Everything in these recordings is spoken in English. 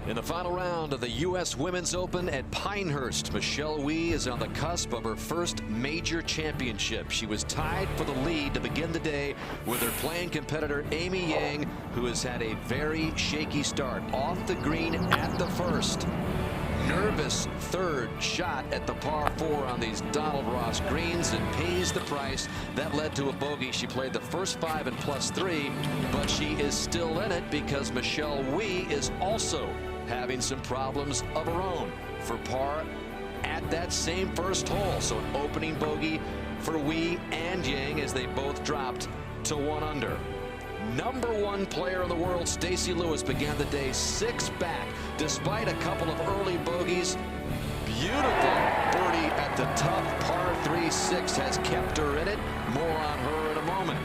In the final round of the U.S. Women's Open at Pinehurst, Michelle Wie is on the cusp of her first major championship. She was tied for the lead to begin the day with her playing competitor Amy Yang, who has had a very shaky start off the green at the first. Nervous third shot at the par 4 on these Donald Ross greens and pays the price. That led to a bogey. She played the first 5 and +3, but she is still in it because Michelle Wie is also having some problems of her own for par at that same first hole. So an opening bogey for Wie and Yang as they both dropped to 1 under. Number 1 player in the world, Stacy Lewis, began the day 6 back despite a couple of early bogeys. Beautiful birdie at the tough par 3-6 has kept her in it. More on her in a moment.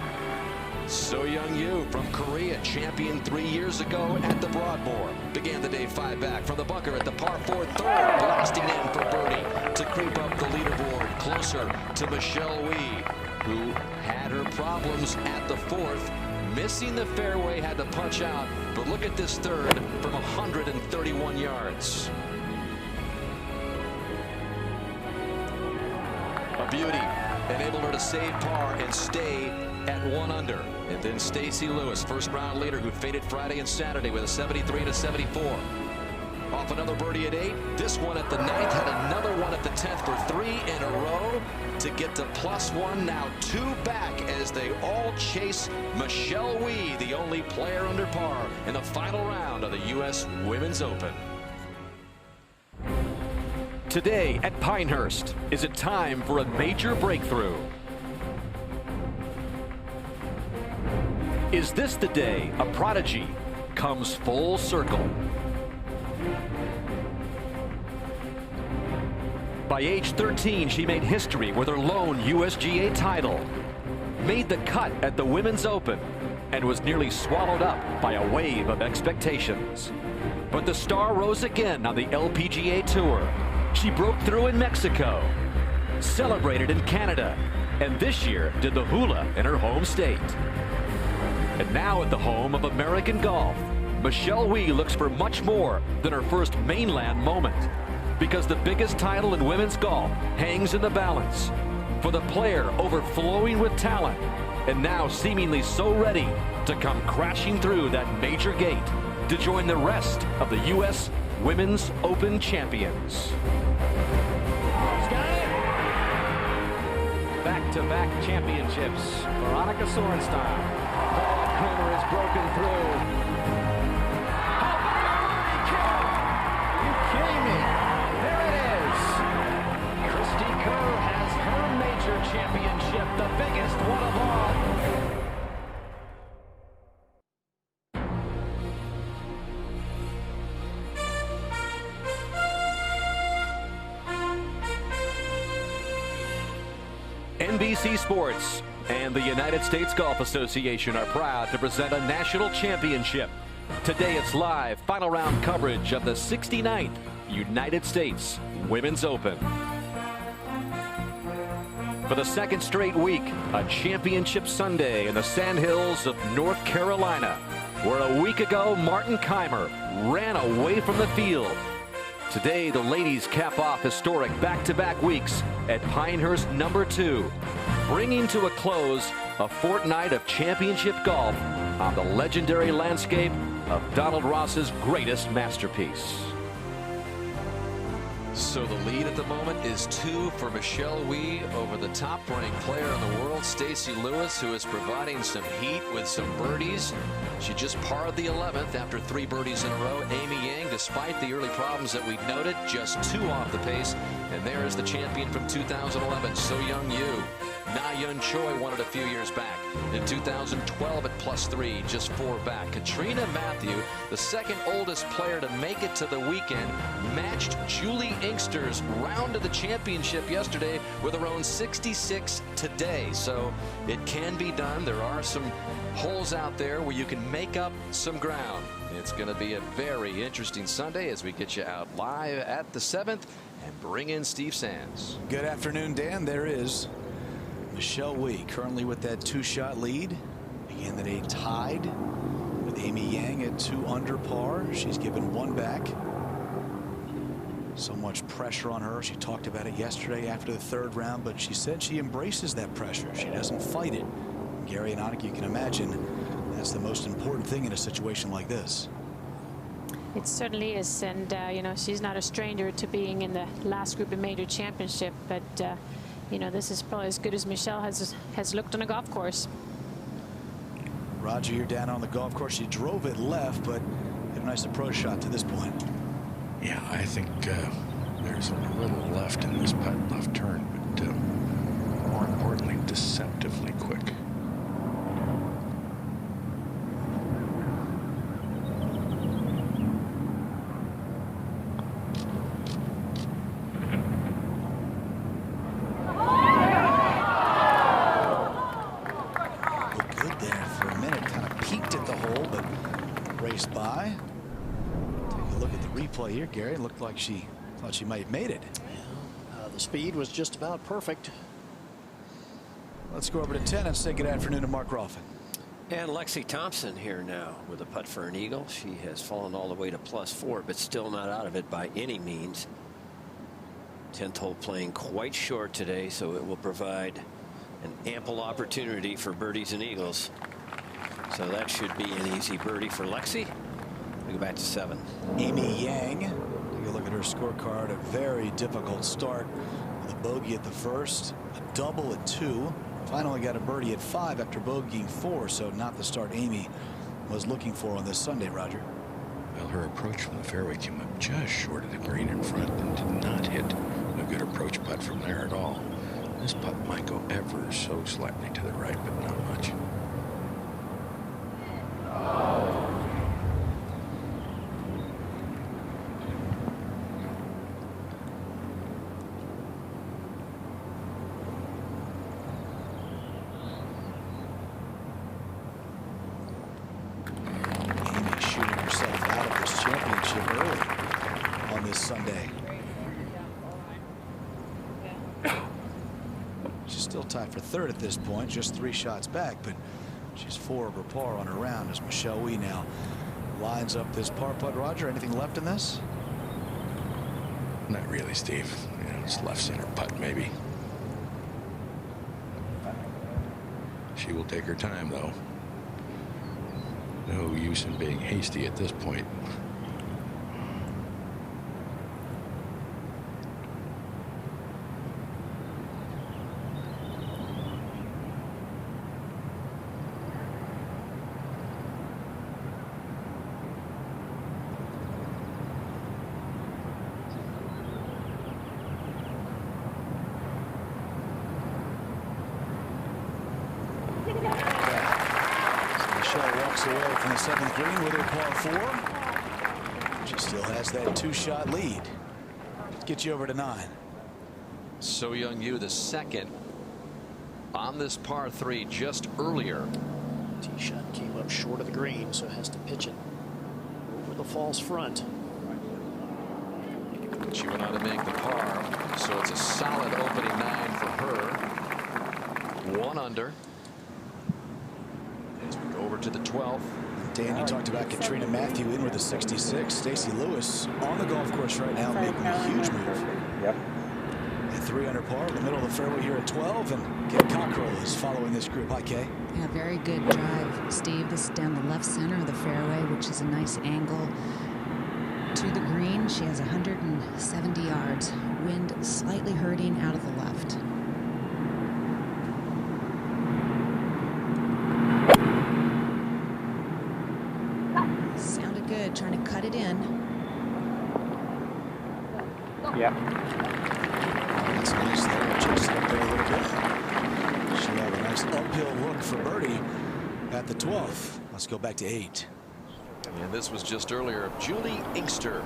So Young Yu from Korea, champion 3 years ago at the Broadmoor, began the day 5 back from the bunker at the par 4 third, blasting in for birdie to creep up the leaderboard closer to Michelle Wie, who had her problems at the 4th. Missing the fairway, had to punch out, but look at this third from 131 yards. A beauty, enabled her to save par and stay at 1 under. And then Stacy Lewis, first round leader, who faded Friday and Saturday with a 73 and a 74. Off another birdie at 8. This one at the 9th, had another one at the 10th for 3 in a row to get to +1. Now 2 back as they all chase Michelle Wie, the only player under par in the final round of the U.S. Women's Open. Today at Pinehurst, is it time for a major breakthrough? Is this the day a prodigy comes full circle? By age 13, she made history with her lone USGA title, made the cut at the Women's Open, and was nearly swallowed up by a wave of expectations. But the star rose again on the LPGA Tour. She broke through in Mexico, celebrated in Canada, and this year did the hula in her home state. And now at the home of American golf, Michelle Wie looks for much more than her first mainland moment, because the biggest title in women's golf hangs in the balance for the player overflowing with talent and now seemingly so ready to come crashing through that major gate to join the rest of the U.S. Women's Open champions. He's got it! Back-to-back championships. Veronica Sorenstein. Paula Creamer is broken through. Are you kidding me? There it is. Christy Kerr has her major championship, the biggest one of all. NBC Sports and the United States Golf Association are proud to present a national championship. Today it's live final round coverage of the 69th United States Women's Open. For the second straight week, a championship Sunday in the Sandhills of North Carolina, where a week ago Martin Kaymer ran away from the field. Today, the ladies cap off historic back-to-back weeks at Pinehurst number 2, bringing to a close a fortnight of championship golf on the legendary landscape of Donald Ross's greatest masterpiece. So the lead at the moment is 2 for Michelle Wie over the top-ranked player in the world, Stacy Lewis, who is providing some heat with some birdies. She just parred the 11th after 3 birdies in a row. Amy Yang, despite the early problems that we noted, just 2 off the pace. And there is the champion from 2011, So Young Yu. Na Yun Choi won it a few years back. In 2012 at +3, just 4 back. Katrina Matthew, the second oldest player to make it to the weekend, matched Julie Inkster's round of the championship yesterday with her own 66 today. So it can be done. There are some holes out there where you can make up some ground. It's going to be a very interesting Sunday as we get you out live at the 7th and bring in Steve Sands. Good afternoon, Dan. There is Michelle Wie currently with that 2-shot lead. Began the day tied with Amy Yang at 2 under par. She's given 1 back. So much pressure on her. She talked about it yesterday after the 3rd round, but she said she embraces that pressure. She doesn't fight it. Gary and Annika, you can imagine that's the most important thing in a situation like this. It certainly is, and you know, she's not a stranger to being in the last group of major championship, but you know, this is probably as good as Michelle has looked on a golf course. Roger, you're down on the golf course. She drove it left, but had a nice approach shot to this point. Yeah, I think there's a little left in this putt, left turn, but more importantly, deceptively quick. Looked good there for a minute. Kind of peeked at the hole, but raced by. Take a look at the replay here, Gary. It looked like she thought she might have made it. The speed was just about perfect. Let's go over to 10 and say good afternoon to Mark Rolfing. And Lexi Thompson here now with a putt for an eagle. She has fallen all the way to +4, but still not out of it by any means. 10th hole playing quite short today, so it will provide an ample opportunity for birdies and eagles. So that should be an easy birdie for Lexi. We go back to 7. Amy Yang, take a look at her scorecard. A very difficult start with a bogey at the 1st, a double at 2. Finally got a birdie at 5 after bogeying 4, so not the start Amy was looking for on this Sunday, Roger. Well, her approach from the fairway came up just short of the green in front and did not hit a good approach putt from there at all. This putt might go ever so slightly to the right, but not much. Amy shooting herself out of this championship early on this Sunday. She's still tied for 3rd at this point, just 3 shots back, but she's 4 over par on her round as Michelle Wie now lines up this par putt. Roger, anything left in this? Not really, Steve. You know, it's left center putt, maybe. She will take her time, though. No use in being hasty at this point. Michelle walks away from the 7th green with her par 4. She still has that 2-shot lead. Get you over to 9. So Young Yu, the 2nd on this par 3 just earlier. Tee shot came up short of the green, so has to pitch it over the false front. She went on to make the par, so it's a solid opening 9 for her. 1 under. As we go over to the 12th. Dan, you talked about Katrina Matthew in with a 66. Stacey Lewis on the golf course right now making a huge move. Yep. At 3 under par in the middle of the fairway here at 12, and Kay Cockrell is following this group. Hi, Kay. Yeah, very good drive, Steve. This is down the left center of the fairway, which is a nice angle to the green. She has 170 yards. Wind slightly hurting out of the left. Sounded good, trying to cut it in. Yeah. That's nice there. Just up there a little bit. She'll have a nice uphill look for birdie at the 12th. Let's go back to 8. And this was just earlier. Julie Inkster,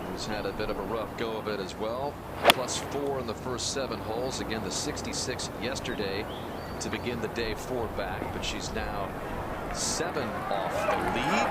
who's had a bit of a rough go of it as well. +4 in the first 7 holes. Again, the 66 yesterday to begin the day 4 back, but she's now 7 off the lead.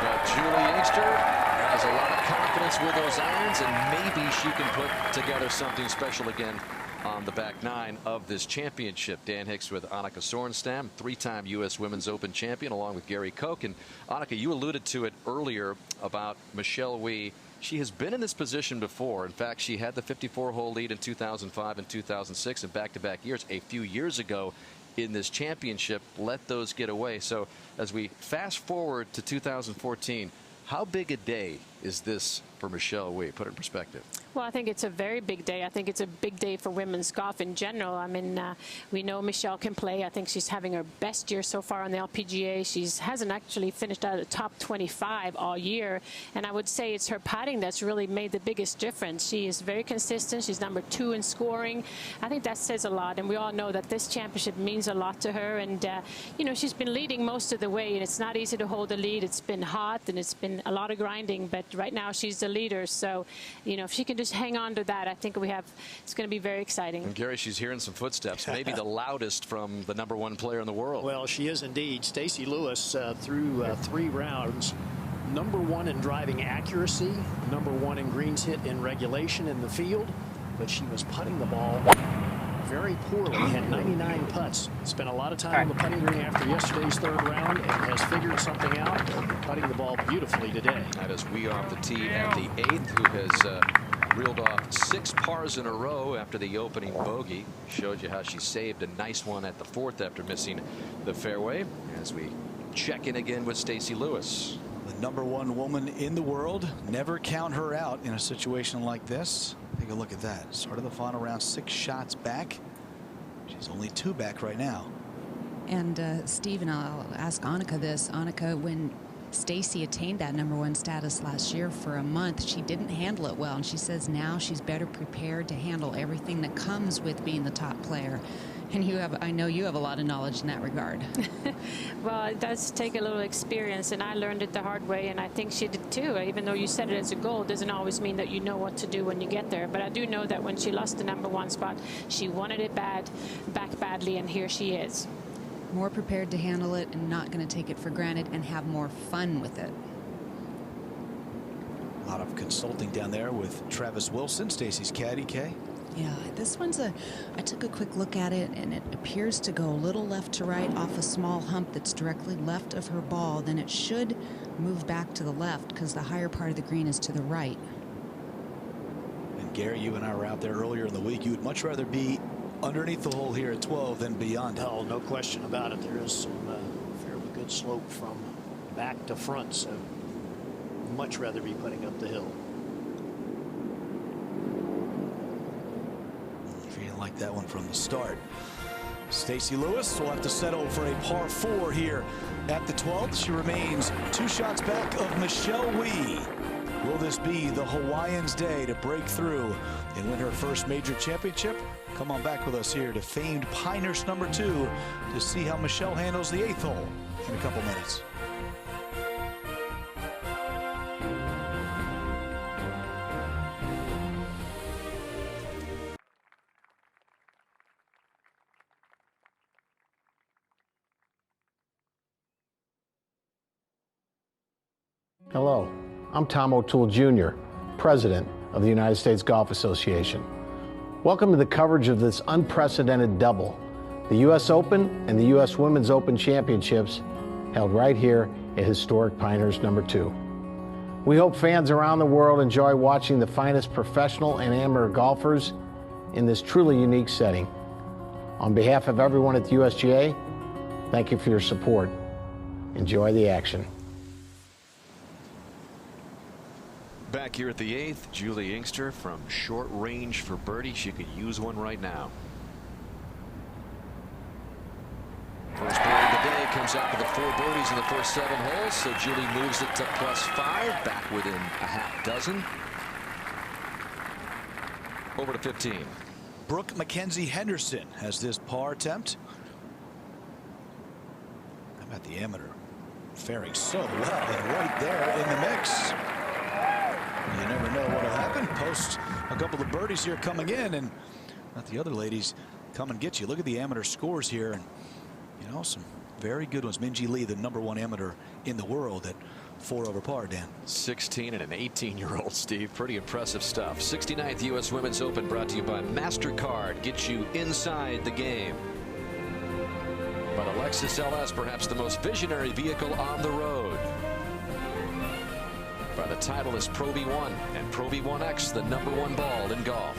But Julie Inkster has a lot of confidence with those irons, and maybe she can put together something special again on the back nine of this championship. Dan Hicks with Annika Sorenstam, 3-time U.S. Women's Open champion, along with Gary Koch. And Annika, you alluded to it earlier about Michelle Wie. She has been in this position before. In fact, she had the 54-hole lead in 2005 and 2006 in back-to-back years. A few years ago in this championship, let those get away. So as we fast forward to 2014, how big a day is this for Michelle Wie? Put it in perspective. Well, I think it's a very big day. I think it's a big day for women's golf in general. I mean, we know Michelle can play. I think she's having her best year so far on the LPGA. She hasn't actually finished out of the top 25 all year. And I would say it's her putting that's really made the biggest difference. She is very consistent. She's number 2 in scoring. I think that says a lot. And we all know that this championship means a lot to her. And, you know, she's been leading most of the way. And it's not easy to hold the lead. It's been hot and it's been a lot of grinding. But right now she's the leader. So, you know, if she can just hang on to that, I think it's going to be very exciting. And Gary, she's hearing some footsteps, maybe the loudest from the #1 player in the world. Well, she is indeed. Stacey Lewis through 3 rounds. #1 in driving accuracy, #1 in greens hit in regulation in the field, but she was putting the ball very poorly. Had 99 putts. Spent a lot of time on the putting green after yesterday's 3rd round and has figured something out. Putting the ball beautifully today. That is Wie off the tee at the 8th, who has reeled off 6 pars in a row after the opening bogey. Showed you how she saved a nice one at the 4th after missing the fairway. As we check in again with Stacey Lewis. The #1 woman in the world. Never count her out in a situation like this. Take a look at that. Started the final round 6 shots back. She's only 2 back right now. And Stephen, I'll ask Annika this. Annika, when Stacey attained that #1 status last year for a month, she didn't handle it well, and she says now she's better prepared to handle everything that comes with being the top player. And I know you have a lot of knowledge in that regard. Well, it does take a little experience, and I learned it the hard way, and I think she did too. Even though you set it as a goal, doesn't always mean that you know what to do when you get there. But I do know that when she lost the #1 spot, she wanted it back badly, and here she is. More prepared to handle it and not going to take it for granted and have more fun with it. A lot of consulting down there with Travis Wilson, Stacey's caddy. Kay. Yeah, this one's I took a quick look at it, and it appears to go a little left to right off a small hump that's directly left of her ball. Then it should move back to the left because the higher part of the green is to the right. And Gary, you and I were out there earlier in the week. You would much rather be underneath the hole here at 12 than beyond. Oh, no question about it. There is some fairly good slope from back to front, so much rather be putting up the hill. Feeling like that one from the start. Stacey Lewis will have to settle for a par 4 here at the 12th. She remains 2 shots back of Michelle Wie. Will this be the Hawaiians' day to break through and win her first major championship? Come on back with us here to famed Pinehurst #2 to see how Michelle handles the 8th hole in a couple minutes. Hello, I'm Tom O'Toole Jr., President of the United States Golf Association. Welcome to the coverage of this unprecedented double, the U.S. Open and the U.S. Women's Open Championships held right here at historic Pinehurst #2. We hope fans around the world enjoy watching the finest professional and amateur golfers in this truly unique setting. On behalf of everyone at the USGA, thank you for your support. Enjoy the action. Back here at the 8th, Julie Inkster from short range for birdie. She could use one right now. First birdie of the day comes out with the 4 birdies in the first 7 holes, so Julie moves it to +5, back within a half dozen. Over to 15. Brooke Mackenzie Henderson has this par attempt. How about the amateur? Faring so well and right there in the mix. You never know what will happen. Post a couple of birdies here coming in, and let the other ladies come and get you. Look at the amateur scores here, and you know, some very good ones. Minjee Lee, the #1 amateur in the world, at 4 over par, Dan. 16 and an 18-year-old, Steve. Pretty impressive stuff. 69th U.S. Women's Open brought to you by MasterCard. Gets you inside the game. But a Lexus LS, perhaps the most visionary vehicle on the road. By the Titleist Pro V1 and Pro V1X, the #1 ball in golf.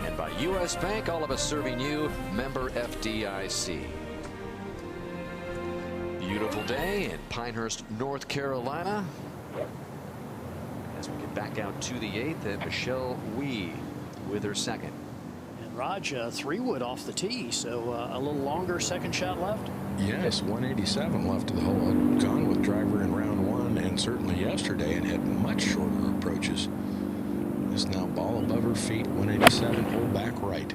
And by U.S. Bank, all of us serving you, member FDIC. Beautiful day in Pinehurst, North Carolina. As we get back out to the 8th, and Michelle Wie with her second. And Raj, 3-wood off the tee, so a little longer second shot left. Yes, 187 left to the hole. I'd gone with driver in round 1 and certainly yesterday and had much shorter approaches. This now ball above her feet, 187, pull back right.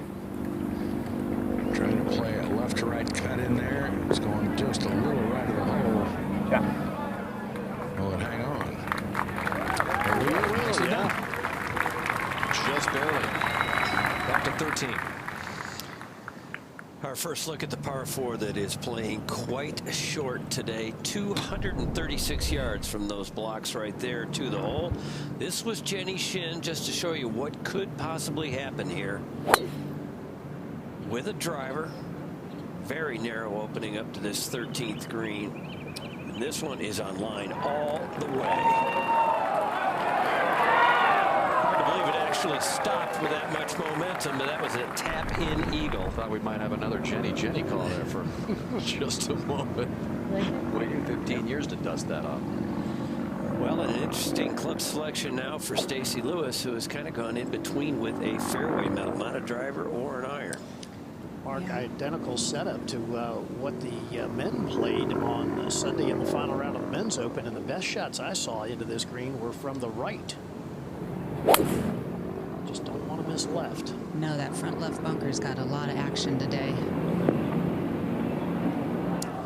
Trying to play a left to right cut in there. It's going just a little right of the hole. Oh, and hang on. Just barely. Back to 13. Our first look at the par 4 that is playing quite short today. 236 yards from those blocks right there to the hole. This was Jenny Shin, just to show you what could possibly happen here. With a driver. Very narrow opening up to this 13th green. And this one is on line all the way. Actually stopped with that much momentum, but that was a tap-in eagle. Thought we might have another Jenny call there for just a moment. Waiting 15 years to dust that off. Well, an interesting club selection now for Stacy Lewis, who has kind of gone in between with a fairway mount, not a driver or an iron. Mark, identical setup to what the men played on Sunday in the final round of the Men's Open, and the best shots I saw into this green were from the right. Just don't want to miss left. No, that front left bunker's got a lot of action today.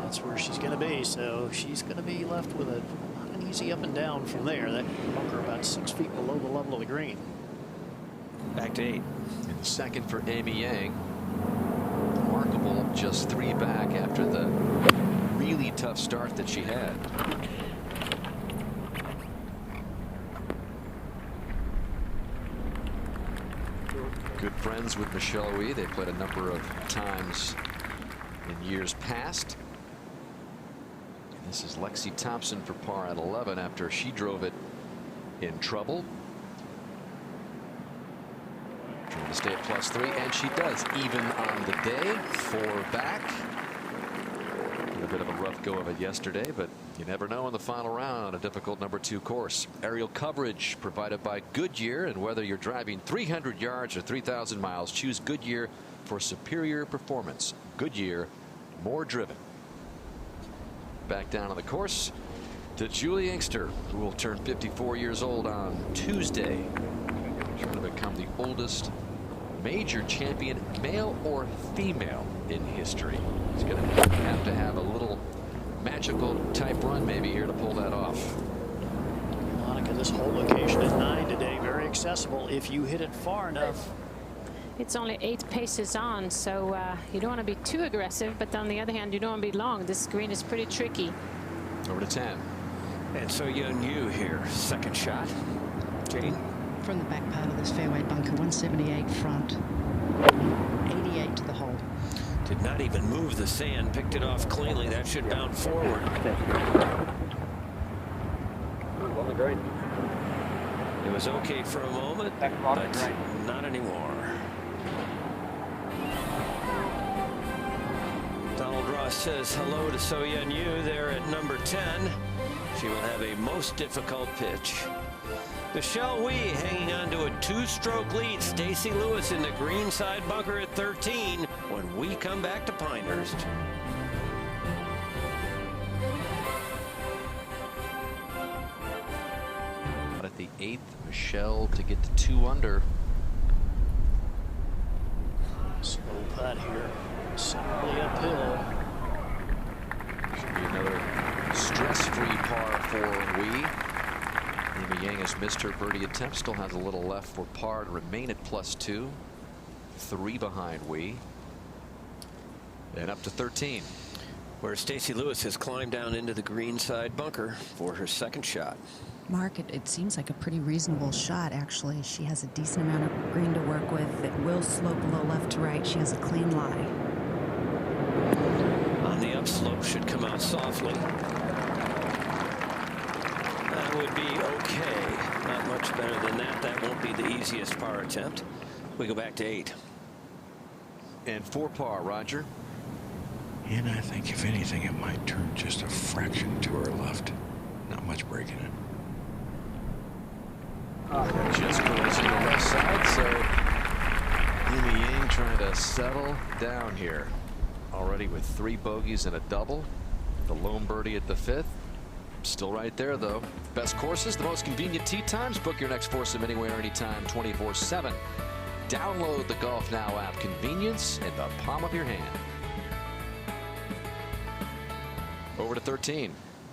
That's where she's going to be, so she's going to be left with an easy up and down from there. That bunker about 6 feet below the level of the green. Back to 8. In the second for Amy Yang. Remarkable, just 3 back after the really tough start that she had. Good friends with Michelle Wie. They played a number of times in years past. And this is Lexi Thompson for par at 11 after she drove it in trouble. Trying to stay at +3, and she does, even on the day. 4 back. A bit of a rough go of it yesterday, but you never know in the final round on a difficult #2 course. Aerial coverage provided by Goodyear, and whether you're driving 300 yards or 3,000 miles, choose Goodyear for superior performance. Goodyear, more driven. Back down on the course to Julie Inkster, who will turn 54 years old on Tuesday. Trying to become the oldest major champion, male or female, in history. He's going to have a little magical type run maybe here to pull that off. Monica, this whole location is 9 today, very accessible if you hit it far enough. It's only 8 paces on, so you don't want to be too aggressive, but on the other hand, you don't want to be long. This green is pretty tricky. Over to 10. And So Yeon Ryu here, second shot. Jane. From the back part of this fairway bunker, 178 front, 88 to the hole. Did not even move the sand, picked it off cleanly. That should bound forward. It was okay for a moment, but not anymore. Donald Ross says hello to So Yeon Ryu there at number 10. She will have a most difficult pitch. Michelle Wie hanging on to a 2-stroke lead. Stacy Lewis in the green side bunker at 13 when we come back to Pinehurst. At the 8th, Michelle to get to 2 under. Slow putt here, simply uphill. Should be another stress-free par for Wie. Amy Yang has missed her birdie attempt, still has a little left for par to remain at +2. 3 behind Wie. And up to 13. Where Stacy Lewis has climbed down into the green side bunker for her second shot. Mark, it seems like a pretty reasonable shot, actually. She has a decent amount of green to work with. It will slope below left to right. She has a clean lie. On the upslope, should come out softly. That would be okay. Not much better than that. That won't be the easiest par attempt. We go back to 8. And 4 par, Roger. And I think if anything, it might turn just a fraction to her left. Not much breaking it. Just goes to the left side, so Amy Yang trying to settle down here. Already with 3 bogeys and a double. The lone birdie at the 5th. Still right there, though. Best courses, the most convenient tee times. Book your next foursome anywhere, anytime, 24/7. Download the Golf Now app. Convenience in the palm of your hand. Over to 13.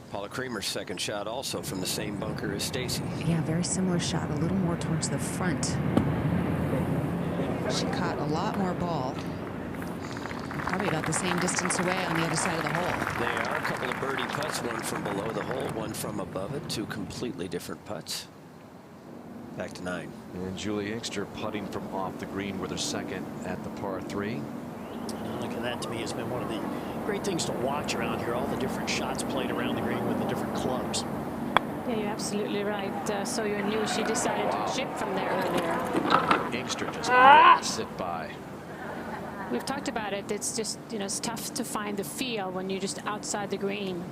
Paula Creamer's second shot also from the same bunker as Stacy. Yeah, very similar shot, a little more towards the front. She caught a lot more ball. Probably about the same distance away on the other side of the hole. They are a couple of birdie putts, one from below the hole, one from above it. 2 completely different putts. Back to 9. And Julie Inkster putting from off the green with her second at the par 3. Look at that. To me, has been one of the great things to watch around here. All the different shots played around the green with the different clubs. Yeah, you're absolutely right. So you knew she decided to chip from there earlier. Inkster just bats it by. We've talked about it. It's just, you know, it's tough to find the feel when you're just outside the green.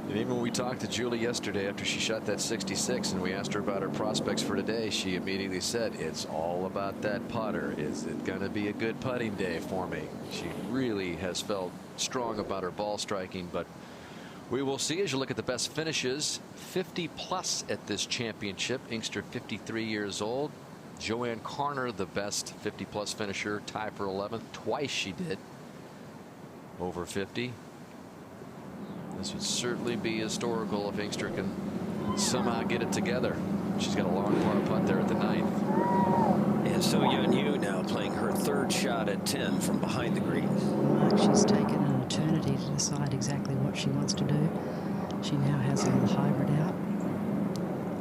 And even when we talked to Julie yesterday after she shot that 66 and we asked her about her prospects for today, she immediately said, it's all about that putter. Is it going to be a good putting day for me? She really has felt strong about her ball striking, but we will see as you look at the best finishes. 50 plus at this championship. Inkster 53 years old. Joanne Carner, the best 50 plus finisher, tied for 11th. Twice she did over 50. This would certainly be historical if Inkster can somehow get it together. She's got a long par putt there at the 9th. And So Yeon Ryu now playing her 3rd shot at 10 from behind the green. She's taken an eternity to decide exactly what she wants to do. She now has a little hybrid out,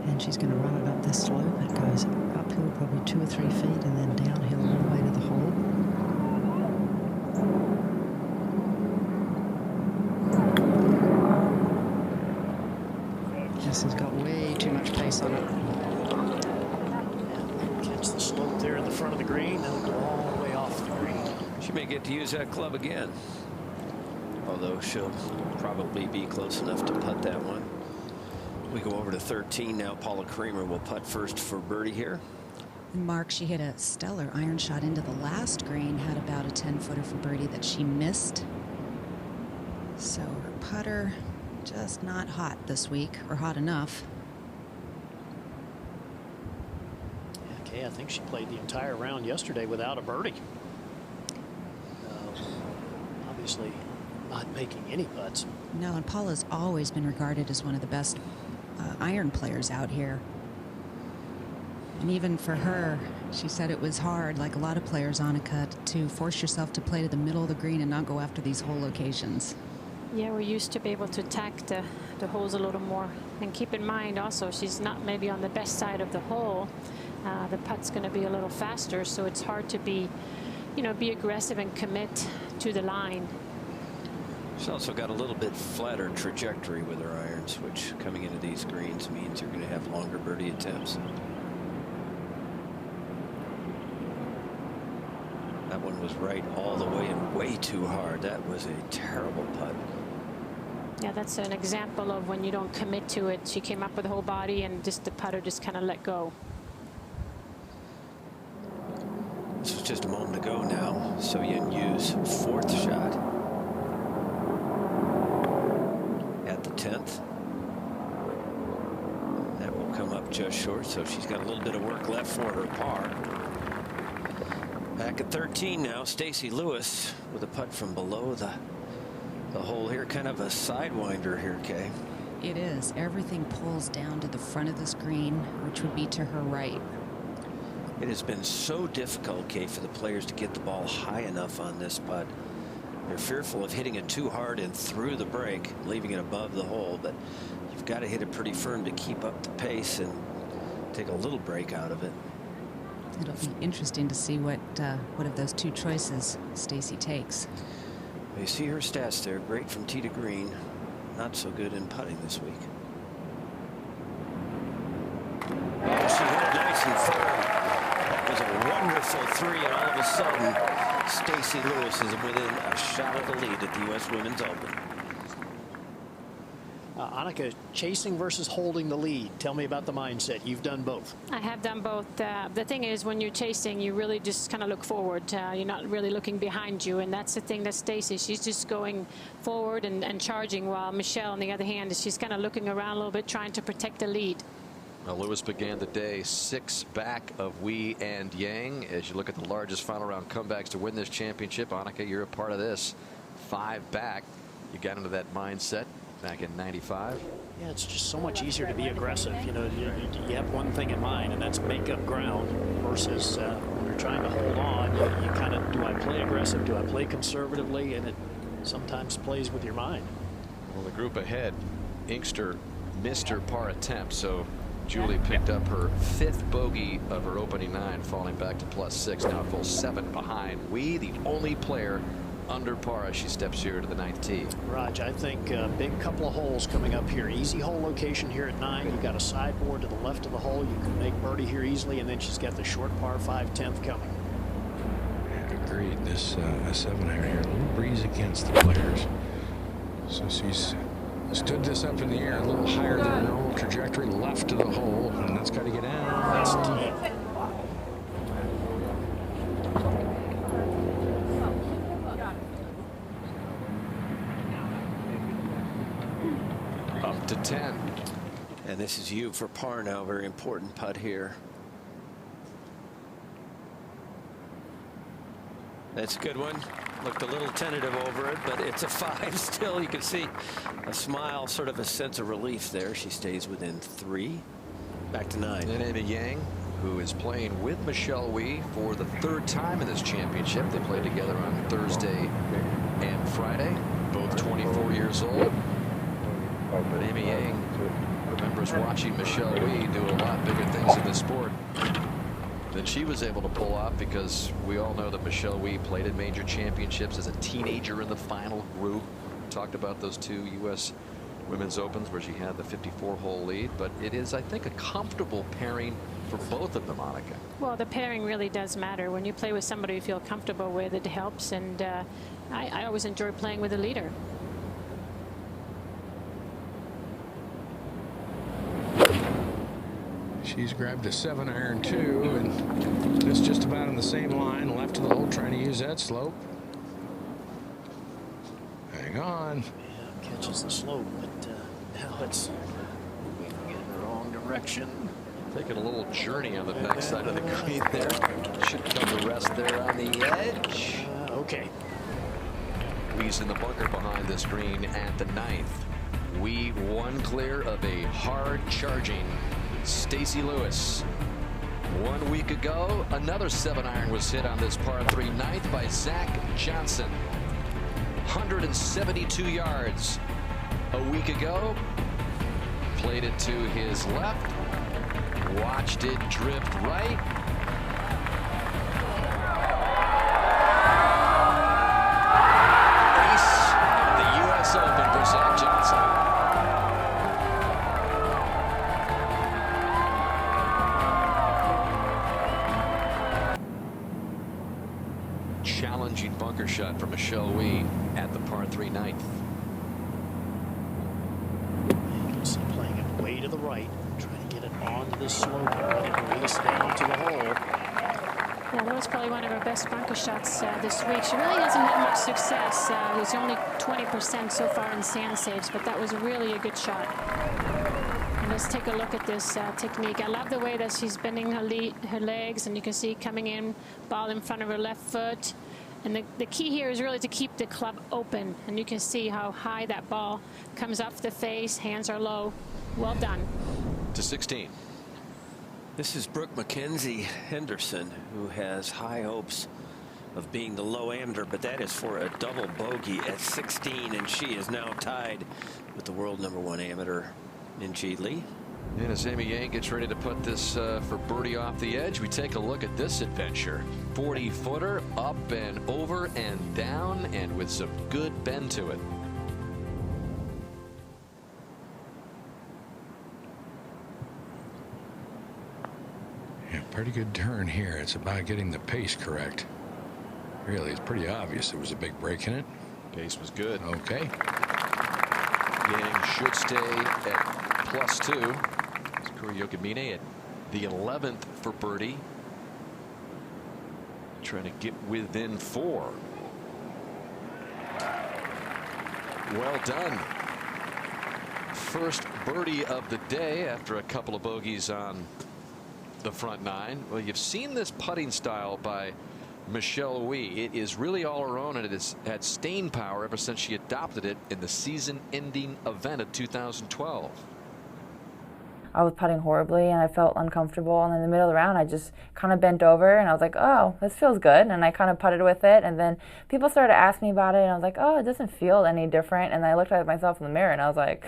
and she's going to run it up this slope. It goes uphill probably 2 or 3 feet and then downhill all the way to the hole. This has got way too much pace on it. Catch the slope there in the front of the green. That'll go all the way off the green. She may get to use that club again, although she'll probably be close enough to putt that one. We go over to 13 now. Paula Creamer will putt first for birdie here. Mark, she hit a stellar iron shot into the last green, had about a 10-footer for birdie that she missed. So her putter just not hot this week, or hot enough. Okay, I think she played the entire round yesterday without a birdie. Obviously not making any putts. No, and Paula's always been regarded as one of the best iron players out here. And even for her, she said it was hard, like a lot of players on a cut, to force yourself to play to the middle of the green and not go after these hole locations. Yeah, we're used to be able to attack the holes a little more. And keep in mind also, she's not maybe on the best side of the hole. The putt's going to be a little faster, so it's hard to be, you know, be aggressive and commit to the line. She's also got a little bit flatter trajectory with her irons, which coming into these greens means you're going to have longer birdie attempts. That one was right all the way and way too hard. That was a terrible putt. Yeah, that's an example of when you don't commit to it. She came up with the whole body and just the putter just kind of let go. This was just a moment ago now. So Yeon Ryu's 4th shot at the 10th. That will come up just short, so she's got a little bit of work left for her par. Back at 13 now, Stacy Lewis with a putt from below the hole here. Kind of a sidewinder here, Kay. It is. Everything pulls down to the front of the screen, which would be to her right. It has been so difficult, Kay, for the players to get the ball high enough on this putt. They're fearful of hitting it too hard and through the break, leaving it above the hole, but you've got to hit it pretty firm to keep up the pace and take a little break out of it. It'll be interesting to see what of those two choices Stacy takes. You see her stats there. Great from tee to green. Not so good in putting this week. Oh, she hit it nice and firm. That was a wonderful three, and all of a sudden, Stacy Lewis is within a shot of the lead at the U.S. Women's Open. Annika, chasing versus holding the lead. Tell me about the mindset. You've done both. I have done both. The thing is, when you're chasing, you really just kind of look forward. You're not really looking behind you, and that's the thing that Stacy, she's just going forward and charging, while Michelle, on the other hand, she's kind of looking around a little bit, trying to protect the lead. Well, Lewis began the day 6 back of Wee and Yang. As you look at the largest final round comebacks to win this championship, Annika, you're a part of this. 5 back. You got into that mindset back in '95. Yeah, it's just so much easier to be aggressive. You know, you have one thing in mind, and that's make up ground, versus when you're trying to hold on, you kind of, do I play aggressive? Do I play conservatively? And it sometimes plays with your mind. Well, the group ahead, Inkster missed her par attempt, so Julie picked up her 5th bogey of her opening 9, falling back to +6, now a full 7 behind. Wee, the only player under par as she steps here to the 9th tee. Raj, I think a big couple of holes coming up here. Easy hole location here at 9. You've got a sideboard to the left of the hole. You can make birdie here easily, and then she's got the short par 5 10th coming. Agreed. This a 7-iron here, a little breeze against the players. So she's stood this up in the air a little higher than her normal trajectory, left to the hole, and that's got to get out. That's deep. Up to 10. And this is you for par now. Very important putt here. That's a good one. Looked a little tentative over it, but it's a 5 still. You can see a smile, sort of a sense of relief there. She stays within 3. Back to 9. And Amy Yang, who is playing with Michelle Wee for the 3rd time in this championship. They played together on Thursday and Friday, both 24 years old. But Amy Yang remembers watching Michelle Wee do a lot bigger things in this sport than she was able to pull off, because we all know that Michelle Wee played in major championships as a teenager in the final group. Talked about those 2 U.S. Women's Opens where she had the 54-hole lead, but it is, I think, a comfortable pairing for both of them, Annika. Well, the pairing really does matter. When you play with somebody you feel comfortable with, it helps, and I always enjoy playing with a leader. She's grabbed a 7-iron too, and it's just about on the same line, left of the hole, trying to use that slope. Hang on. Yeah, catches the slope, but now it's moving in the wrong direction. Taking a little journey on the backside of the green there. Should come to rest there on the edge. Okay. Wee's in the bunker behind this green at the 9th. Wee 1 clear of a hard charging Stacy Lewis. 1 week ago, another 7-iron was hit on this par 3 9th by Zach Johnson. 172 yards a week ago. Played it to his left. Watched it drift right. Ace of the U.S. Open for Zach Johnson. Challenging bunker shot from Michelle Wee at the par 3 9th. You can see playing it way to the right, trying to get it onto the slope and let it race down to the hole. Yeah, that was probably one of her best bunker shots this week. She really hasn't had much success. It was only 20% so far in sand saves, but that was really a good shot. And let's take a look at this technique. I love the way that she's bending her legs, and you can see coming in, ball in front of her left foot. And the key here is really to keep the club open, and you can see how high that ball comes off the face. Hands are low. Well done. To 16. This is Brooke Mackenzie Henderson, who has high hopes of being the low amateur, but that is for a double bogey at 16, and she is now tied with the world #1 amateur, Minjee Lee. And as Amy Yang gets ready to put this for birdie off the edge, we take a look at this adventure. 40-footer up and over and down, and with some good bend to it. Yeah, pretty good turn here. It's about getting the pace correct. Really, it's pretty obvious there was a big break in it. Pace was good. Okay. Yang should stay at +2. Kuriokamine at the 11th for birdie. Trying to get within 4. Well done. First birdie of the day after a couple of bogeys on the front 9. Well, you've seen this putting style by Michelle Wie. It is really all her own, and it has had staying power ever since she adopted it in the season-ending event of 2012. I was putting horribly and I felt uncomfortable, and in the middle of the round I just kind of bent over and I was like, oh, this feels good, and I kind of putted with it, and then people started to ask me about it and I was like, oh, it doesn't feel any different, and I looked at myself in the mirror and I was like,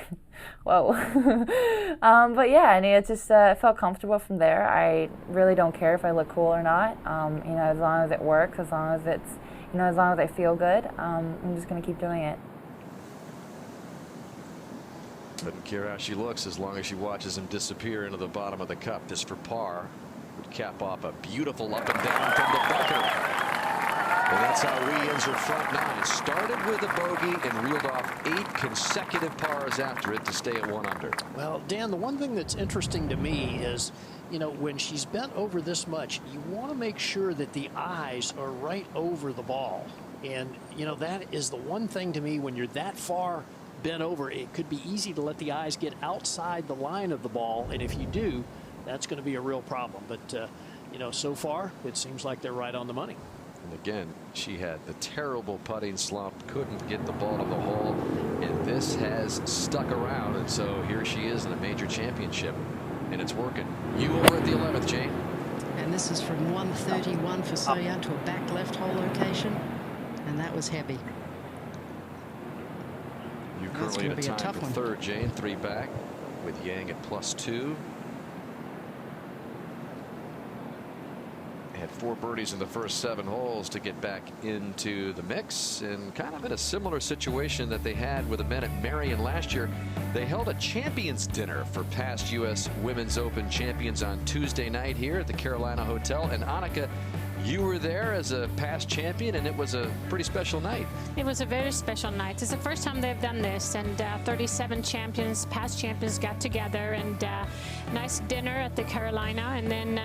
whoa. But yeah, I mean, it just it felt comfortable from there. I really don't care if I look cool or not, you know, as long as it works, as long as it's, you know, as long as I feel good, I'm just going to keep doing it. Doesn't care how she looks as long as she watches him disappear into the bottom of the cup. Just for par. Would cap off a beautiful up and down from the bunker. And that's how Wie ends her front 9. Started with a bogey and reeled off 8 consecutive pars after it to stay at 1 under. Well, Dan, the one thing that's interesting to me is, you know, when she's bent over this much, you want to make sure that the eyes are right over the ball. And, you know, that is the one thing to me when you're that far bent over, it could be easy to let the eyes get outside the line of the ball, and if you do, that's going to be a real problem. But you know, so far it seems like they're right on the money. And again, she had the terrible putting slump, couldn't get the ball to the hole, and this has stuck around, and so here she is in a major championship, and it's working. You over at the 11th, Jane. And this is from 131 for Soya to a back left hole location, and that was heavy. You currently in a tie for 3rd, Jane. 3 back with Yang at +2. Had 4 birdies in the first 7 holes to get back into the mix, and kind of in a similar situation that they had with the men at Marion last year. They held a champions dinner for past U.S. Women's Open champions on Tuesday night here at the Carolina Hotel. And Annika, you were there as a past champion, and it was a pretty special night. It was a very special night. It's the first time they've done this, and 37 champions, past champions, got together, and nice dinner at the Carolina, and then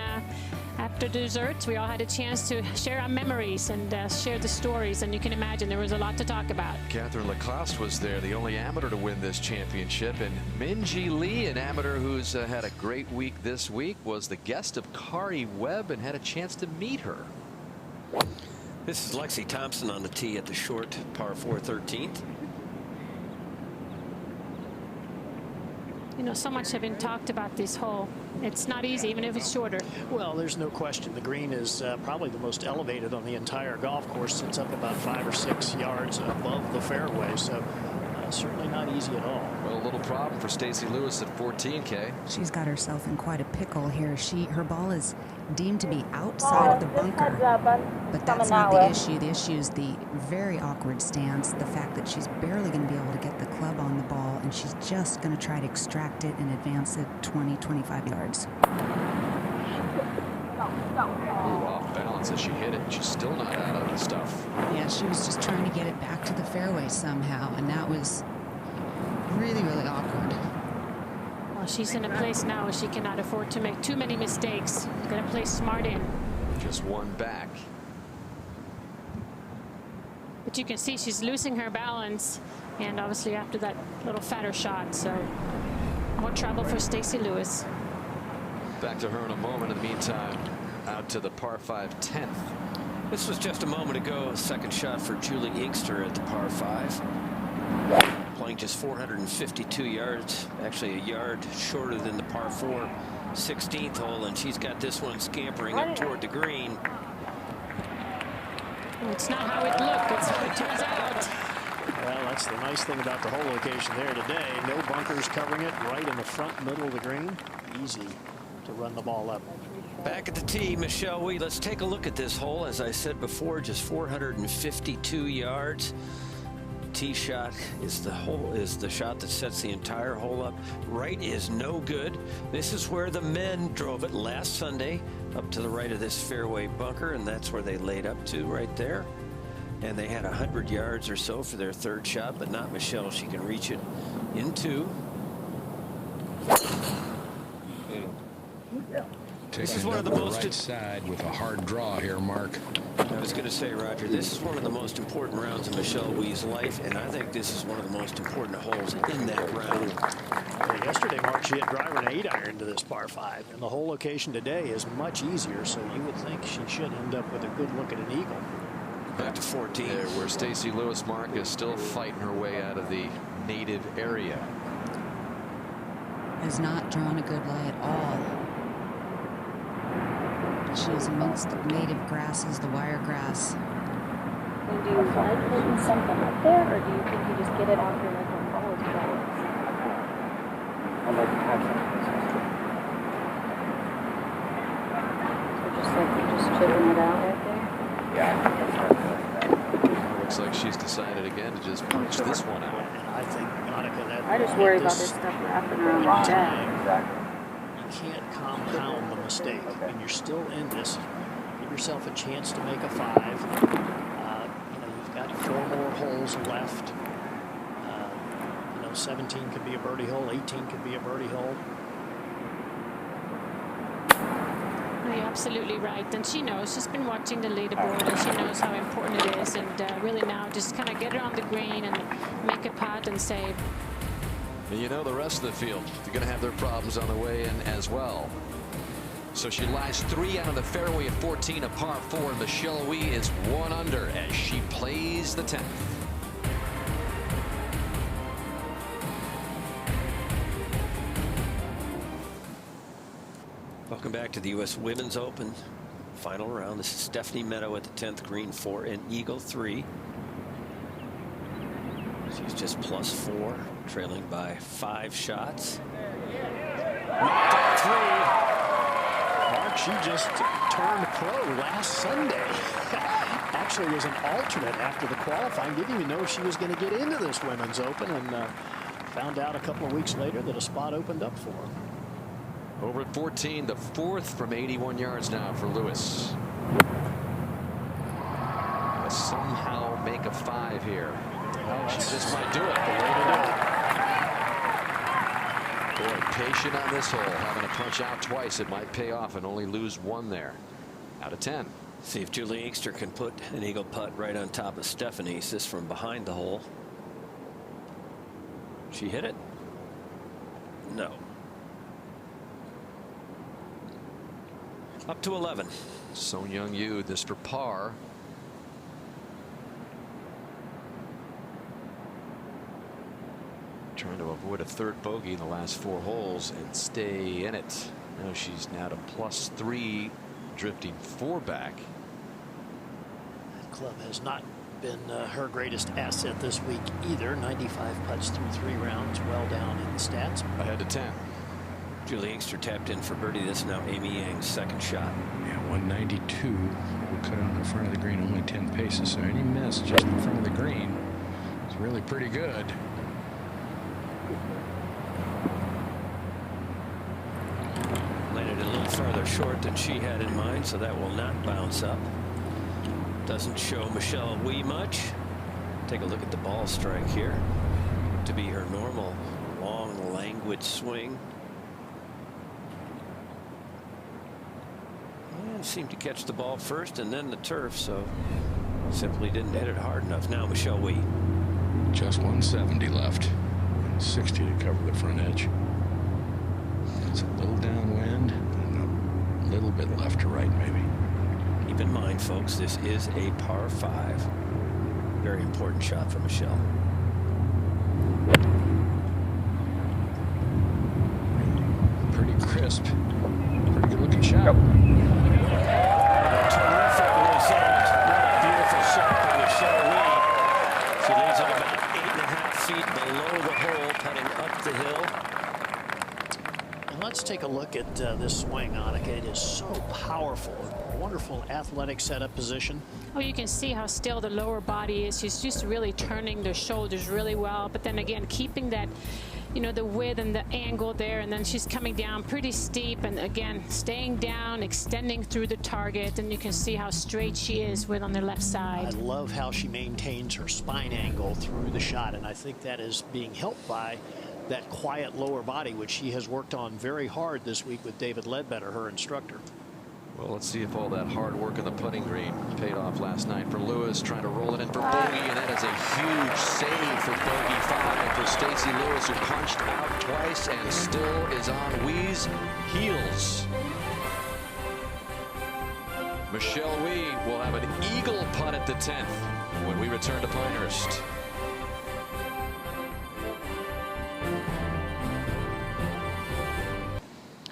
after desserts we all had a chance to share our memories and share the stories, and you can imagine there was a lot to talk about. Catherine Lacoste was there, the only amateur to win this championship, and Minjee Lee, an amateur who's had a great week this week, was the guest of Kari Webb and had a chance to meet her. This is Lexi Thompson on the tee at the short par 4 13th. You know, so much has been talked about this hole. It's not easy, even if it's shorter. Well, there's no question. The green is probably the most elevated on the entire golf course. It's up about 5 or 6 yards above the fairway, so certainly not easy at all. Well, a little problem for Stacy Lewis at 14K. She's got herself in quite a pickle here. Her ball is deemed to be outside of the bunker, but that's not the issue. The issue is the very awkward stance, the fact that she's barely going to be able to get the club on the ball, and she's just going to try to extract it and advance it 20, 25 yards. Ooh, off balance as she hit it. She's still not out of the stuff. Yeah, she was just trying to get it back to the fairway somehow, and that was really, really awkward. Well, she's in a place now where she cannot afford to make too many mistakes. Got to play smart in. Just 1 back. But you can see she's losing her balance, and obviously after that little fatter shot, so more trouble for Stacy Lewis. Back to her in a moment. In the meantime, out to the par 5 10th. This was just a moment ago. A second shot for Julie Inkster at the par 5. Playing just 452 yards, actually a yard shorter than the par 4 16th hole, and she's got this one scampering up toward the green. It's not how it looked, it's how it turns out. Well, that's the nice thing about the hole location there today. No bunkers covering it, right in the front middle of the green. Easy to run the ball up. Back at the tee, Michelle Wie. Let's take a look at this hole. As I said before, just 452 yards. Tee shot is the shot that sets the entire hole up. Right is no good. This is where the men drove it last Sunday, up to the right of this fairway bunker, and that's where they laid up to right there. And they had 100 yards or so for their third shot, but not Michelle. She can reach it in two. This is one of the most right side with a hard draw here, Mark. I was going to say, Roger, this is one of the most important rounds of Michelle Wie's life, and I think this is one of the most important holes in that round. Well, yesterday, Mark, she had driver an 8-iron to this par 5, and the hole location today is much easier, so you would think she should end up with a good look at an eagle. Back to 14. There, where Stacy Lewis, Mark, is still fighting her way out of the native area. Has not drawn a good lie at all. She's amongst the native grasses, the wiregrass. And do you like putting something up there, or do you think you just get it out here like a college ball? I'd like to have something. So just chipping it out right there? Looks like she's decided again to just punch this one out. And I think, Monica, that I just worry about this stuff wrapping around my neck. You can't compound the mistake, and you're still in this. Give yourself a chance to make a 5. You've got 4 more holes left. 17 could be a birdie hole, 18 could be a birdie hole. You're absolutely right, and she knows. She's been watching the leaderboard, and she knows how important it is. And really now, just kind of get her on the green and make a putt and save. And you know the rest of the field, they're going to have their problems on the way in as well. So she lies 3 out of the fairway at 14, a par 4. Michelle Wie is 1 under as she plays the 10th. Welcome back to the U.S. Women's Open final round. This is Stephanie Meadow at the 10th, green 4 and eagle 3. She's just +4, trailing by 5 shots. Knocked out 3. Mark, she just turned pro last Sunday. Actually was an alternate after the qualifying. Didn't even know she was going to get into this Women's Open, and found out a couple of weeks later that a spot opened up for her. Over at 14, the 4th from 81 yards now for Lewis. Somehow make a 5 here. She just might do it. The way to do it. Boy, patient on this hole, having to punch out twice. It might pay off and only lose 1 there out of 10. See if Julie Inkster can put an eagle putt right on top of Stephanie's. This from behind the hole. She hit it? No. Up to 11. Son Young Yu, this for par. Trying to avoid a 3rd bogey in the last 4 holes and stay in it. Now she's now to +3, drifting 4 back. That club has not been her greatest asset this week either. 95 putts through 3 rounds, well down in the stats. Ahead to 10. Julie Inkster tapped in for birdie. This is now Amy Yang's 2nd shot. Yeah, 192. We'll cut on the front of the green, only 10 paces. So any miss just in front of the green is really pretty good. Landed a little farther short than she had in mind, so that will not bounce up. Doesn't show Michelle Wie much. Take a look at the ball strike here. To be her normal long, languid swing. Seemed to catch the ball first and then the turf, so simply didn't hit it hard enough. Now Michelle Wie. Just 170 left. 60 to cover the front edge. It's a little downwind and a little bit left to right, maybe. Keep in mind, folks, this is a par 5. Very important shot for Michelle. Pretty crisp. Pretty good looking shot. Terrific result. What a beautiful look at this swing, Annika. It is so powerful. Wonderful athletic setup position. Oh, you can see how still the lower body is. She's just really turning the shoulders really well. But then again, keeping that, you know, the width and the angle there. And then she's coming down pretty steep. And again, staying down, extending through the target. And you can see how straight she is with on the left side. I love how she maintains her spine angle through the shot. And I think that is being helped by that quiet lower body, which she has worked on very hard this week with David Ledbetter, her instructor. Well, let's see if all that hard work on the putting green paid off last night for Lewis, trying to roll it in for bogey, and that is a huge save for bogey 5 for Stacy Lewis, who punched out twice and still is on Wee's heels. Michelle Wie will have an eagle putt at the 10th when we return to Pinehurst.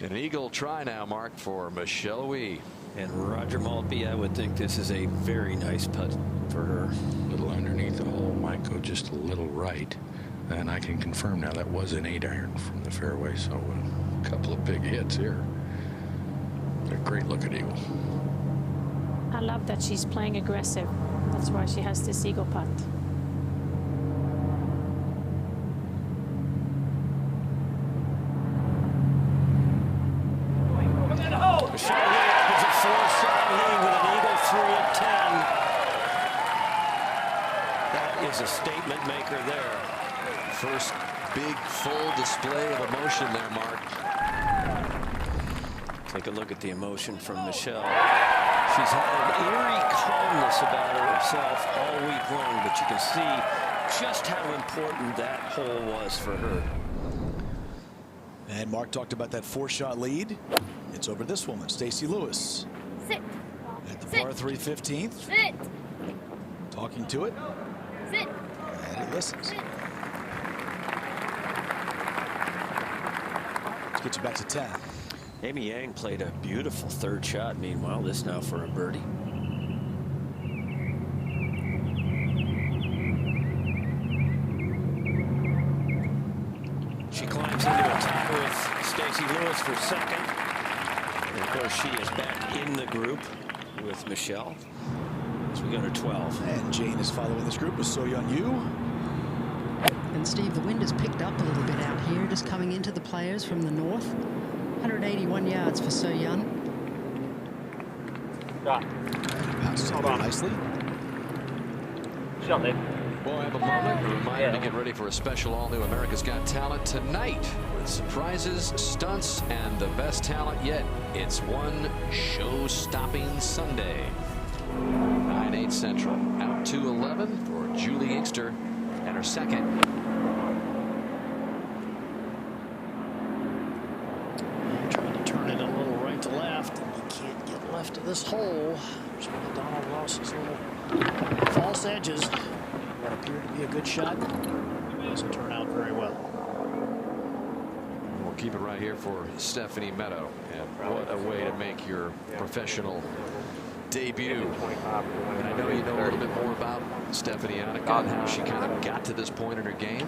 An eagle try now, Mark, for Michelle Wie. And Roger Maltby, I would think this is a very nice putt for her. A little underneath the hole, might go just a little right. And I can confirm now that was an 8-iron from the fairway, so a couple of big hits here. A great looking eagle. I love that she's playing aggressive. That's why she has this eagle putt. Michelle Wie has a 4-shot lead with an eagle 3 at 10. That is a statement maker there. First big full display of emotion there, Mark. Take a look at the emotion from Michelle. She's had an eerie calmness about herself all week long, but you can see just how important that hole was for her. And Mark talked about that 4-shot lead. It's over this woman, Stacy Lewis. Sit. At the Sit. par 3 15th. Sit. Talking to it. Sit. And it listens. Let's get you back to 10. Amy Yang played a beautiful 3rd shot. Meanwhile, this now for a birdie. She climbs into a tie with Stacy Lewis for 2nd. And of course, she is back in the group with Michelle as we go to 12. And Jane is following this group with So Yeon Yu. And Steve, the wind has picked up a little bit out here, just coming into the players from the north. 181 yards for So Yeon. Passes over nicely. We'll have a moment. A reminder to get ready for a special all-new America's Got Talent tonight with surprises, stunts, and the best talent yet. It's one show-stopping Sunday. 9/8 Central. Out to 11 for Julie Inkster and her 2nd. Trying to turn it a little right to left. You can't get left of this hole. There's one of Donald Ross's little false edges. What appeared to be a good shot doesn't turn out very well. We'll keep it right here for Stephanie Meadow. And what a way to make your professional debut. And I know you know a little bit more about Stephanie Annika and how she kind of got to this point in her game.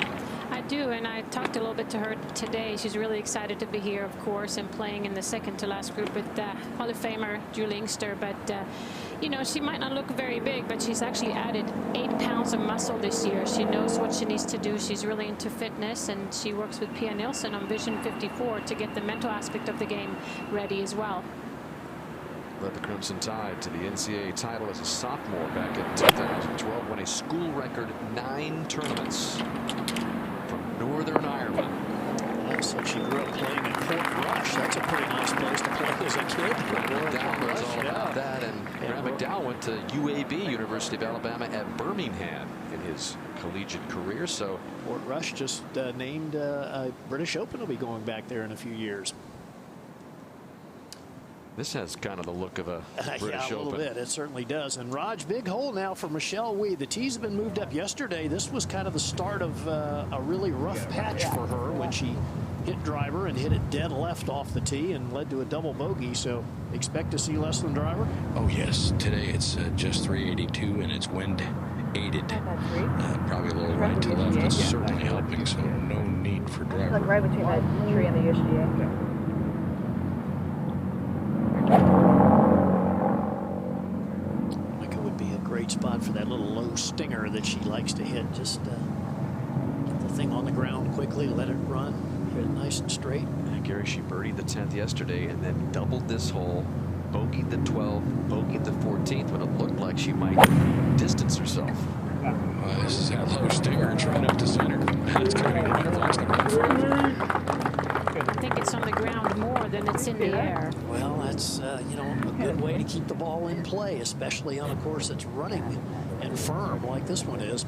I do, and I talked a little bit to her today. She's really excited to be here, of course, and playing in the second to last group with Hall of Famer Julie Inkster. But, you know, she might not look very big, but she's actually added 8 pounds of muscle this year. She knows what she needs to do. She's really into fitness, and she works with Pia Nilsson on Vision 54 to get the mental aspect of the game ready as well. Led the Crimson Tide to the NCAA title as a sophomore back in 2012, won a school record 9 tournaments from Northern Ireland. So she grew up playing in Portrush. That's a pretty nice place to play as a kid. Graham McDowell knows all about that, and Graham McDowell went to UAB, University of Alabama at Birmingham in his collegiate career. So Portrush just named a British Open will be going back there in a few years. this has kind of the look of a British yeah, a little Open. bit. It certainly does. And Raj, big hole now for Michelle Wie. The tees have been moved up yesterday. This was kind of the start of a really rough patch for her when she hit driver and hit it dead left off the tee and led to a double bogey. So expect to see less than driver. Oh yes, today it's just 382 and it's wind aided. Probably a little right to left. It's certainly helping. So no need for driver. Like right between that tree and the USGA. stinger that she likes to hit. Just get the thing on the ground quickly, let it run, hit it nice and straight. And Gary, she birdied the 10th yesterday and then doubled this hole, bogeyed the 12th, bogeyed the 14th when it looked like she might distance herself. This is that low stinger. It's right up to center. That's going to be one of those to go for. I think it's on the ground more than it's in the air. Well, that's you know, a good way to keep the ball in play, especially on a course that's running and firm like this one is.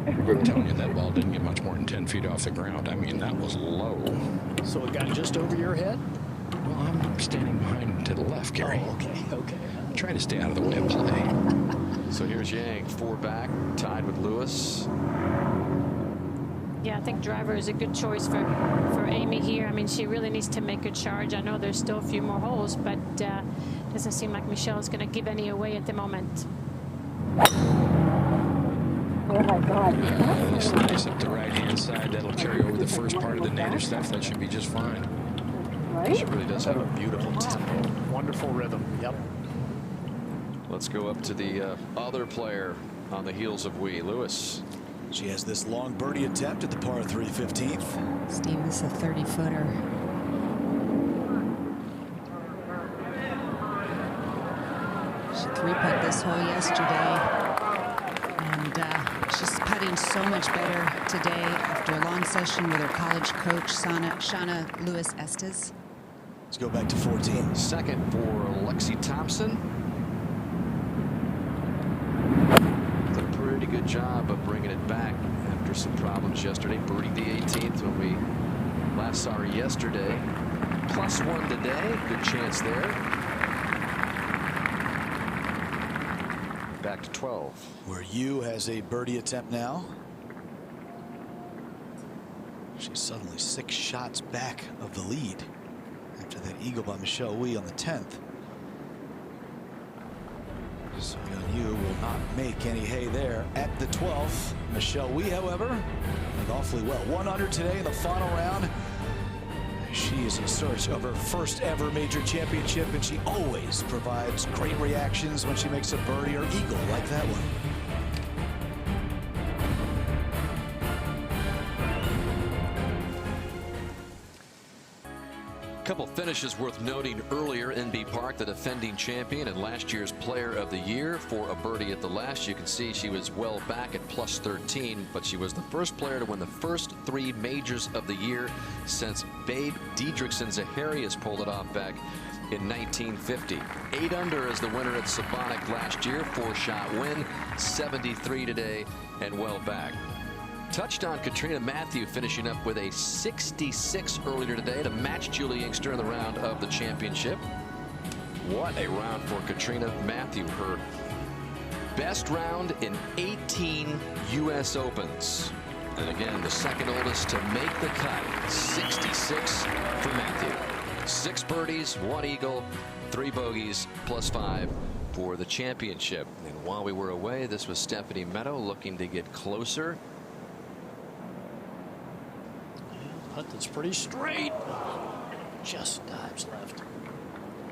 I'm telling you, that ball didn't get much more than 10 feet off the ground. I mean, that was low. So it got just over your head? Well, I'm standing behind to the left, Gary. Oh, okay. Try to stay out of the way of play. So here's Yang, 4 back, tied with Lewis. Yeah, I think driver is a good choice for Amy here. I mean, she really needs to make a charge. I know there's still a few more holes, but doesn't seem like Michelle is going to give any away at the moment. Oh my God. It's nice up the right-hand side. That'll carry over the first part of the native stuff. That should be just fine. Right? She really does have a beautiful tempo. Wonderful rhythm. Yep. Let's go up to the other player on the heels of Wee, Lewis. She has this long birdie attempt at the par 3 15th. Steve, this is a 30-footer. She 3-putt this hole yesterday, and she's putting so much better today after a long session with her college coach, Shauna Lewis Estes. Let's go back to 14. Second for Lexi Thompson. Did a pretty good job of bringing it back after some problems yesterday. Birdied the 18th when we last saw her yesterday. +1 today. Good chance there. Back to 12. Where Yu has a birdie attempt now. She's suddenly 6 shots back of the lead after that eagle by Michelle Wee on the 10th. Seung-Yeon Yu will not make any hay there at the 12th. Michelle Wee, however, did awfully well. 100 today in the final round. She is in search of her first ever major championship, and she always provides great reactions when she makes a birdie or eagle like that one. Couple finishes worth noting earlier. NB Park, the defending champion and last year's player of the year, for a birdie at the last. You can see she was well back at +13, but she was the first player to win the first 3 majors of the year since Babe Diedrichson Zaharias pulled it off back in 1950. 8 under as the winner at Savonic last year. 4-shot win, 73 today, and well back. Touched on Katrina Matthew, finishing up with a 66 earlier today to match Julie Inkster in the round of the championship. What a round for Katrina Matthew. Her best round in 18 U.S. Opens. And again, the second oldest to make the cut. 66 for Matthew. 6 birdies, 1 eagle, 3 bogeys, +5 for the championship. And while we were away, this was Stephanie Meadow looking to get closer. Putt that's pretty straight. Just dives left.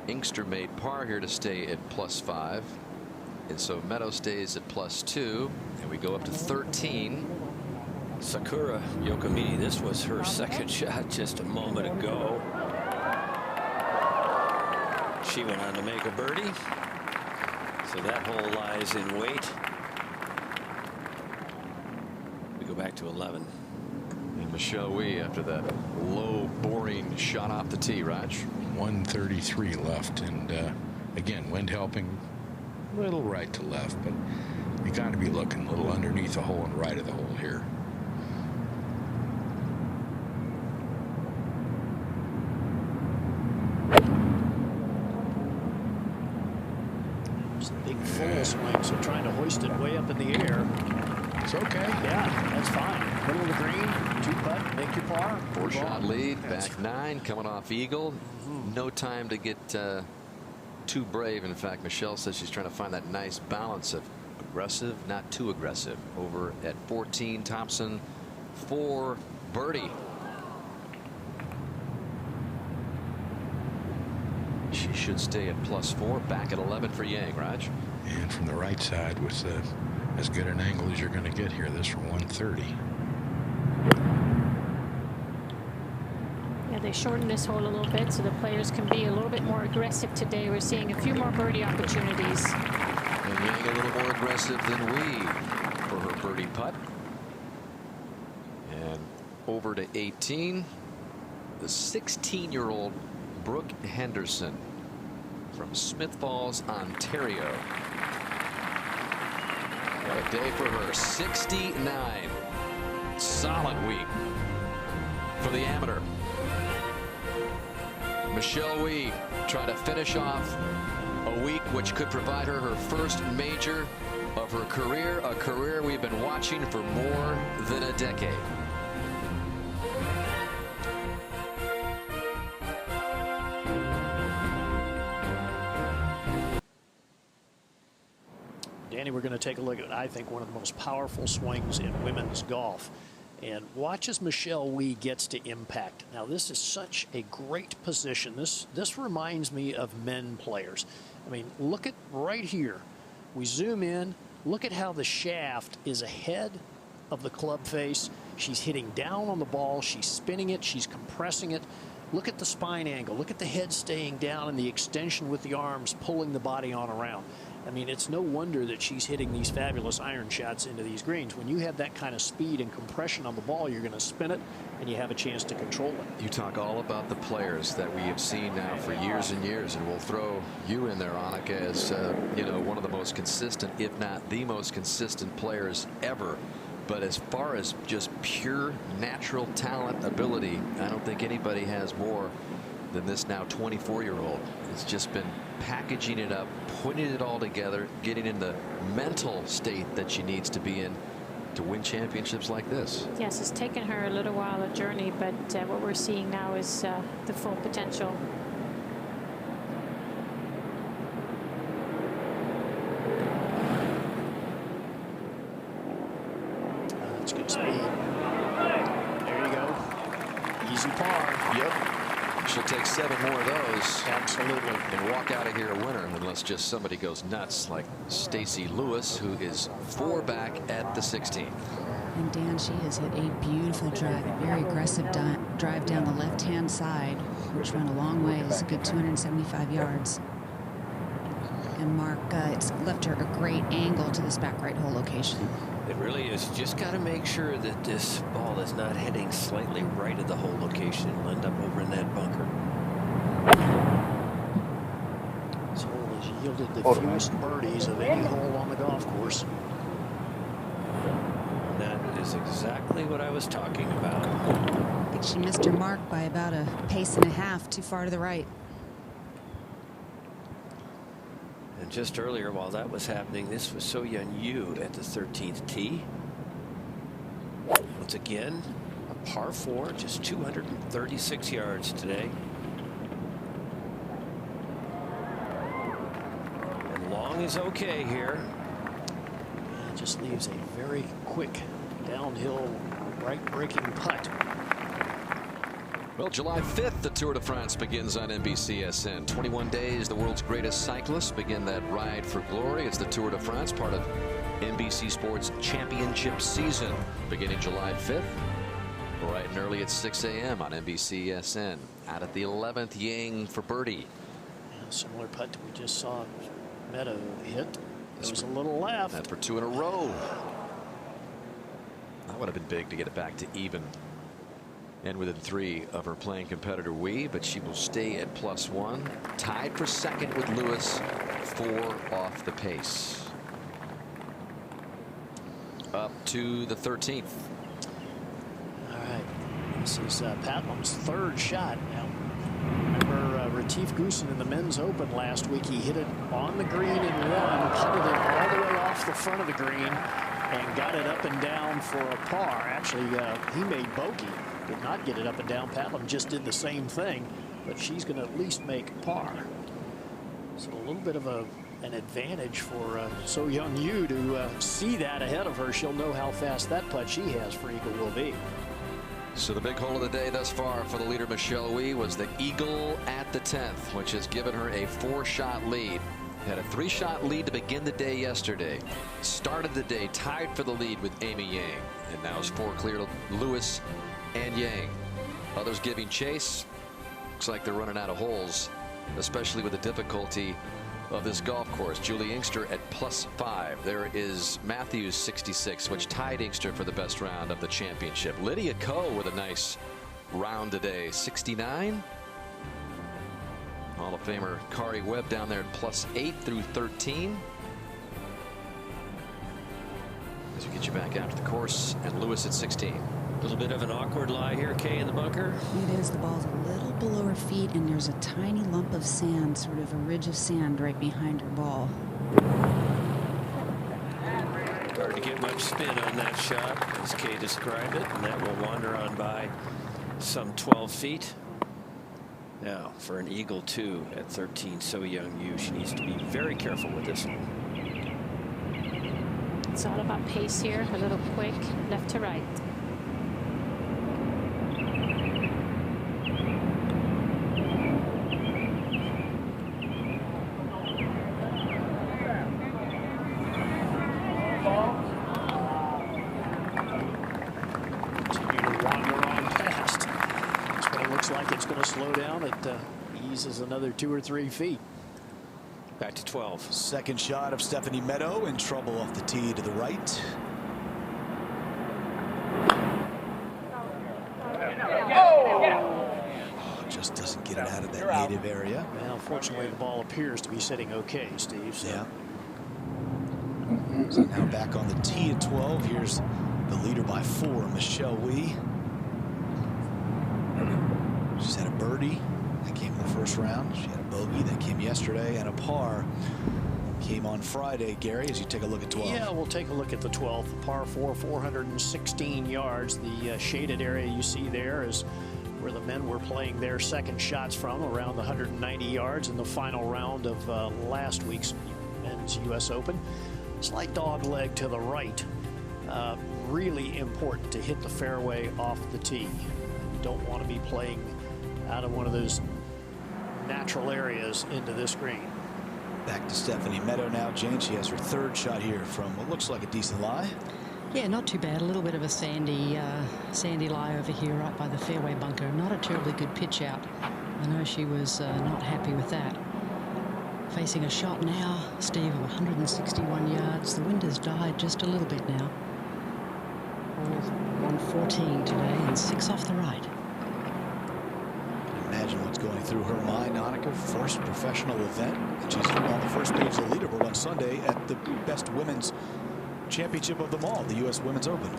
Inkster made par here to stay at +5. And so Meadow stays at +2. And we go up to 13. Sakura Yokomiti, this was her second shot just a moment ago. She went on to make a birdie. So that hole lies in wait. We go back to 11. And Michelle Wee after that low, boring shot off the tee, Raj. 133 left, and again, wind helping, a little right to left, but you got to be looking a little underneath the hole and right of the hole here. It's a big full swing, so trying to hoist it way up in the air. It's okay. Yeah, that's fine. Middle of the green, 2-putt, make your par. 4-shot lead, back 9, coming off eagle. No time to get too brave. In fact, Michelle says she's trying to find that nice balance of aggressive, not too aggressive. Over at 14, Thompson for birdie. She should stay at +4. Back at 11 for Yang, Raj. And from the right side with as good an angle as you're going to get here. This for 130. Yeah, they shorten this hole a little bit so the players can be a little bit more aggressive today. We're seeing a few more birdie opportunities. And Yang a little more aggressive than we for her birdie putt. And over to 18. The 16-year-old Brooke Henderson from Smith Falls, Ontario. What a day for her. 69. Solid week for the amateur. Michelle Wie trying to finish off a week which could provide her first major of her career, a career we've been watching for more than a decade. Danny, we're going to take a look at, I think, one of the most powerful swings in women's golf. And watch as Michelle Wie gets to impact. Now, this is such a great position. This reminds me of men players. I mean, look at right here. We zoom in. Look at how the shaft is ahead of the club face. She's hitting down on the ball. She's spinning it. She's compressing it. Look at the spine angle. Look at the head staying down and the extension with the arms pulling the body on around. I mean, it's no wonder that she's hitting these fabulous iron shots into these greens. When you have that kind of speed and compression on the ball, you're going to spin it and you have a chance to control it. You talk all about the players that we have seen now for years and years, and we'll throw you in there, Annika, as you know, one of the most consistent, if not the most consistent players ever. But as far as just pure natural talent, ability, I don't think anybody has more than this now 24-year-old. It's just been packaging it up, putting it all together, getting in the mental state that she needs to be in to win championships like this. Yes, it's taken her a little while, a journey, but what we're seeing now is the full potential. That's good speed. There you go. Easy par. Yep. She'll take 7 more of those. Absolutely. And walk out of here a winner, unless just somebody goes nuts like Stacy Lewis, who is 4 back at the 16th. And Dan, she has hit a beautiful drive, a very aggressive drive down the left-hand side, which went a long way. It's a good 275 yards. And Mark, it's left her a great angle to this back right hole location. It really is. Just got to make sure that this ball is not heading slightly right of the hole location. It'll end up over in that bunker. This hole has yielded the fewest birdies of any hole on the golf course. And that is exactly what I was talking about. I think she missed her mark by about a pace and a half too far to the right. And just earlier, while that was happening, this was So-Yeon Yu at the 13th tee. Once again, a par 4, just 236 yards today. And long is okay here. It just leaves a very quick downhill right breaking putt. Well, July 5th, the Tour de France begins on NBCSN. 21 days, the world's greatest cyclists begin that ride for glory. It's the Tour de France, part of NBC Sports Championship season, beginning July 5th, bright and early at 6 a.m. on NBCSN. Out at the 11th, Yang for birdie. Yeah, similar putt we just saw Meadow hit. It was a little left. That's for 2 in a row. That would have been big to get it back to even. And within 3 of her playing competitor Wie, but she will stay at +1, tied for second with Lewis, 4 off the pace. Up to the 13th. All right, this is Patlam's 3rd shot. Now, remember Retief Goosen in the Men's Open last week? He hit it on the green in 1, putted it all the way off the front of the green, and got it up and down for a par. Actually, he made bogey. Did not get it up and down. Patlam just did the same thing, but she's going to at least make par. So a little bit of an advantage for So-Yeon Yu to see that ahead of her. She'll know how fast that putt she has for eagle will be. So the big hole of the day thus far for the leader Michelle Wie was the eagle at the 10th, which has given her a 4-shot lead. Had a 3-shot lead to begin the day yesterday. Started the day tied for the lead with Amy Yang, and now is 4 clear to Lewis and Yang. Others giving chase. Looks like they're running out of holes, especially with the difficulty of this golf course. Julie Inkster at +5. There is Matthews 66, which tied Inkster for the best round of the championship. Lydia Ko with a nice round today, 69. Hall of Famer Kari Webb down there at +8 through 13. As we get you back out to the course, and Lewis at 16. A little bit of an awkward lie here, Kay, in the bunker. It is. The ball's a little below her feet, and there's a tiny lump of sand, sort of a ridge of sand right behind her ball. Hard to get much spin on that shot, as Kay described it, and that will wander on by some 12 feet. Now, for an eagle 2 at 13, So Young Yu, she needs to be very careful with this one. It's all about pace here, a little quick, left to right. Is another 2 or 3 feet. Back to 12. Second shot of Stephanie Meadow, in trouble off the tee to the right. Oh, just doesn't get it out of that native area. Well, unfortunately, the ball appears to be sitting okay, Steve. So. Yeah. So now back on the tee at 12. Here's the leader by 4, Michelle Wie. She's had a birdie. That came in the first round. She had a bogey that came yesterday, and a par came on Friday. Gary, as you take a look at 12. Yeah, we'll take a look at the 12th. The par 4, 416 yards. The shaded area you see there is where the men were playing their second shots from, around the 190 yards in the final round of last week's men's U.S. Open. Slight dog leg to the right. Really important to hit the fairway off the tee. You don't want to be playing out of one of those natural areas into this green. Back to Stephanie Meadow now, Jane. She has her 3rd shot here from what looks like a decent lie. Yeah, not too bad. A little bit of a sandy lie over here right by the fairway bunker. Not a terribly good pitch out. I know she was not happy with that. Facing a shot now, Steve, of 161 yards. The wind has died just a little bit now. 114 today and 6 off the right. Imagine what's going through her mind. Annika, first professional event, and she's on the first page of the leaderboard on Sunday at the best women's championship of them all, the U.S. Women's Open.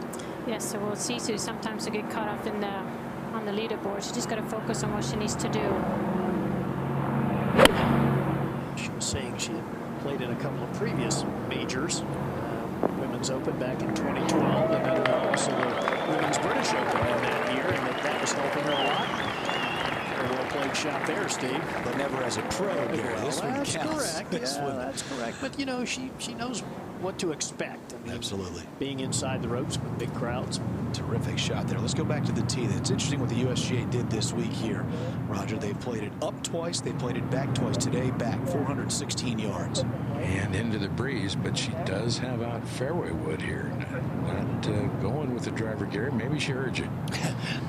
Yes, so we'll see Sue. Sometimes to get caught up in on the leaderboard. She just got to focus on what she needs to do. She was saying she had played in a couple of previous majors, Women's Open back in 2012, and then also the Women's British Open in that year, and that was helping her a lot. A well-played shot there, Steve. But never as a pro, Gary. Well, this one that's counts. correct. This Yeah, one. that's correct. But, you know, she knows what to expect. I mean, absolutely. Being inside the ropes with big crowds. Terrific shot there. Let's go back to the tee. It's interesting what the USGA did this week here, Roger. They've played it up twice. They played it back twice. Today, back 416 yards. And into the breeze, but she does have out fairway wood here. Not going with the driver, Gary. Maybe she heard you.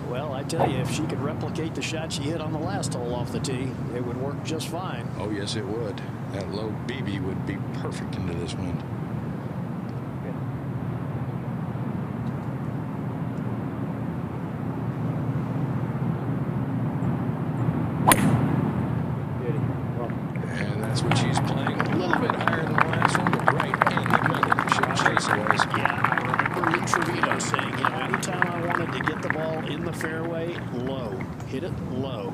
Well, I tell you, if she could replicate the shot she hit on the last hole off the tee, it would work just fine. Oh, yes, it would. That low BB would be perfect into this wind. And that's what she's playing. A little bit higher than the last one, but right in the middle. She'll chase away. Yeah, I remember Lee Trevino saying, you know, anytime I wanted to get the ball in the fairway, low. Hit it low.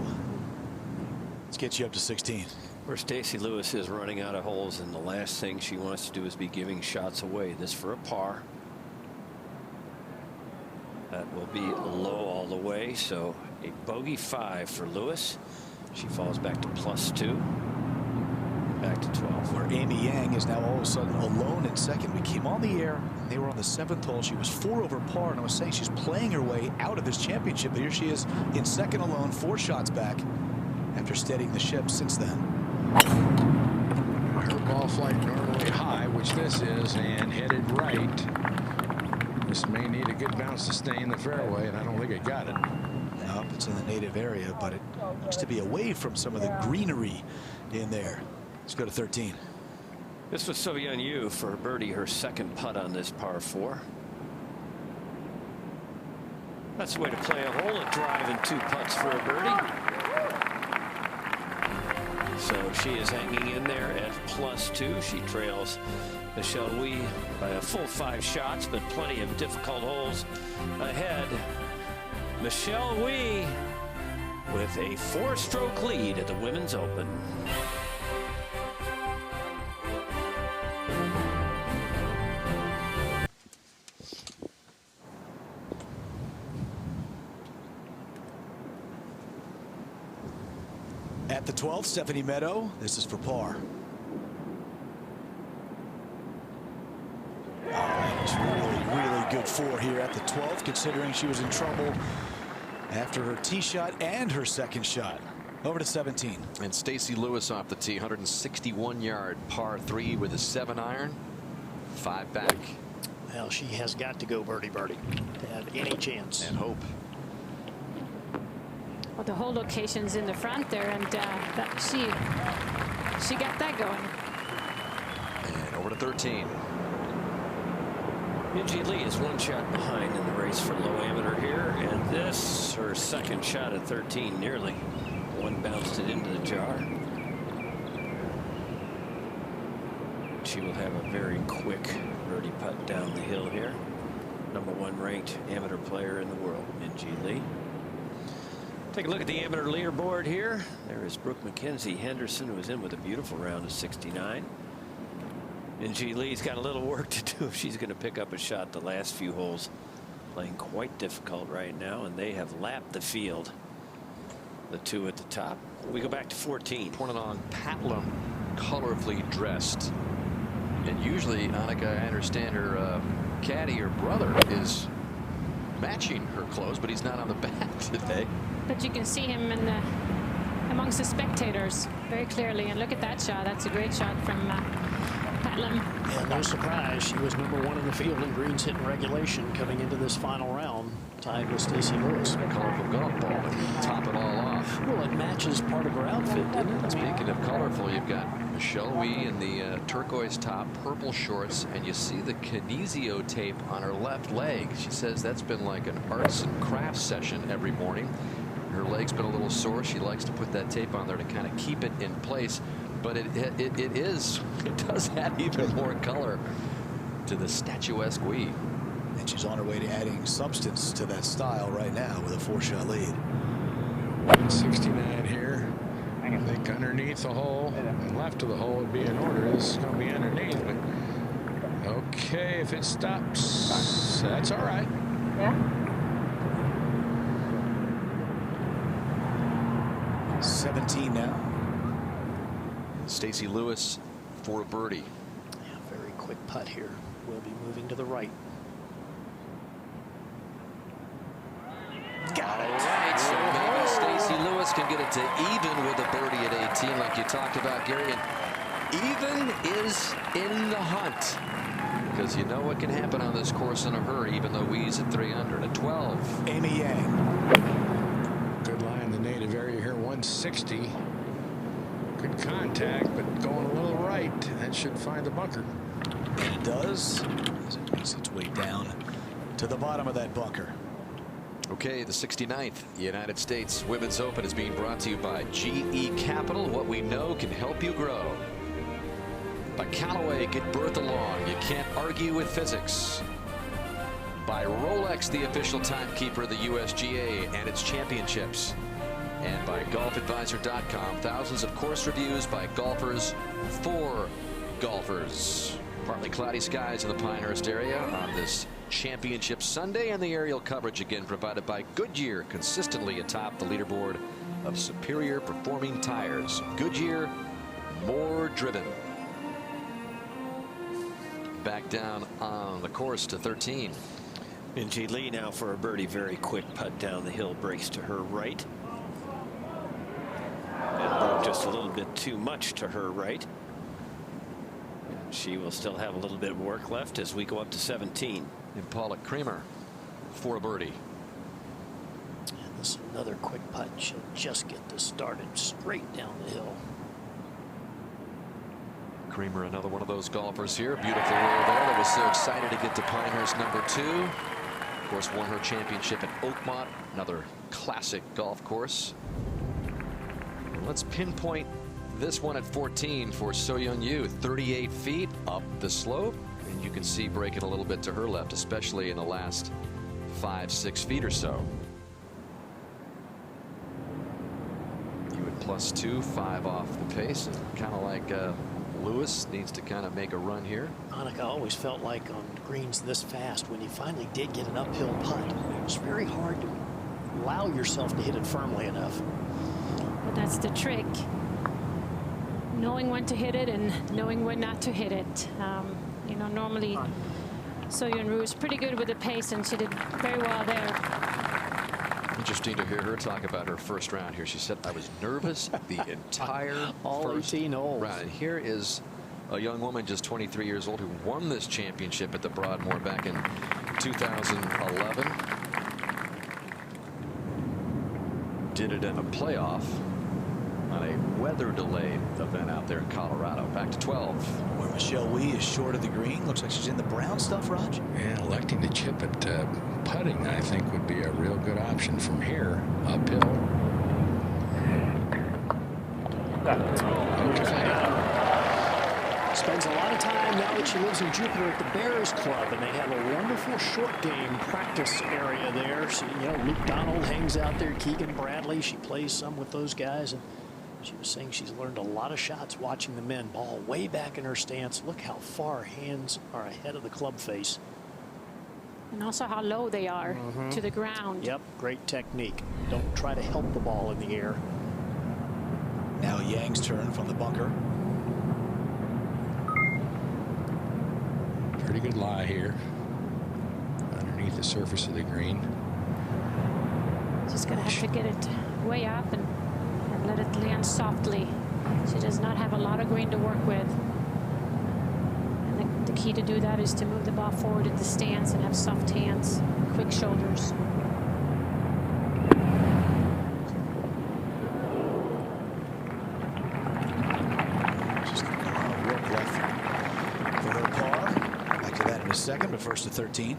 Let's get you up to 16. Where Stacy Lewis is running out of holes, and the last thing she wants to do is be giving shots away. This for a par. That will be low all the way, so a bogey 5 for Lewis. She falls back to +2. back to 12. Where Amy Yang is now all of a sudden alone in second. We came on the air, and they were on the 7th hole. She was 4 over par, and I was saying she's playing her way out of this championship. But here she is in second alone, 4 shots back after steadying the ship since then. Her ball flight normally high, which this is, and headed right. This may need a good bounce to stay in the fairway, and I don't think it got it. Nope, it's in the native area, but it looks to be away from some of the greenery in there. Let's go to 13. This was So-Yeon Yu for birdie, her second putt on this par 4. That's the way to play a hole, a drive and 2 putts for a birdie. So she is hanging in there at +2. She trails Michelle Wie by a full 5 shots, but plenty of difficult holes ahead. Michelle Wie with a 4-stroke lead at the Women's Open. At the 12th, Stephanie Meadow. This is for par. Oh, that was really good for here at the 12th, considering she was in trouble after her tee shot and her second shot. Over to 17. And Stacey Lewis off the tee, 161-yard par 3 with a 7-iron, 5 back. Well, she has got to go birdie to have any chance. And hope. Well, the whole location's in the front there, and she got that going. And over to 13. Minjee Lee is 1 shot behind in the race for low amateur here, and this her second shot at 13, nearly. One bounced it into the jar. She will have a very quick birdie putt down the hill here. #1 ranked amateur player in the world, Minjee Lee. Take a look at the amateur leaderboard here. There is Brooke Mackenzie Henderson, who was in with a beautiful round of 69. Minjee Lee's got a little work to do if she's going to pick up a shot the last few holes. Playing quite difficult right now, and they have lapped the field. The 2 at the top. We go back to 14. Pointed on Patlum, colorfully dressed. And usually, Annika, I understand her caddy, her brother, is matching her clothes, but he's not on the bat today. But you can see him in the amongst the spectators very clearly. And look at that shot. That's a great shot from Patlum. And no surprise, she was #1 in the field in greens hit in regulation coming into this final round, tied with Stacey Lewis. A colorful golf ball to top it all off. Well, it matches part of her outfit, didn't it? Speaking of colorful, you've got Michelle Wie in the turquoise top, purple shorts, and you see the kinesio tape on her left leg. She says that's been like an arts and crafts session every morning. Her leg's been a little sore. She likes to put that tape on there to kind of keep it in place. But it does add even more color to the statuesque Wie. And she's on her way to adding substance to that style right now with a 4-shot lead. 69 here. I think underneath the hole and left of the hole would be in order. This is going to be underneath, but okay, if it stops, that's all right. Yeah. 17 now. Stacey Lewis for a birdie. Yeah, very quick putt here. Will be moving to the right. Got it. All right, so maybe Stacey Lewis can get it to even with a birdie at 18, like you talked about, Gary. And even is in the hunt, because you know what can happen on this course in a hurry, even though Wie's at 3 under. At 12, Amy Yang. Good lie in the native area here, 160. Good contact, but going a little right. That should find the bunker. And it does, as it makes its way down to the bottom of that bunker. Okay, the 69th United States Women's Open is being brought to you by GE Capital. What we know can help you grow. By Callaway, get Bertha Long. You can't argue with physics. By Rolex, the official timekeeper of the USGA and its championships. And by golfadvisor.com, thousands of course reviews by golfers for golfers. Partly cloudy skies in the Pinehurst area on this championship Sunday, and the aerial coverage again provided by Goodyear, consistently atop the leaderboard of superior performing tires. Goodyear, more driven. Back down on the course to 13. Minjee Lee now for a birdie. Very quick putt down the hill, breaks to her right. And broke just a little bit too much to her right. She will still have a little bit of work left as we go up to 17. And Paula Creamer for a birdie. And this is another quick putt. She'll just get this started straight down the hill. Creamer, another one of those golfers here. Beautiful roll there. That was so excited to get to Pinehurst #2. Of course, won her championship at Oakmont, another classic golf course. Let's pinpoint this one at 14 for So-Young Yu. 38 feet up the slope, and you can see breaking a little bit to her left, especially in the last 5-6 feet or so. You at +2, 5 off the pace, and kind of like Lewis needs to kind of make a run here. Annika always felt like on greens this fast, when you finally did get an uphill putt, it was very hard to allow yourself to hit it firmly enough. But that's the trick. Knowing when to hit it and knowing when not to hit it. You know, normally So-Young Ryu is pretty good with the pace, and she did very well there. Interesting to hear her talk about her first round here. She said, I was nervous the entire first 18 holes. round. And here is a young woman, just 23 years old, who won this championship at the Broadmoor back in 2011. Did it in a playoff on a weather-delayed event out there in Colorado. Back to 12. Where Michelle Wie is short of the green. Looks like she's in the brown stuff, Raj. Yeah, electing to chip it. Putting, I think, would be a real good option from here uphill. Spends a lot of time now that she lives in Jupiter at the Bears Club, and they have a wonderful short game practice area there. So, you know, Luke Donald hangs out there, Keegan Bradley. She plays some with those guys, and she was saying she's learned a lot of shots watching the men. Ball way back in her stance. Look how far hands are ahead of the club face. And also how low they are to the ground. Yep, great technique. Don't try to help the ball in the air. Now Yang's turn from the bunker. Pretty good lie here underneath the surface of the green. Just going to have to get it way up and let it land softly. She does not have a lot of green to work with. And the key to do that is to move the ball forward in the stance and have soft hands, quick shoulders. Second, but first to 13.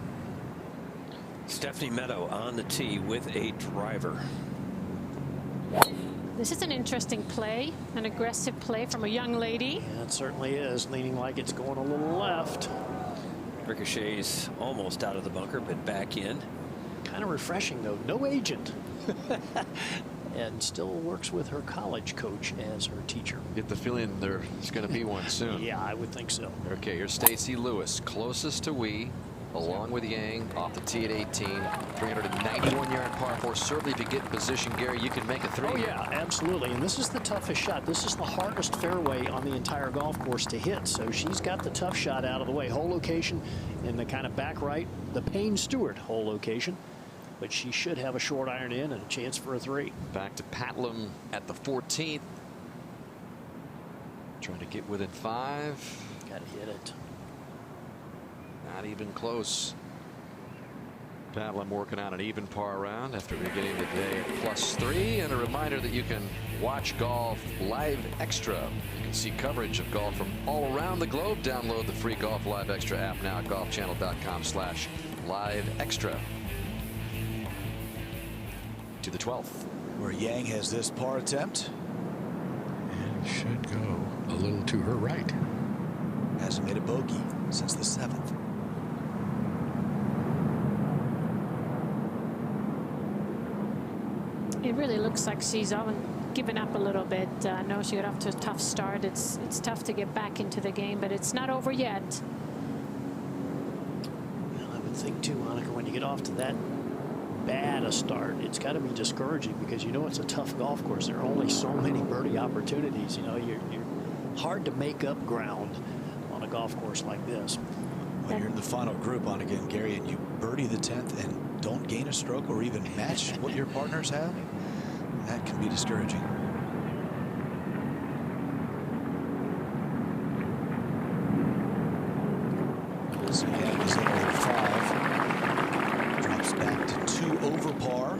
Stephanie Meadow on the tee with a driver. This is an interesting play, an aggressive play from a young lady. Yeah, it certainly is, leaning like it's going a little left. Ricochets almost out of the bunker, but back in. Kind of refreshing, though. No agent. And still works with her college coach as her teacher. Get the feeling there's going to be one soon. Yeah, I would think so. Okay, here's Stacey Lewis, closest to Wie, along with Yang, off the tee at 18. 391-yard par 4. Certainly, if you get in position, Gary, you can make a 3. Oh, yeah, absolutely. And this is the toughest shot. This is the hardest fairway on the entire golf course to hit. So she's got the tough shot out of the way. Hole location in the kind of back right, the Payne Stewart hole location. But she should have a short iron in and a chance for a 3. Back to Patlam at the 14th. Trying to get within 5. Got to hit it. Not even close. Patlam working on an even par round after beginning the day at +3. And a reminder that you can watch Golf Live Extra. You can see coverage of golf from all around the globe. Download the free Golf Live Extra app now at golfchannel.com/liveextra. To the 12th, where Yang has this par attempt and should go a little to her right. Hasn't made a bogey since the 7th. It really looks like she's given up a little bit. I know she got off to a tough start. It's tough to get back into the game, but it's not over yet. Well, I would think too, Annika, when you get off to that bad a start, it's got to be discouraging because you know it's a tough golf course. There are only so many birdie opportunities. You know, you're hard to make up ground on a golf course like this. When you're in the final group on again, Gary, and you birdie the 10th and don't gain a stroke or even match what your partners have, that can be discouraging. So yeah, he's in with 5. Drops back to 2 over par.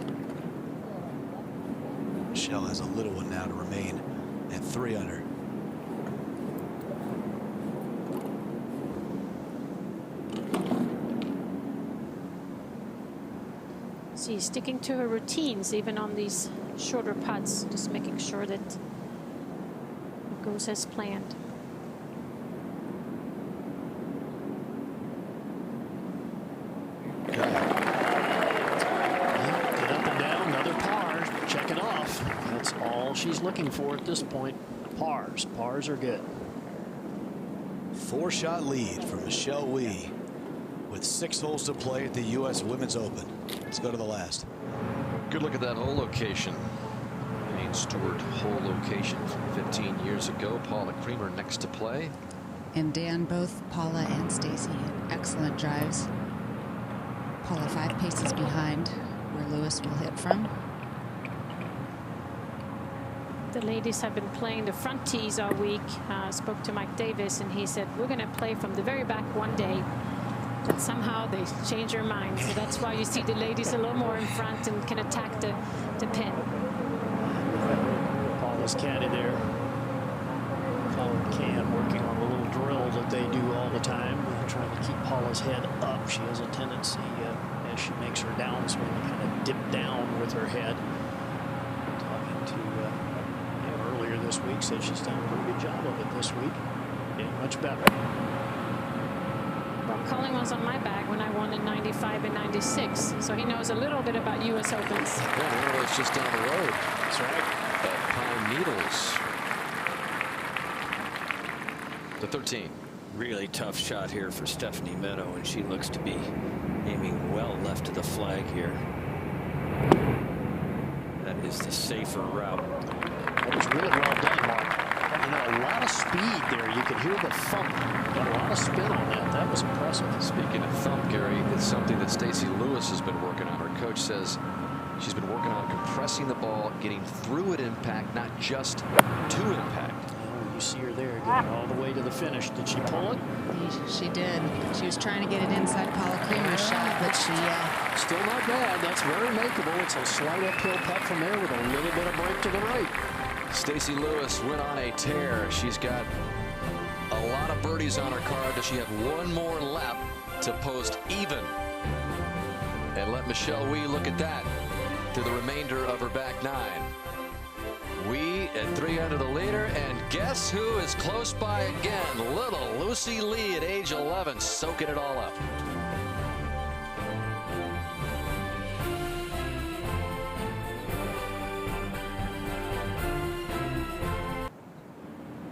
Michelle has a little one now to remain at 3 under. She's sticking to her routines even on these shorter putts, just making sure that it goes as planned. Get up and down, another par, check it off. That's all she's looking for at this point. Pars are good. 4-shot lead for Michelle Wie with 6 holes to play at the U.S. Women's Open. Let's go to the last. Good look at that hole location. Main Stewart hole location from 15 years ago. Paula Creamer next to play. And Dan, both Paula and Stacy, excellent drives. Paula 5 paces behind where Lewis will hit from. The ladies have been playing the front tees all week. Spoke to Mike Davis and he said we're going to play from the very back one day. But somehow they change their minds. So that's why you see the ladies a little more in front and can attack the pin. Paula's caddy there. Colin Can working on a little drill that they do all the time, trying to keep Paula's head up. She has a tendency as she makes her downswing to kind of dip down with her head. Talking to earlier this week, said she's done a pretty good job of it this week. Getting much better. Well, Colin was on my bag when I won in '95 and '96, so he knows a little bit about U.S. Opens. Yeah, it's just down the road. That's right. At Pine Needles. The 13. Really tough shot here for Stephanie Meadow, and she looks to be aiming well left of the flag here. That is the safer route. That was really well done, Mark. You know, a lot of speed there. You could hear the thump. Got a lot of spin on that. That was impressive. Speaking of thump, Gary, it's something that Stacy Lewis has been working on. Her coach says she's been working on compressing the ball, getting through at impact, not just to impact. You see her there getting all the way to the finish. Did she pull it? She did. She was trying to get it inside Paula Creamer's shot, but she... Still not bad. That's very makeable. It's a slight uphill putt from there with a little bit of break to the right. Stacy Lewis went on a tear. She's got a lot of birdies on her card. Does she have one more lap to post even? And let Michelle Wie look at that through the remainder of her back 9. Wie at 3 under the leader, and guess who is close by again? Little Lucy Lee at age 11, soaking it all up.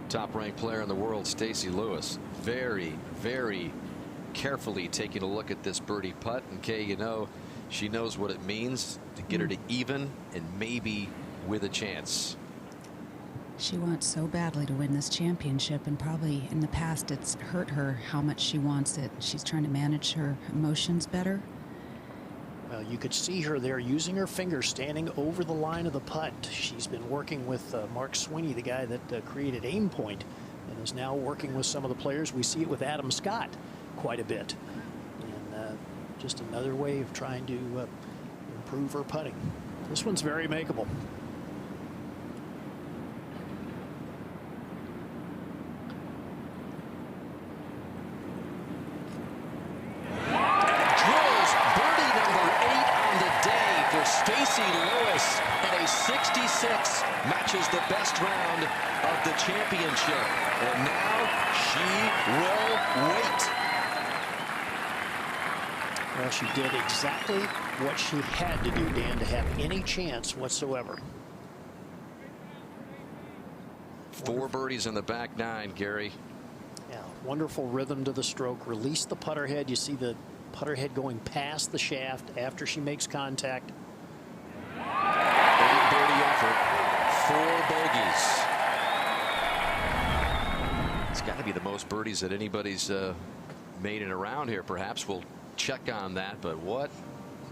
Top-ranked player in the world, Stacy Lewis, very, very carefully taking a look at this birdie putt. And Kay, you know, she knows what it means to get her to even and maybe with a chance. She wants so badly to win this championship, and probably in the past it's hurt her how much she wants it. She's trying to manage her emotions better. Well, you could see her there using her fingers, standing over the line of the putt. She's been working with Mark Sweeney, the guy that created Aim Point, and is now working with some of the players. We see it with Adam Scott quite a bit. And just another way of trying to improve her putting. This one's very makeable. Stacy Lewis at a 66 matches the best round of the championship, and now she will wait. Well, she did exactly what she had to do, Dan, to have any chance whatsoever. 4 birdies in the back 9, Gary. Yeah, wonderful rhythm to the stroke. Release the putter head. You see the putter head going past the shaft after she makes contact. Birdie effort, 4 bogeys. got to be the most birdies that anybody's made in a round here. Perhaps we'll check on that. But what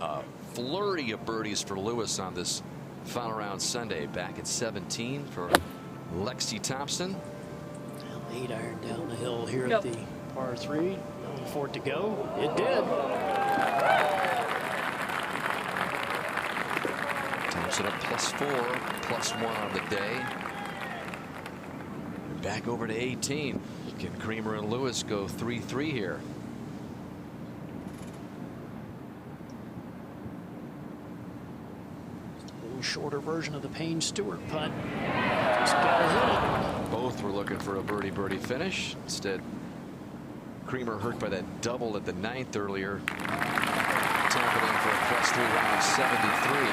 a flurry of birdies for Lewis on this final round Sunday. Back at 17 for Lexi Thompson. 8 iron down the hill here at the par 3. For it to go. It did. Thompson up +4, +1 on the day. Back over to 18. Can Creamer and Lewis go 3-3 here? A little shorter version of the Payne Stewart putt. Just gotta hit it. Both were looking for a birdie finish. Instead, Creamer hurt by that double at the 9th earlier. Tapping in for a +3 round 73.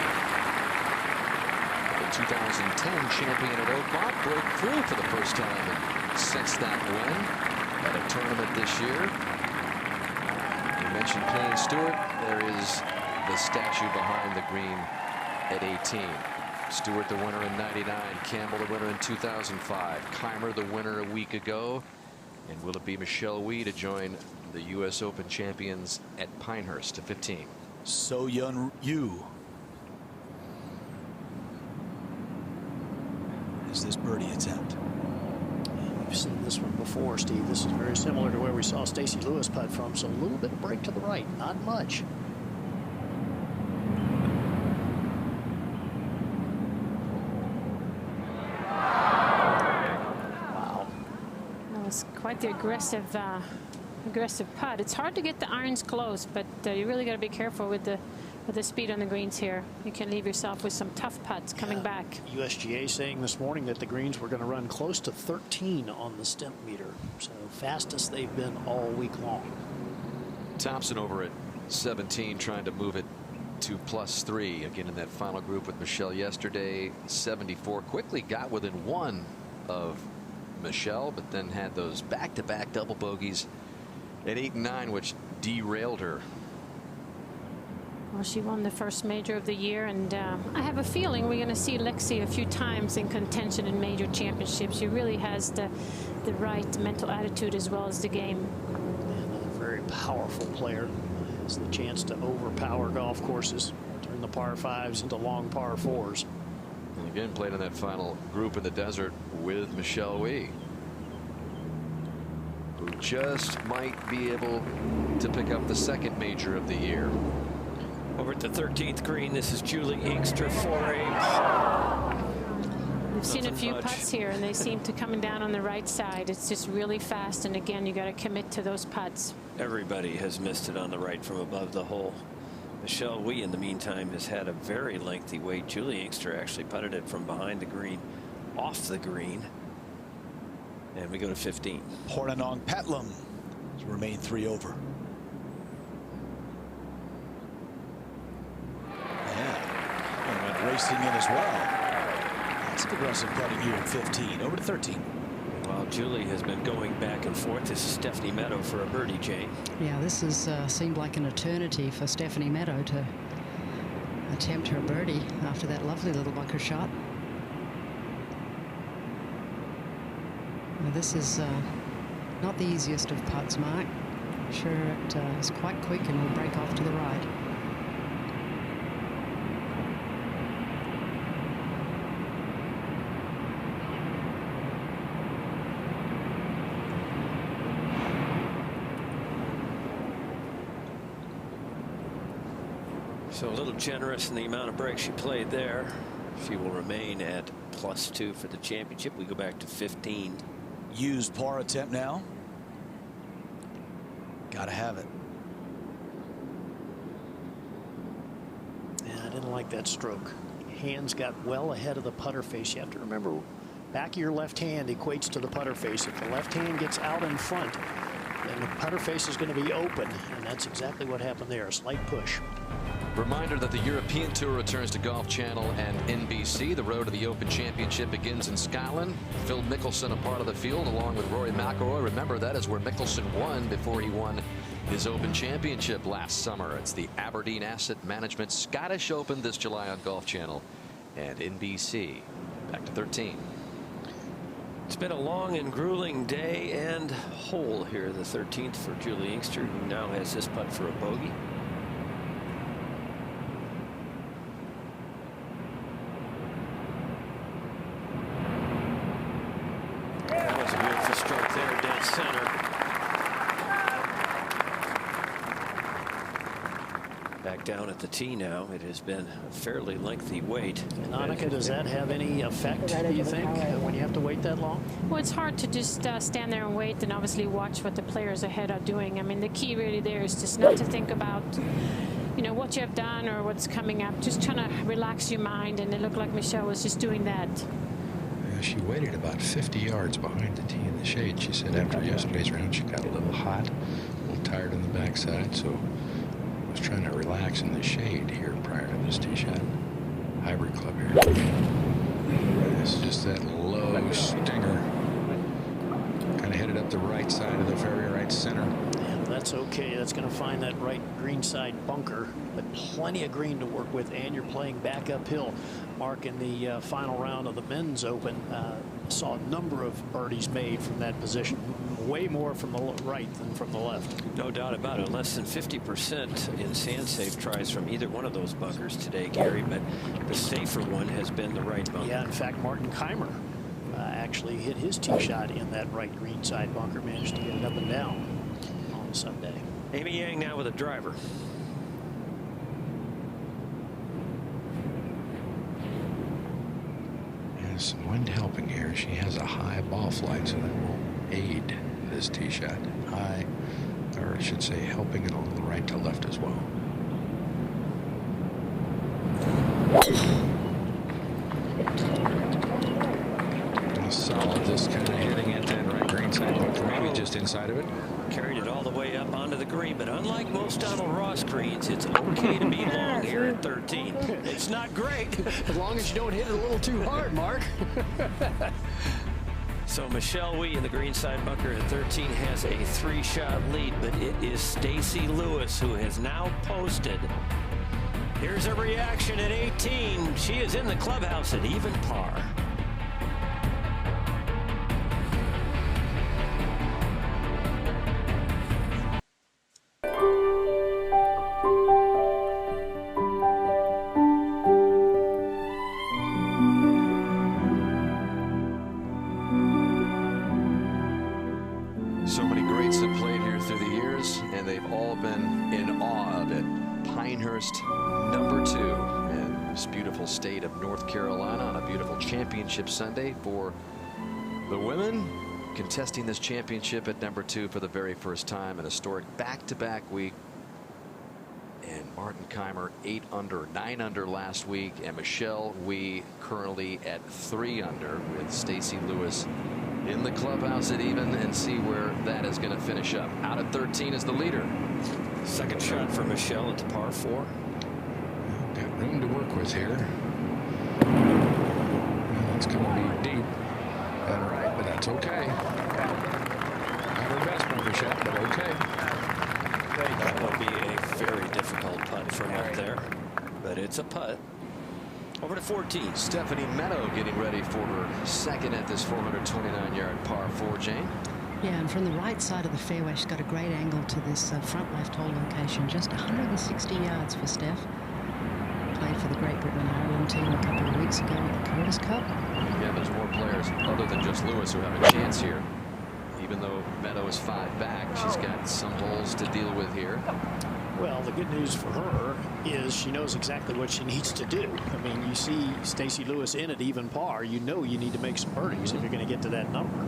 The 2010 champion at Oakmont broke through for the first time since that win at a tournament this year. You mentioned Payne Stewart. There is the statue behind the green at 18. Stewart the winner in '99. Campbell the winner in 2005. Keimer the winner a week ago. And will it be Michelle Wie to join the U.S. Open champions at Pinehurst to 15? So-Yeon Ryu is this birdie attempt. We've seen this one before, Steve. This is very similar to where we saw Stacy Lewis putt from. So a little bit of break to the right, not much. Quite the aggressive putt. It's hard to get the irons close, but you really got to be careful with the speed on the greens here. You can leave yourself with some tough putts coming back. USGA saying this morning that the greens were going to run close to 13 on the stimp meter. So fastest they've been all week long. Thompson over at 17 trying to move it to +3 again in that final group with Michelle yesterday. 74 quickly got within 1 of Michelle, but then had those back-to-back double bogeys at 8 and 9, which derailed her. Well, she won the first major of the year, and I have a feeling we're going to see Lexi a few times in contention in major championships. She really has the right mental attitude as well as the game. And a very powerful player. Has the chance to overpower golf courses, turn the par 5s into long par 4s. And again, played in that final group in the desert with Michelle Wie, who just might be able to pick up the second major of the year. Over at the 13th green, this is Julie Inkster, 4A. We've seen a few putts here, and they seem to coming down on the right side. It's just really fast, and again, you got to commit to those putts. Everybody has missed it on the right from above the hole. Michelle Wie, in the meantime, has had a very lengty wait. Julie Inkster actually putted it from behind the green, off the green. And we go to 15. Hornanong Patlum to remain 3 over. And went racing in as well. That's aggressive putting here at 15. Over to 13. While Julie has been going back and forth, this is Stephanie Meadow for a birdie, Jane. Yeah, this has seemed like an eternity for Stephanie Meadow to attempt her birdie after that lovely little bunker shot. Now, this is not the easiest of putts, Mark. Sure, it is quite quick and will break off to the right. So a little generous in the amount of breaks she played there. She will remain at +2 for the championship. We go back to 15. Used par attempt now. Gotta have it. Yeah, I didn't like that stroke. Hands got well ahead of the putter face. You have to remember, back of your left hand equates to the putter face. If the left hand gets out in front, then the putter face is going to be open, and that's exactly what happened there. A slight push. Reminder that the European Tour returns to Golf Channel and NBC. The road to the Open Championship begins in Scotland. Phil Mickelson a part of the field along with Rory McIlroy. Remember, that is where Mickelson won before he won his Open Championship last summer. It's the Aberdeen Asset Management Scottish Open this July on Golf Channel and NBC. Back to 13. It's been a long and grueling day and hole here, the 13th for Juli Inkster, who now has this putt for a bogey. That was a beautiful stroke there, dead center. Back down at the tee now. It has been a fairly lengthy wait. And Annika, does that have any effect, do you think, when you have to wait that long? Well, it's hard to just stand there and wait and obviously watch what the players ahead are doing. I mean, the key really there is just not to think about, you know, what you have done or what's coming up. Just trying to relax your mind, and it looked like Michelle was just doing that. She waited about 50 yards behind the tee in the shade. She said after yesterday's round she got a little hot, a little tired on the backside, so I was trying to relax in the shade here prior to this tee shot. Hybrid club here. It's just that low stinger. Kind of headed up the right side of the fairway, right center. Yeah, that's okay. That's going to find that right green side bunker, but plenty of green to work with, and you're playing back uphill. Mark, in the final round of the Men's Open, saw a number of birdies made from that position. Way more from the right than from the left. No doubt about it. Less than 50% in sand safe tries from either one of those bunkers today, Gary, but the safer one has been the right bunker. Yeah, in fact, Martin Keimer actually hit his tee shot in that right green side bunker, managed to get it up and down on Sunday. Amy Yang now with a driver. And some wind helping here. She has a high ball flight, so that will aid this tee shot. High, or I should say helping it on the right to left as well. Solid, this kind of hitting at that right green side, maybe just inside of it. Carried it all the way up onto the green, but unlike most Donald Ross greens, it's okay to be long here at 13. It's not great. As long as you don't hit it a little too hard, Mark. So Michelle Wie in the green side bunker at 13 has a 3-shot lead, but it is Stacy Lewis who has now posted. Here's a reaction at 18. She is in the clubhouse at even par. So many greats have played here through the years, and they've all been in awe of it. Pinehurst, #2 in this beautiful state of North Carolina on a beautiful championship Sunday for the women, contesting this championship at #2 for the very first time, an historic back-to-back week. And Martin Keimer 8 under, 9 under last week, and Michelle Wie currently at 3 under, with Stacy Lewis in the clubhouse at even, and see where that is going to finish up. Out at 13 is the leader. Second shot for Michelle at the par 4. Got room to work with here. It's going to be deep and right, but that's okay. Not her best bunker shot, but okay. That will be a very difficult putt from up there, but it's a putt. Over to 14. Stephanie Meadow getting ready for her second at this 429-yard par 4, Jane. Yeah, and from the right side of the fairway, she's got a great angle to this front left hole location. Just 160 yards for Steph. Played for the Great Britain Ireland team a couple of weeks ago at the Curtis Cup. Yeah, there's more players other than just Lewis who have a chance here. Even though Meadow is 5 back, she's got some holes to deal with here. Well, the good news for her is she knows exactly what she needs to do. I mean, you see Stacy Lewis in at even par, you know you need to make some birdies if you're going to get to that number.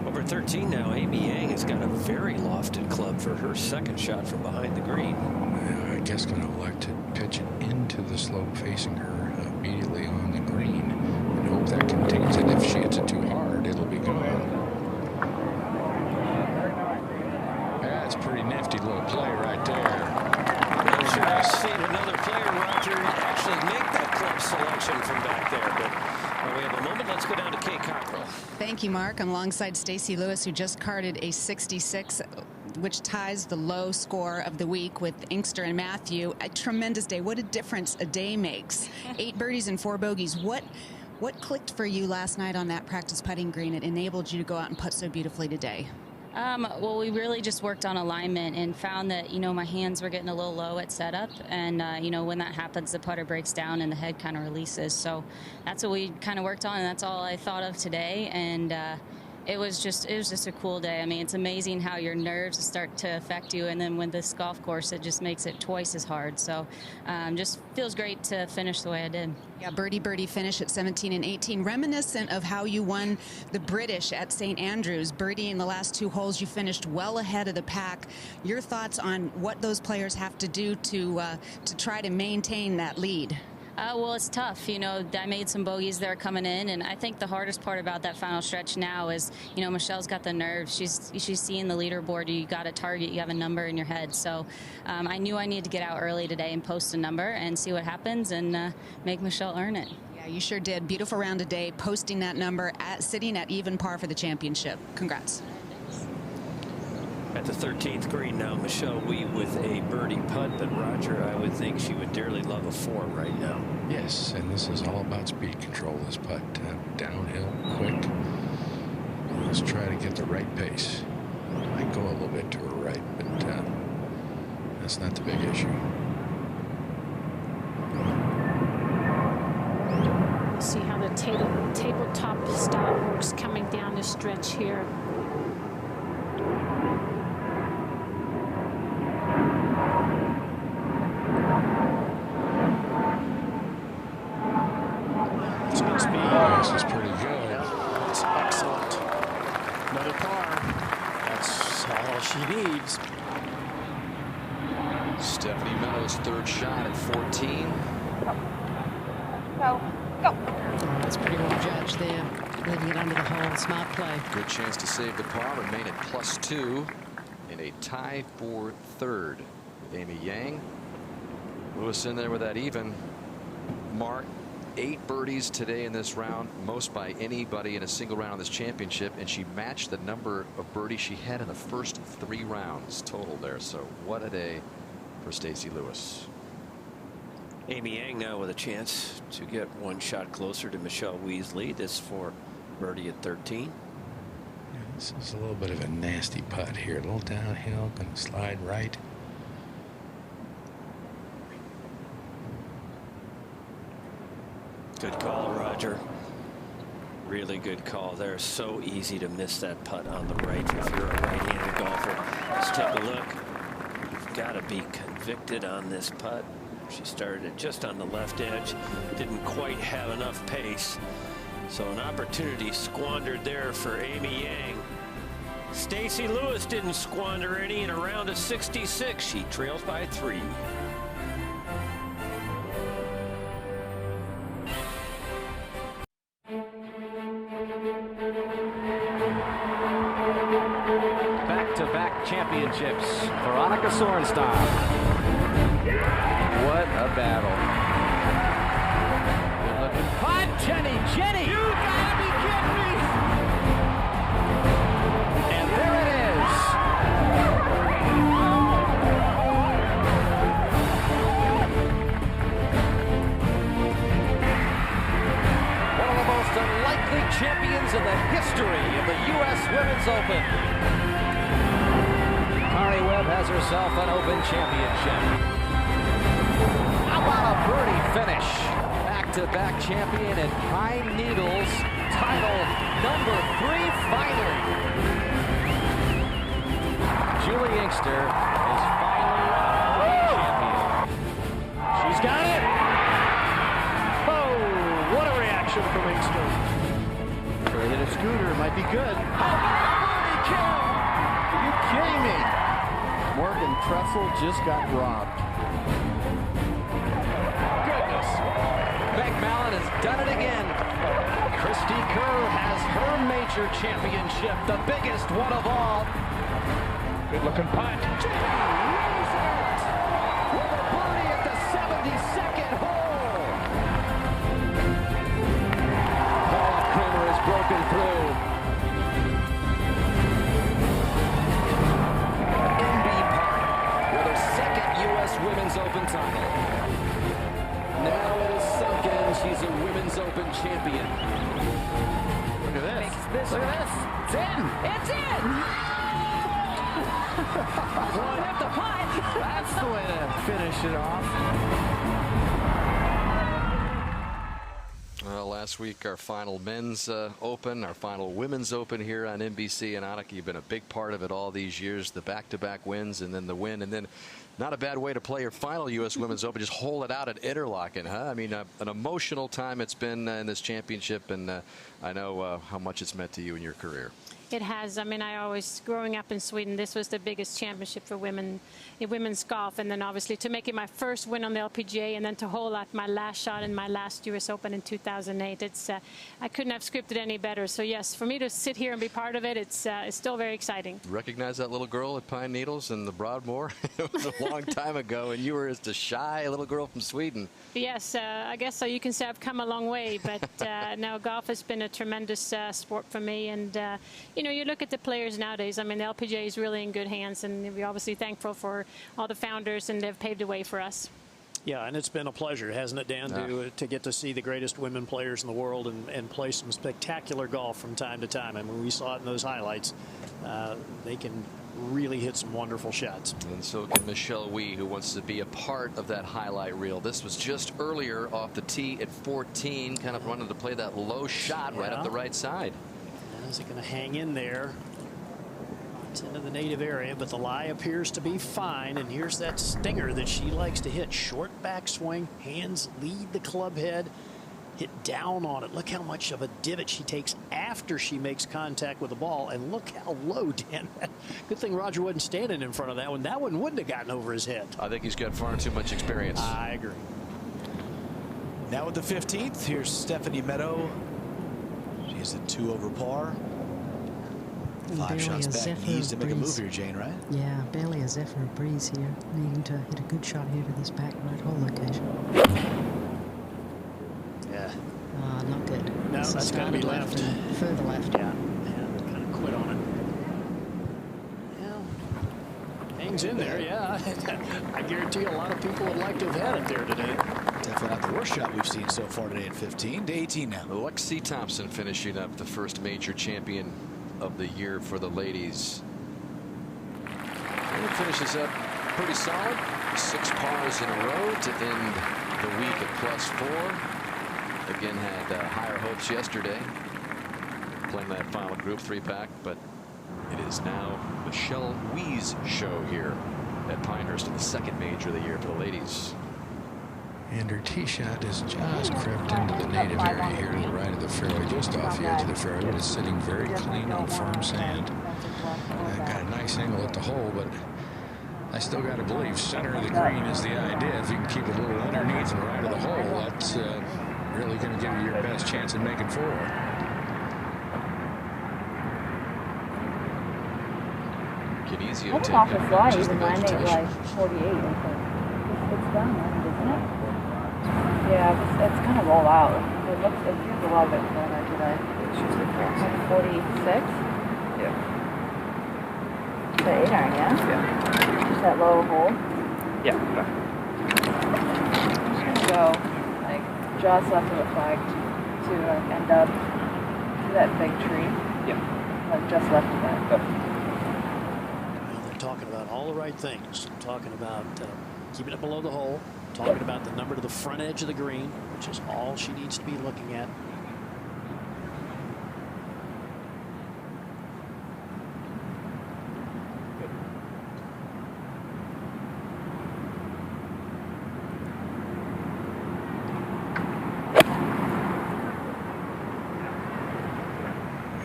Over 13 now, Amy Yang has got a very lofted club for her second shot from behind the green. I guess going to elect to pitch it into the slope facing her immediately on the green and hope that contains it. If she hits it too hard, it'll be gone. That's a pretty nifty little play right there. I'm sure I've seen another player, Roger, actually make that club selection from back there. But we have a moment. Let's go down to Kay Cockrell. Thank you, Mark. I'm alongside Stacy Lewis, who just carded a 66, which ties the low score of the week with Inkster and Matthew. A tremendous day. What a difference a day makes. 8 birdies and 4 bogeys. What clicked for you last night on that practice putting green? It enabled you to go out and putt so beautifully today. Well, we really just worked on alignment and found that, my hands were getting a little low at setup. And, when that happens, the putter breaks down and the head kind of releases. So that's what we kind of worked on, and that's all I thought of today. And it was just a cool day. I mean, it's amazing how your nerves start to affect you. And then when this golf course, it just makes it twice as hard. So just feels great to finish the way I did. Yeah, birdie finish at 17 and 18. Reminiscent of how you won the British at St. Andrews. Birdie in the last 2 holes, you finished well ahead of the pack. Your thoughts on what those players have to do to try to maintain that lead? Well, it's tough. I made some bogeys there coming in, and I think the hardest part about that final stretch now is, Michelle's got the nerves. She's seeing the leaderboard. You got a target. You have a number in your head. So I knew I needed to get out early today and post a number and see what happens and make Michelle earn it. Yeah, you sure did. Beautiful round today, posting that number, sitting at even par for the championship. Congrats. At the 13th green now, Michelle Wie with a birdie putt, but Roger, I would think she would dearly love a 4 right now. Yes, and this is all about speed control, this putt. Downhill, quick. Let's try to get the right pace. Might go a little bit to her right, but that's not the big issue. See how the tabletop style works coming down the stretch here. This is pretty good. It's excellent. Another par. That's all she needs. Stephanie Meadows' 3rd shot at 14. Go. That's pretty well judged there. Leaving it under the hole. Smart play. Good chance to save the par, remain at +2 in a tie for 3rd with Amy Yang. Lewis in there with that even mark. 8 birdies today in this round, most by anybody in a single round of this championship, and she matched the number of birdies she had in the first 3 rounds total there. So what a day for Stacy Lewis. Amy Yang now with a chance to get 1 shot closer to Michelle Wie's lead. This for birdie at 13. Yeah, this is a little bit of a nasty putt here. A little downhill, going to slide right. Good call, Roger. Really good call there. So easy to miss that putt on the right if you're a right-handed golfer. Let's take a look. You've got to be convicted on this putt. She started it just on the left edge. Didn't quite have enough pace. So an opportunity squandered there for Amy Yang. Stacy Lewis didn't squander any in a round of 66. She trails by 3. Back-to-back championships. Veronica Sorensen. What a battle. Good looking putt. Jenny. You gotta be kidding me. And there it is. One of the most unlikely champions in the history of the U.S. Women's Open. Kari Webb has herself an Open championship. How about a birdie finish? Back-to-back champion and Pine Needles title number 3 finally. Julie Inkster is finally a champion. She's got it. Oh, what a reaction from Inkster. Try to hit a scooter, might be good. Oh, birdie kill. Are you kidding me? Morgan Trussell just got robbed. Goodness. Meg Mallon has done it again. Christy Kerr has her major championship, the biggest one of all. Good looking putt. Raise it with a birdie at the 72nd hole. Paula Creamer has broken through. U.S. Women's Open title. Now it is sunk in. She's a Women's Open champion. this. Look at this. It's in. It's in. With the putt. That's the way to finish it off. Well, last week our final men's open, our final women's open here on NBC. And Annika, you've been a big part of it all these years. The back-to-back wins and then the win, and then not a bad way to play your final U.S. Women's Open. Just hold it out at Interlaken, huh? I mean, an emotional time it's been in this championship, and I know how much it's meant to you in your career. It has. I mean, I always, growing up in Sweden, this was the biggest championship for women in women's golf. And then obviously to make it my first win on the LPGA and then to hold out my last shot in my last U.S. Open in 2008. It's I couldn't have scripted any better. So, yes, for me to sit here and be part of it, it's still very exciting. Recognize that little girl at Pine Needles and the Broadmoor? It was a long time ago, and you were just a shy little girl from Sweden. Yes, I guess so. You can say I've come a long way. But no, golf has been a tremendous sport for me. And, you know, you look at the players nowadays. I mean, the LPGA is really in good hands, and we're obviously thankful for all the founders, and they've paved the way for us. Yeah, and it's been a pleasure, hasn't it, Dan, to get to see the greatest women players in the world and play some spectacular golf from time to time. I mean, we saw it in those highlights. They can really hit some wonderful shots. And so can Michelle Wie, who wants to be a part of that highlight reel. This was just earlier off the tee at 14, kind of wanted to play that low shot right up the right side. Is it going to hang in there? It's into the native area, but the lie appears to be fine. And here's that stinger that she likes to hit. Short backswing, hands lead the club head, hit down on it. Look how much of a divot she takes after she makes contact with the ball. And look how low, Dan. Good thing Roger wasn't standing in front of that one. That one wouldn't have gotten over his head. I think he's got far too much experience. I agree. Now with the 15th, here's Stephanie Meadow. She's at 2 over par. 5 shots back. Needs to make a move here, Jane, right? Yeah, barely a zephyr breeze here. Needing to hit a good shot here to this back right hole location. Yeah. Not good. No, that's going to be left. Further left. Yeah, kind of quit on it. Yeah. Hangs in there, yeah. I guarantee a lot of people would like to have had it there today. Definitely not the worst shot we've seen so far today at 15 to 18 now. Lexi Thompson finishing up the first major champion of the year for the ladies. And it finishes up pretty solid. 6 pars in a row to end the week at +4. Again, had higher hopes yesterday playing that final group 3-pack, but it is now Michelle Wie's show here at Pinehurst in the second major of the year for the ladies. And her tee shot is just crept into the native area here to the right of the fairway, just off the edge of the fairway, but it's sitting very clean on firm sand. Got a nice angle at the hole, but I still got to believe center of the green is the idea. If you can keep a little underneath and right of the hole, that's really going to give you your best chance at making 4. Kinesio taking off the slide, even landing at like 48. It's done, isn't it? Yeah, it's kind of rolled out. It feels a little bit thinner today. Like 46? Yeah. The 8 iron, yeah? Yeah. Just that low hole? Yeah. I'm just gonna go like just left of the flag to like end up to that big tree. Yeah. Like just left of that. Well, they're talking about all the right things. Talking about keeping it below the hole. Talking about the number to the front edge of the green, which is all she needs to be looking at.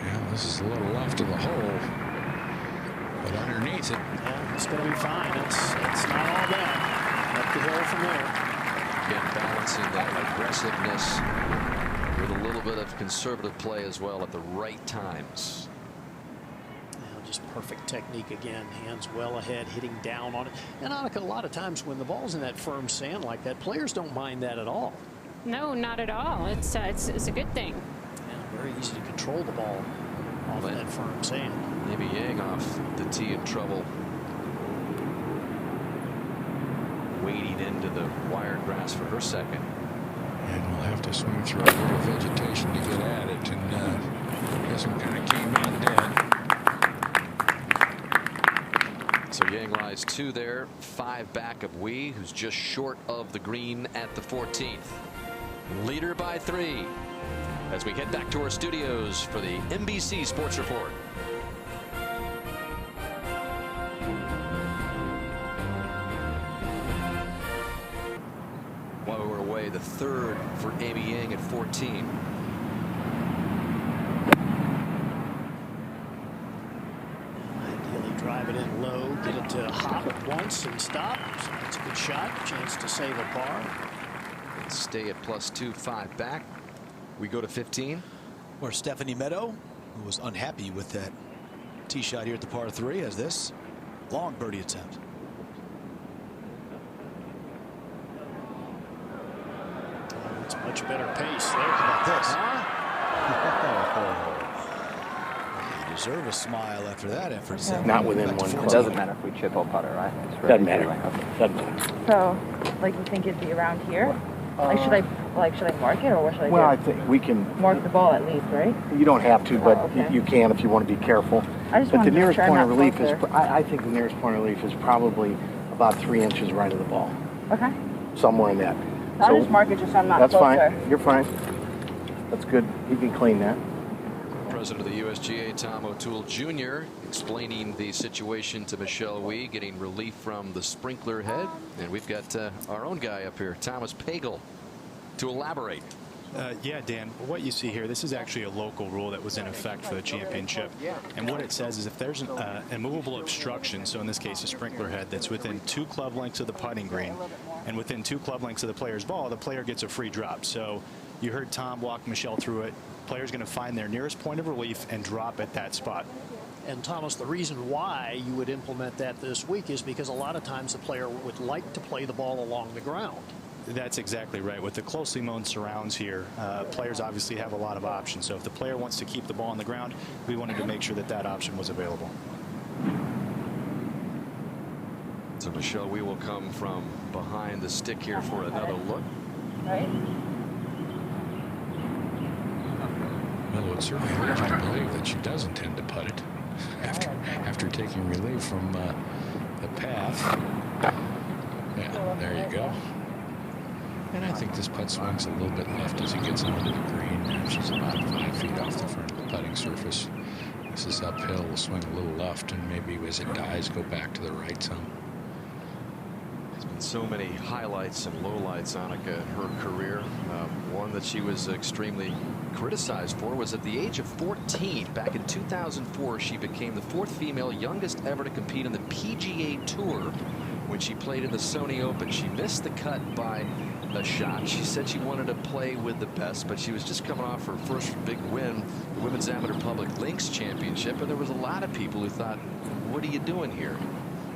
Yeah, this is a little left of the hole, but underneath it. Yeah, it's going to be fine. It's not all bad. Up the hill from there. Again, balancing that aggressiveness with a little bit of conservative play as well at the right times. Just perfect technique again. Hands well ahead, hitting down on it. And Annika, a lot of times when the ball's in that firm sand like that, players don't mind that at all. No, not at all. It's a good thing. Yeah, very easy to control the ball off of that firm sand. Maybe Yang off the tee in trouble. Wading into the wire grass for her second. And we'll have to swing through a little vegetation to get at it. And this one kind of came in dead. So Yang lies 2 there, 5 back of Wee, who's just short of the green at the 14th. Leader by 3 as we head back to our studios for the NBC Sports Report. While we were away, the 3rd for Amy Yang at 14. Ideally drive it in low, get it to hop once and stop. So that's a good shot, chance to save a par. Stay at +2, 5 back. We go to 15. Where Stephanie Meadow, who was unhappy with that tee shot here at the par 3, has this long birdie attempt. It's much better pace there. How about this? You deserve a smile after that effort. Not within one club. It doesn't matter if we chip or putter, right? Doesn't matter. Doesn't matter. So, like, you think it'd be around here? Should I mark it, or what should I do? Well, I think we can Mark the ball at least, right? You don't have to, but okay. you can if you want to be careful. I just but want the to nearest try point of not relief closer. is, I think the nearest point of relief is probably about 3 inches right of the ball. Okay. Somewhere in that. I'll just mark it just so I'm not that's closer. Fine. You're fine. That's good. You can clean that. President of the USGA, Tom O'Toole Jr., explaining the situation to Michelle Wee, getting relief from the sprinkler head. And we've got our own guy up here, Thomas Pagel, to elaborate. Yeah, Dan, what you see here, this is actually a local rule that was in effect for the championship. And what it says is if there's an immovable obstruction, so in this case a sprinkler head that's within 2 club lengths of the putting green and within 2 club lengths of the player's ball, the player gets a free drop. So you heard Tom walk Michelle through it. Player's going to find their nearest point of relief and drop at that spot. And Thomas, the reason why you would implement that this week is because a lot of times the player would like to play the ball along the ground. That's exactly right. With the closely mown surrounds here, players obviously have a lot of options. So if the player wants to keep the ball on the ground, we wanted to make sure that that option was available. So Michelle Wee will come from behind the stick here for another look. Right. Well, it certainly leads you to believe that she does intend to putt it after taking relief from the path. Yeah, there you go. And I think this putt swings a little bit left as he gets onto the green. She's about 5 feet off the front of the putting surface. This is uphill. We'll swing a little left, and maybe as it dies, go back to the right some. There's been so many highlights and lowlights, Annika, in her career. One that she was extremely criticized for was at the age of 14, back in 2004, she became the 4th female youngest ever to compete in the PGA Tour. When she played in the Sony Open, she missed the cut by a shot. She said she wanted to play with the best, but she was just coming off her first big win, the Women's Amateur Public Links Championship, and there was a lot of people who thought, what are you doing here?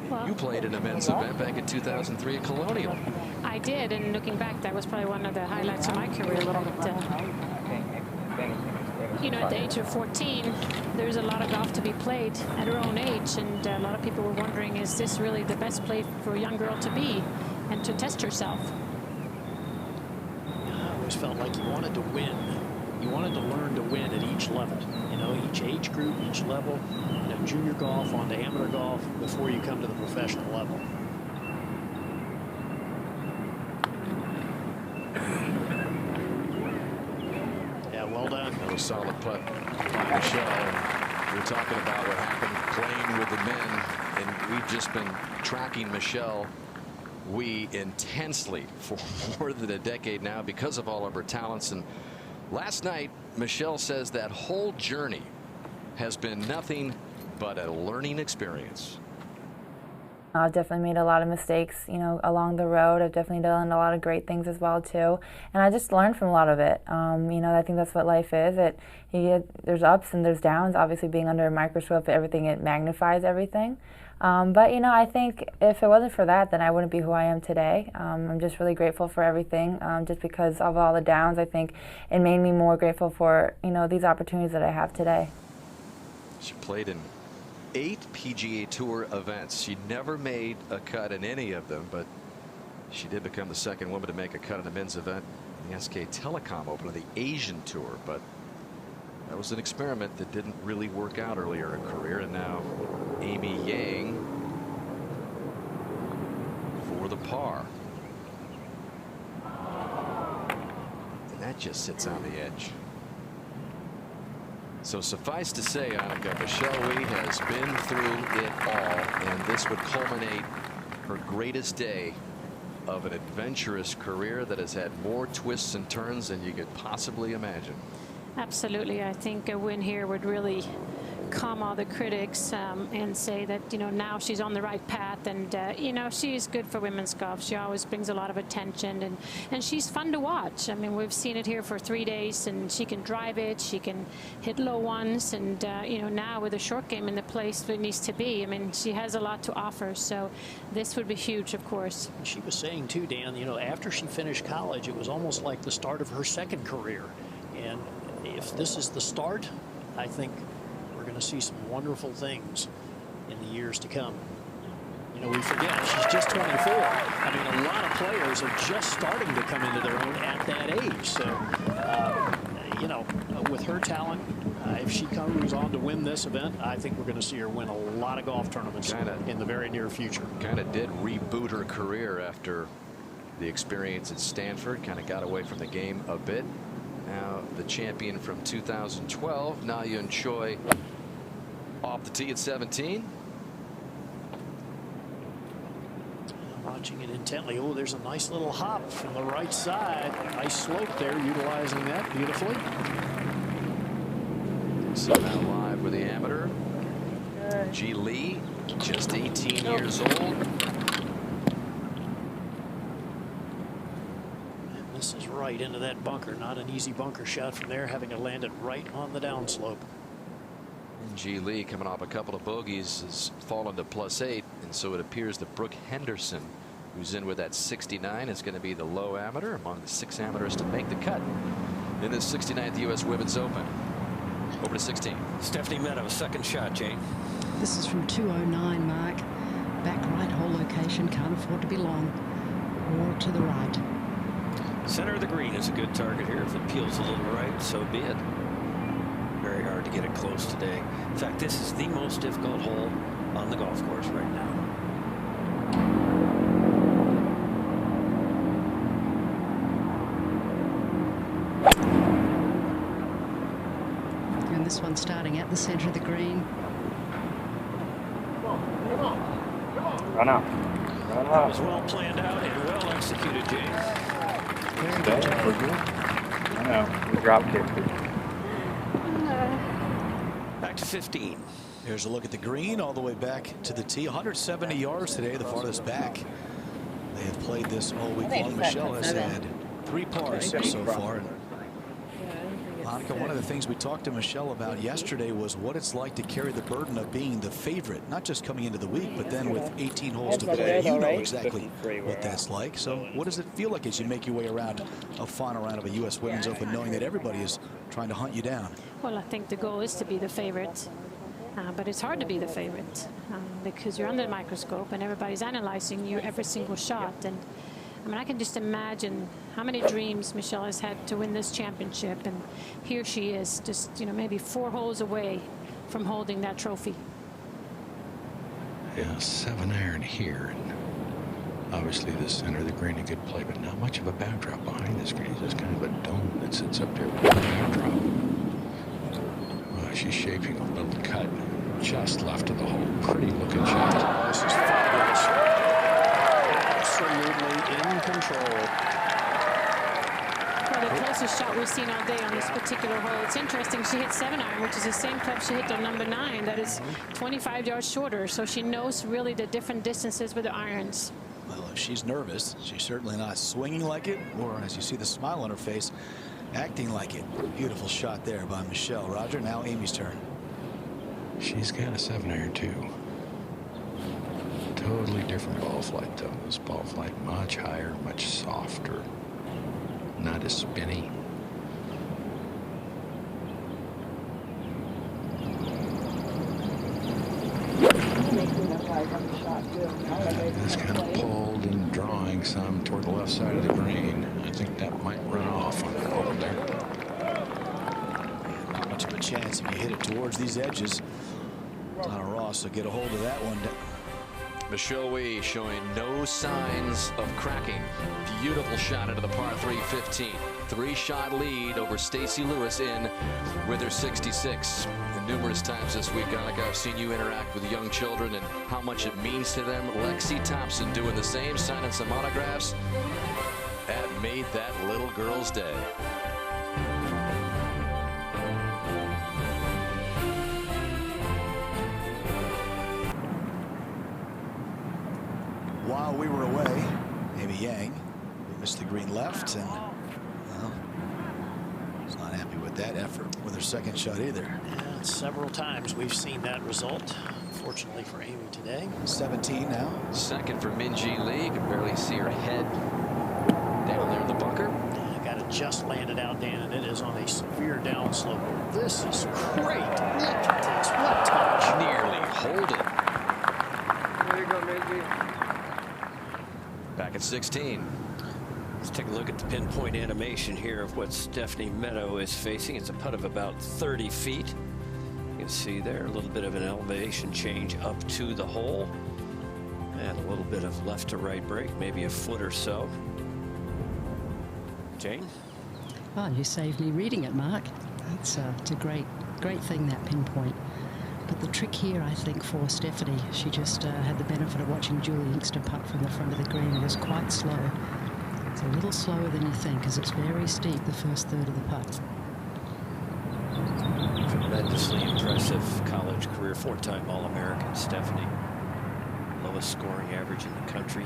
Well, you played in a men's event back in 2003 at Colonial. I did, and looking back, that was probably one of the highlights of my career a little bit. You know, at the age of 14, there's a lot of golf to be played at her own age, and a lot of people were wondering, is this really the best place for a young girl to be and to test herself? I always felt like you wanted to win. You wanted to learn to win at each level. You know, each age group, each level. You know, junior golf onto amateur golf before you come to the professional level. Yeah, well done. That was a solid putt by Michelle. We're talking about what happened playing with the men, and we've just been tracking Michelle Wee intensely for more than a decade now because of all of her talents. And last night, Michelle says that whole journey has been nothing but a learning experience. I've definitely made a lot of mistakes, you know, along the road. I've definitely done a lot of great things as well too, and I just learned from a lot of it. You know, I think that's what life is. There's ups and there's downs. Obviously, being under a microscope, it magnifies everything. But you know, I think if it wasn't for that, then I wouldn't be who I am today. I'm just really grateful for everything. Just because of all the downs, I think it made me more grateful for, you know, these opportunities that I have today. She played in 8 PGA Tour events. She never made a cut in any of them, but she did become the 2nd woman to make a cut in a men's event the SK Telecom Open of the Asian Tour, but that was an experiment that didn't really work out earlier in her career. And now Amy Yang for the par. And that just sits on the edge. So suffice to say, Annika, Michelle Wie has been through it all, and this would culminate her greatest day of an adventurous career that has had more twists and turns than you could possibly imagine. Absolutely. I think a win here would really calm all the critics and say that, you know, now she's on the right path, and you know, she is good for women's golf. She always brings a lot of attention, and she's fun to watch. I mean, we've seen it here for 3 days, and she can drive it, she can hit low ones, and you know, now with a short game in the place where it needs to be, I mean, she has a lot to offer. So this would be huge, of course. She was saying too, Dan, you know, after she finished college, it was almost like the start of her second career. And if this is the start, I think we're going to see some wonderful things in the years to come. You know, we forget she's just 24. I mean, a lot of players are just starting to come into their own at that age. So, you know, with her talent, if she comes on to win this event, I think we're going to see her win a lot of golf tournaments in the very near future. Kind of did reboot her career after the experience at Stanford. Kind of got away from the game a bit. Now the champion from 2012, Na Yun Choi, off the tee at 17. Watching it intently. Oh, there's a nice little hop from the right side. Nice slope there, utilizing that beautifully. So now live with the amateur. Ji Lee, just 18 years old. This is right into that bunker. Not an easy bunker shot from there, having to land it right on the downslope. Ji Lee, coming off a couple of bogeys, has fallen to +8, and so it appears that Brooke Henderson, who's in with that 69, is going to be the low amateur among the 6 amateurs to make the cut in the 69th U.S. Women's Open. Over to 16. Stephanie Meadows, second shot, Jane. This is from 209, Mark. Back right hole location, can't afford to be long. Or to the right. Center of the green is a good target here. If it peels a little right, so be it. Very hard to get it close today. In fact, this is the most difficult hole on the golf course right now. And this one starting at the center of the green. Run out. Run That out. was well planned out and well executed, Jane. I know. The drop kick. Back to 15. Here's a look at the green all the way back to the tee. 170 yards today, the farthest back. They have played this all week long. Michelle has had 3 pars so far. And Monica, one of the things we talked to Michelle about yesterday was what it's like to carry the burden of being the favorite, not just coming into the week, but then with 18 holes to play. You know exactly what that's like. So what does it feel like as you make your way around a final round of a U.S. Women's Open, knowing that everybody is trying to hunt you down? Well, I think the goal is to be the favorite, but it's hard to be the favorite because you're under the microscope and everybody's analyzing you every single shot. And I mean, I can just imagine how many dreams Michelle has had to win this championship, and here she is, just, you know, maybe 4 holes away from holding that trophy. Yeah, 7-iron here. And obviously the center of the green a good play, but not much of a backdrop behind this green. It's just kind of a dome that sits up there with a backdrop. She's shaping a little cut just left of the hole. Pretty looking shot. This is fabulous. Absolutely in control. Well, the closest shot we've seen all day on this particular hole. It's interesting. She hit 7-iron, which is the same club she hit on number 9. That is 25 yards shorter. So she knows really the different distances with the irons. Well, if she's nervous, she's certainly not swinging like it, or as you see the smile on her face, acting like it. Beautiful shot there by Michelle. Roger, now Amy's turn. She's got a 7-iron too. Totally different ball flight though. This ball flight much higher, much softer, not as spinny. It's kind of pulled and drawing some toward the left side of the green. I think that might run off on over there. Not much of a chance if you hit it towards these edges. Donna Ross will get a hold of that one. Michelle Wie showing no signs of cracking. Beautiful shot into the par 3 15. 3-shot lead over Stacy Lewis in with her 66. And numerous times this week, Annika, I've seen you interact with young children and how much it means to them. Lexi Thompson doing the same, signing some autographs. That made that little girl's day. While we were away, Amy Yang missed the green left, and well, was not happy with that effort with her second shot either. Yeah, several times we've seen that result. Fortunately for Amy today. 17 now. Second for Minjee Lee. Can barely see her head down there in the bunker. Got it just landed out, Dan, and it is on a severe downslope. This is great. Look at this. What touch. Nearly hold it. There you go, Minjee. Back at 16. Let's take a look at the pinpoint animation here of what Stephanie Meadow is facing. It's a putt of about 30 feet. You can see there a little bit of an elevation change up to the hole. And a little bit of left to right break, maybe a foot or so. Jane? Oh, you saved me reading it, Mark. It's a great thing, that pinpoint. But the trick here, I think, for Stephanie, she just had the benefit of watching Julie Inkster putt from the front of the green. It was quite slow. It's a little slower than you think, because it's very steep, the first third of the putt. Tremendously impressive college career, 4-time All-American Stephanie. Lowest scoring average in the country.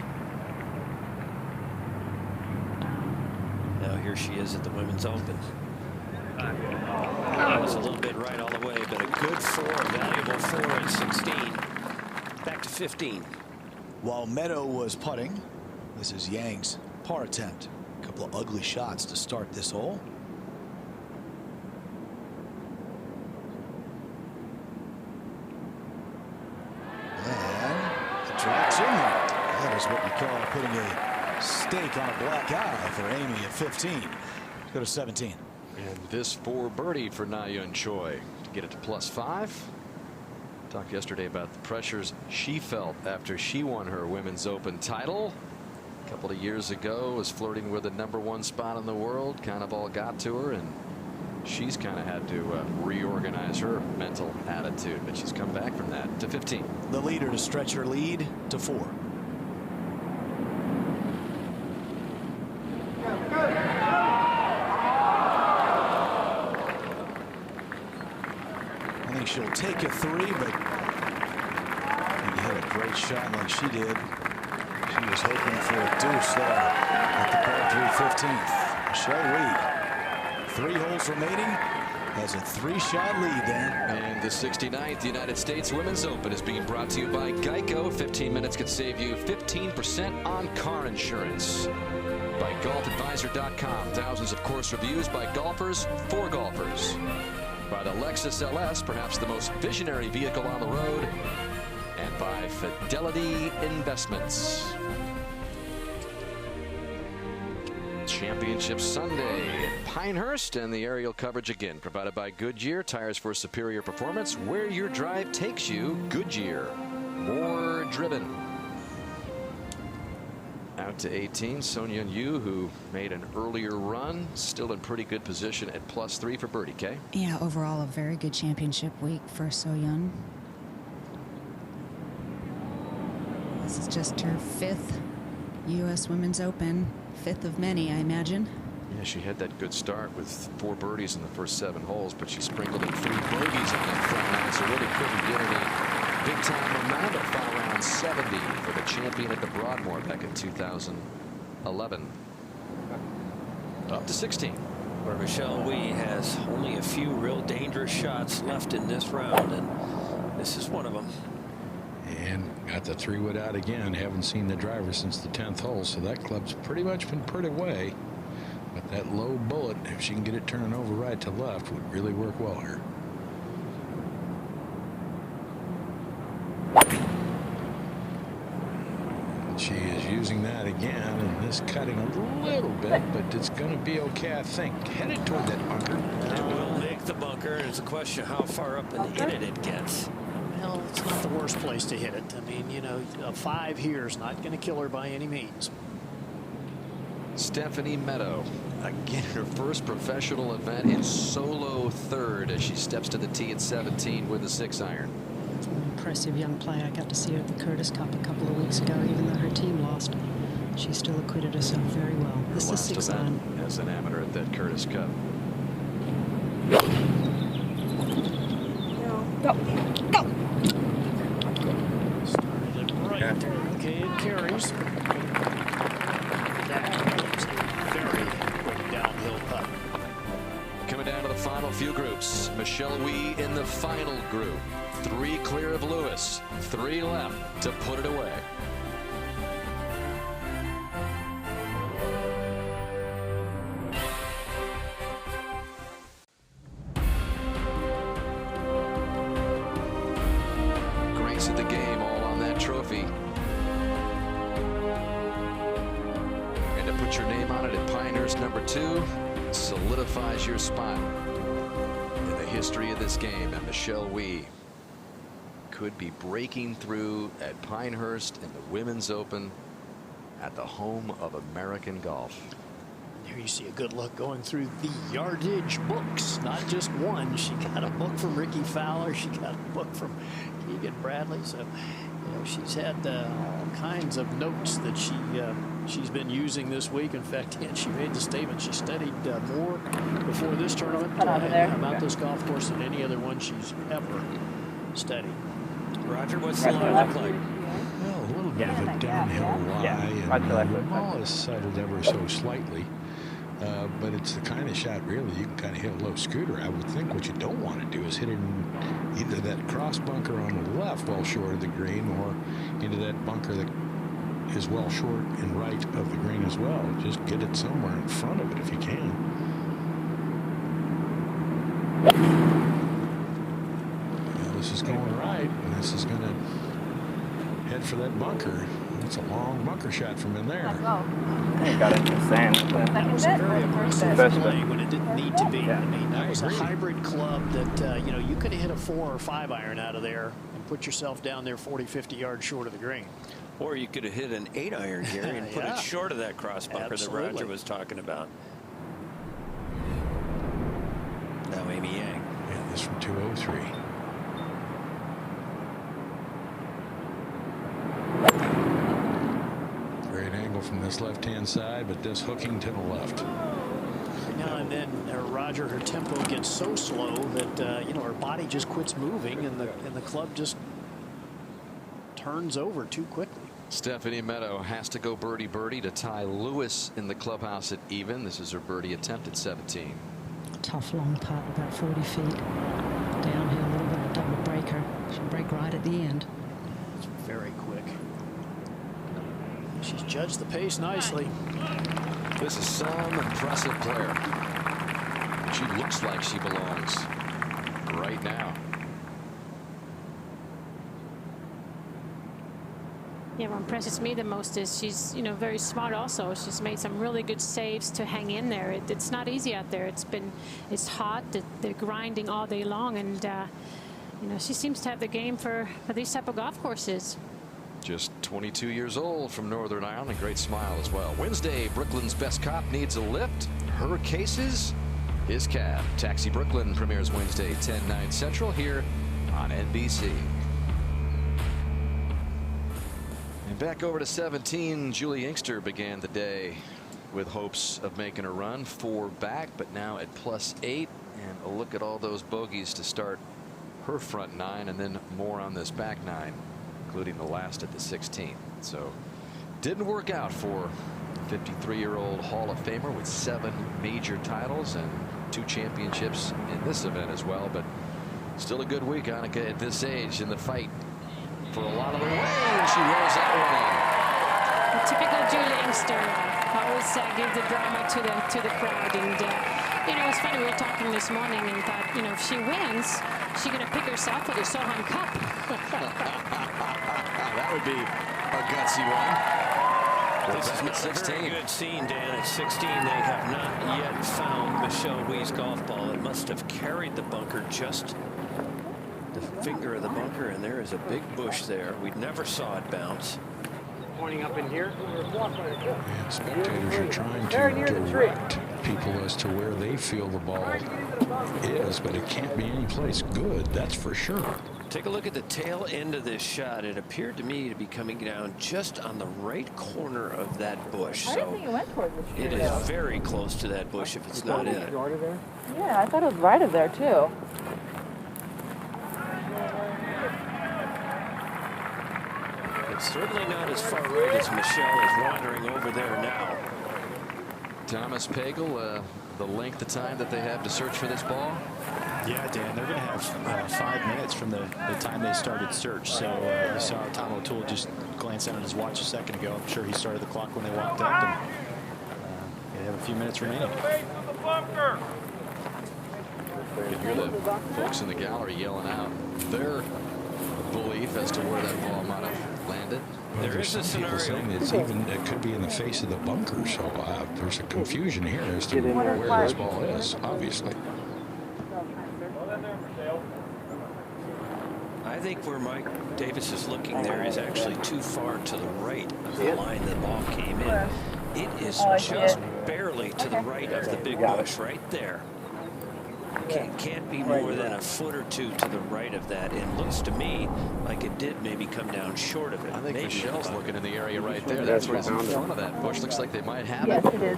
Now here she is at the Women's Open. That was a little bit right all the way, but a good 4, valuable 4 at 16. Back to 15. While Meadow was putting, this is Yang's par attempt. A couple of ugly shots to start this hole. And it drops in there. That is what we call putting a stake on a black eye for Amy at 15. Let's go to 17. And this for birdie for Na-Yeon Choi to get it to +5. Talked yesterday about the pressures she felt after she won her Women's Open title. A couple of years ago, was flirting with the #1 spot in the world. Kind of all got to her, and she's kind of had to reorganize her mental attitude. But she's come back from that to 15. The leader to stretch her lead to 4. I think she'll take a 3, but when you hit a great shot like she did, she was hoping for a deuce there at the par 3 15th. Michelle Wie, 3 holes remaining, has a 3-shot lead there. And the 69th United States Women's Open is being brought to you by Geico. 15 minutes could save you 15% on car insurance. By golfadvisor.com. Thousands of course reviews by golfers for golfers. By the Lexus LS, perhaps the most visionary vehicle on the road. And by Fidelity Investments. Championship Sunday at Pinehurst, and the aerial coverage again provided by Goodyear. Tires for superior performance. Where your drive takes you, Goodyear. More driven. Out to 18, Sonia Yu, who made an earlier run, still in pretty good position at +3 for birdie. Kay? Yeah, overall a very good championship week for So-Yeon. This is just her 5th U.S. Women's Open, 5th of many, I imagine. Yeah, she had that good start with 4 birdies in the first 7 holes, but she sprinkled in 3 bogeys on that front nine, so really couldn't get any big-time momentum. Final round 70 for the champion at the Broadmoor back in 2011. Up to 16. Where Michelle Wie has only a few real dangerous shots left in this round, and this is one of them. And got the 3-wood out again. Haven't seen the driver since the 10th hole, so that club's pretty much been put away. But that low bullet, if she can get it turning over right to left, would really work well here. using that again, and this cutting a little bit, but it's going to be okay, I think. Headed toward that bunker. It will make the bunker, and it's a question of how far up and in it gets. Well, it's not the worst place to hit it. I mean, you know, a 5 here is not going to kill her by any means. Stephanie Meadow, again, her first professional event in solo third as she steps to the tee at 17 with a 6-iron. Impressive young player. I got to see her at the Curtis Cup a couple of weeks ago. Even though her team lost, she still acquitted herself very well. This is 6-iron. As an amateur at that Curtis Cup. Go. Go. Started it right there. Okay, it carries. That is a very quick downhill putt. Coming down to the final few groups. Michelle Wie in the final group. 3 clear of Lewis. 3 left to put it away. Grace of the game, all on that trophy. And to put your name on it at Pinehurst #2 solidifies your spot in the history of this game. And Michelle Wie could be breaking through at Pinehurst in the Women's Open at the home of American golf. Here you see a good look going through the yardage books. Not just one. She got a book from Ricky Fowler. She got a book from Keegan Bradley. So, you know, she's had all kinds of notes that she's been using this week. In fact, she made the statement she studied more before this tournament about this golf course than any other one she's ever studied. Roger, what's the line look like? Well, a little bit of a downhill lie, and the ball is settled ever so slightly. But it's the kind of shot, really, you can kind of hit a low scooter. I would think what you don't want to do is hit it in either that cross bunker on the left, well short of the green, or into that bunker that is well short and right of the green as well. Just get it somewhere in front of it if you can. This is going right, and this is going to head for that bunker. It's a long bunker shot from in there. It got into the sand. That was a very aggressive play when it didn't need to be. Yeah. I mean, that was a hybrid club that, you know, you could have hit a 4 or 5 iron out of there and put yourself down there 40, 50 yards short of the green. Or you could have hit an 8 iron here and put it short of that cross bunker that Roger was talking about. Now Amy Yang. Yeah, this from 203. From this left-hand side, but this hooking to the left. Now and then, Roger, her tempo gets so slow that you know, her body just quits moving, and the club just turns over too quickly. Stephanie Meadow has to go birdie to tie Lewis in the clubhouse at even. This is her birdie attempt at 17. Tough long putt, about 40 feet downhill, a little bit of a double breaker. She'll break right at the end. It's very quick. She's judged the pace nicely. This is some impressive player. She looks like she belongs right now. Yeah, what impresses me the most is she's, you know, very smart also. She's made some really good saves to hang in there. It's not easy out there. It's hot. They're grinding all day long, and you know, she seems to have the game for these type of golf courses. Just 22 years old from Northern Ireland. A great smile as well. Wednesday, Brooklyn's best cop needs a lift. Her cases, his cab. Taxi Brooklyn premieres Wednesday, 10/9 Central here on NBC. And back over to 17, Julie Inkster began the day with hopes of making a run. 4 back, but now at +8. And a look at all those bogeys to start her front 9, and then more on this back 9. Including the last at the 16th. So didn't work out for 53-year-old Hall of Famer with 7 major titles and 2 championships in this event as well. But still a good week, Annika, at this age in the fight for a lot of the way. She rolls that one in. Typical Julie Inkster. Always give the drama to the crowd. And you know, it's funny, we were talking this morning and thought, you know, if she wins, she's going to pick herself for the Sohan Cup. That would be a gutsy one. This is not a very good scene, Dan. At 16, they have not yet found Michelle Wie's golf ball. It must have carried the bunker just the finger of the bunker, and there is a big bush there. We never saw it bounce. Pointing up in here. And spectators are trying to direct people as to where they feel the ball is, but it can't be any place good, that's for sure. Take a look at the tail end of this shot. It appeared to me to be coming down just on the right corner of that bush. I didn't think it went towards the tree. It is very close to that bush if it's not in it. Yeah, I thought it was right of there too. It's certainly not as far right as Michelle is wandering over there now. Thomas Pagel, the length of time that they have to search for this ball? Yeah, Dan, they're going to have 5 minutes from the time they started search. So you saw Tom O'Toole just glance down at his watch a second ago. I'm sure he started the clock when they walked up, and they have a few minutes remaining. You can hear the folks in the gallery yelling out their belief as to where that ball might have landed. Well, there is a scenario saying it could be in the face of the bunker, so there's a confusion here as to where this ball is, obviously. I think where Mike Davis is looking there is actually too far to the right of the line the ball came in. It is just barely to the right of the big bush right there. Can't be more than a foot or two to the right of that. It looks to me like it did maybe come down short of it. I think Michelle's looking in the area right there. That's where it's in front of that bush. Looks like they might have it. Yes, it is.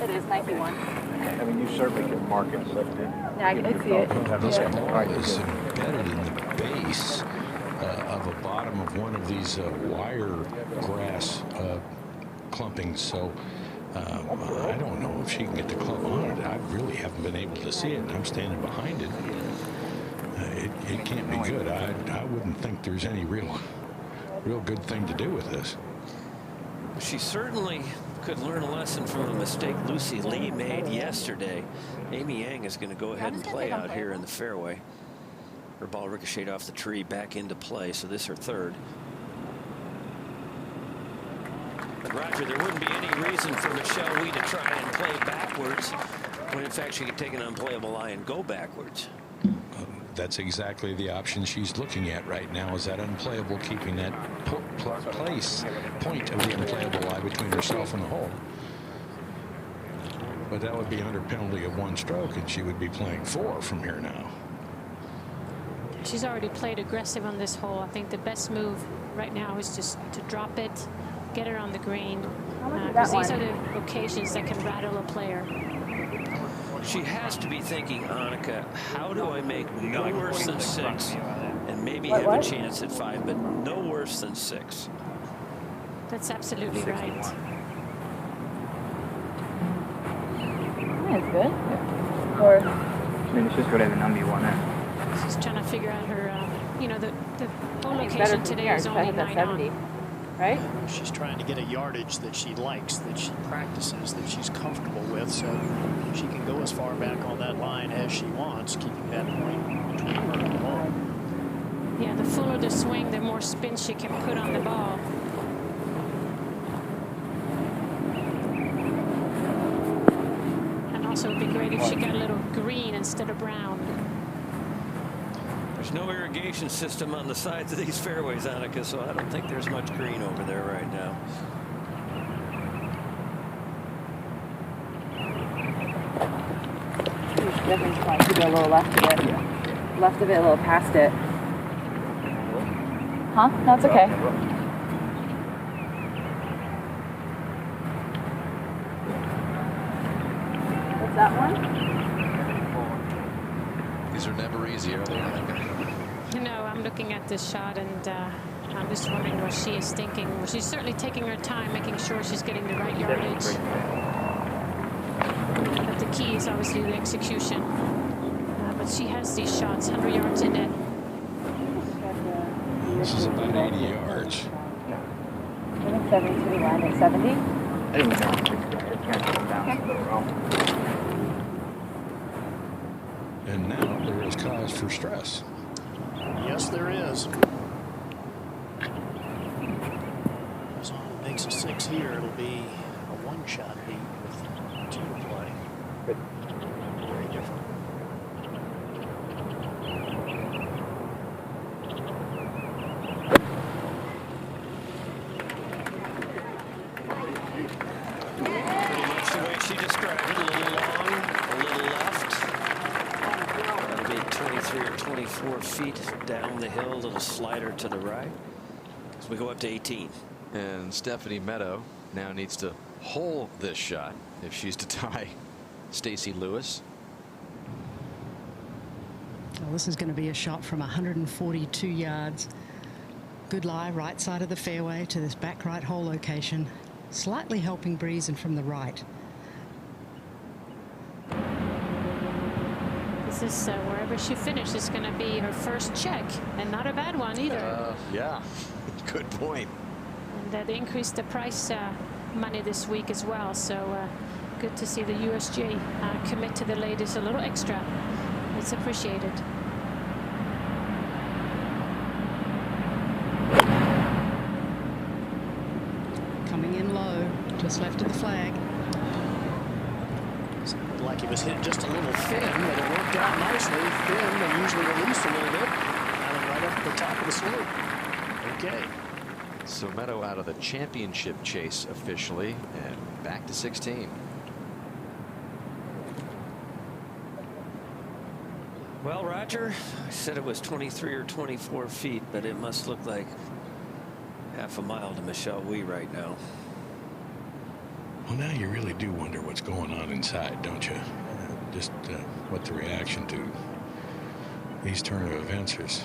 It is 91. I mean, you certainly can mark it. Yeah, I see it. This ball is embedded in the base of a bottom of one of these wire grass clumpings. So I don't know if she can get the club on it. I really haven't been able to see it, and I'm standing behind it. It can't be good. I wouldn't think there's any real good thing to do with this. She certainly could learn a lesson from a mistake Lucy Lee made yesterday. Amy Yang is going to go ahead and play out here in the fairway. Her ball ricocheted off the tree back into play, so this her third. But Roger, there wouldn't be any reason for Michelle Wie to try and play backwards when in fact she could take an unplayable lie and go backwards. That's exactly the option she's looking at right now, is that unplayable, keeping that point of the unplayable lie between herself and the hole. But that would be under penalty of 1 stroke, and she would be playing 4 from here now. She's already played aggressive on this hole. I think the best move right now is just to drop it, get her on the green. Because these are the occasions that can rattle a player. She has to be thinking, Annika, how do I make no worse than 6 and maybe have a chance at 5, but no worse than 6? That's absolutely right. That's good. Or I mean, it's just whatever number you want in. She's trying to figure out her, you know, the hole location today is only 9 on. Right? She's trying to get a yardage that she likes, that she practices, that she's comfortable with, so she can go as far back on that line as she wants, keeping that point between her and the ball. Yeah, the fuller the swing, the more spin she can put on the ball. And also, it'd be great if she got a little green instead of brown. There's no irrigation system on the sides of these fairways, Annika, so I don't think there's much green over there right now. Definitely trying to go a little left of it. Left of it, a little past it. Huh? No, it's okay. What's that one? These are never easy, are they, Annika? No, I'm looking at this shot and I'm just wondering what she is thinking. Well, she's certainly taking her time, making sure she's getting the right yardage. But the key is obviously the execution. But she has these shots, 100 yards in it. This is about 80 yards. I think 72 line at 70. I didn't know. And now there is cause for stress. Yes, there is. Goes on, makes a 6 here, it'll be a one-shot lead with 2 to play. Very different. Pretty much the way she described it, a little long, a little left. That'll be 23 or 24 feet down the hill, a little slider to the right. As we go up to 18. And Stephanie Meadow now needs to hole this shot if she's to tie Stacy Lewis. Well, this is going to be a shot from 142 yards. Good lie, right side of the fairway to this back right hole location. Slightly helping breeze and from the right. This is wherever she finishes is going to be her first check, and not a bad one either. Yeah, good point. And they increased the price money this week as well, so good to see the USGA commit to the ladies a little extra. It's appreciated. Coming in low, just left of the flag. Sounded like it was hit just a little thin, but it worked out nicely. Thin, they usually release a little bit. And right up at the top of the slope. Okay. So Meadow out of the championship chase officially, and back to 16. Well, Roger, I said it was 23 or 24 feet, but it must look like half a mile to Michelle Wie right now. Well, now you really do wonder what's going on inside, don't you? Just what the reaction to these turn of events is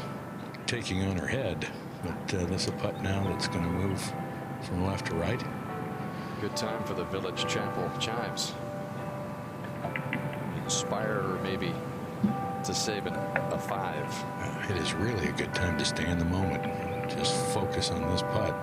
taking on her head. But there's a putt now that's going to move from left to right. Good time for the Village Chapel chimes. Inspire her maybe to save a 5. It is really a good time to stay in the moment. Just focus on this putt.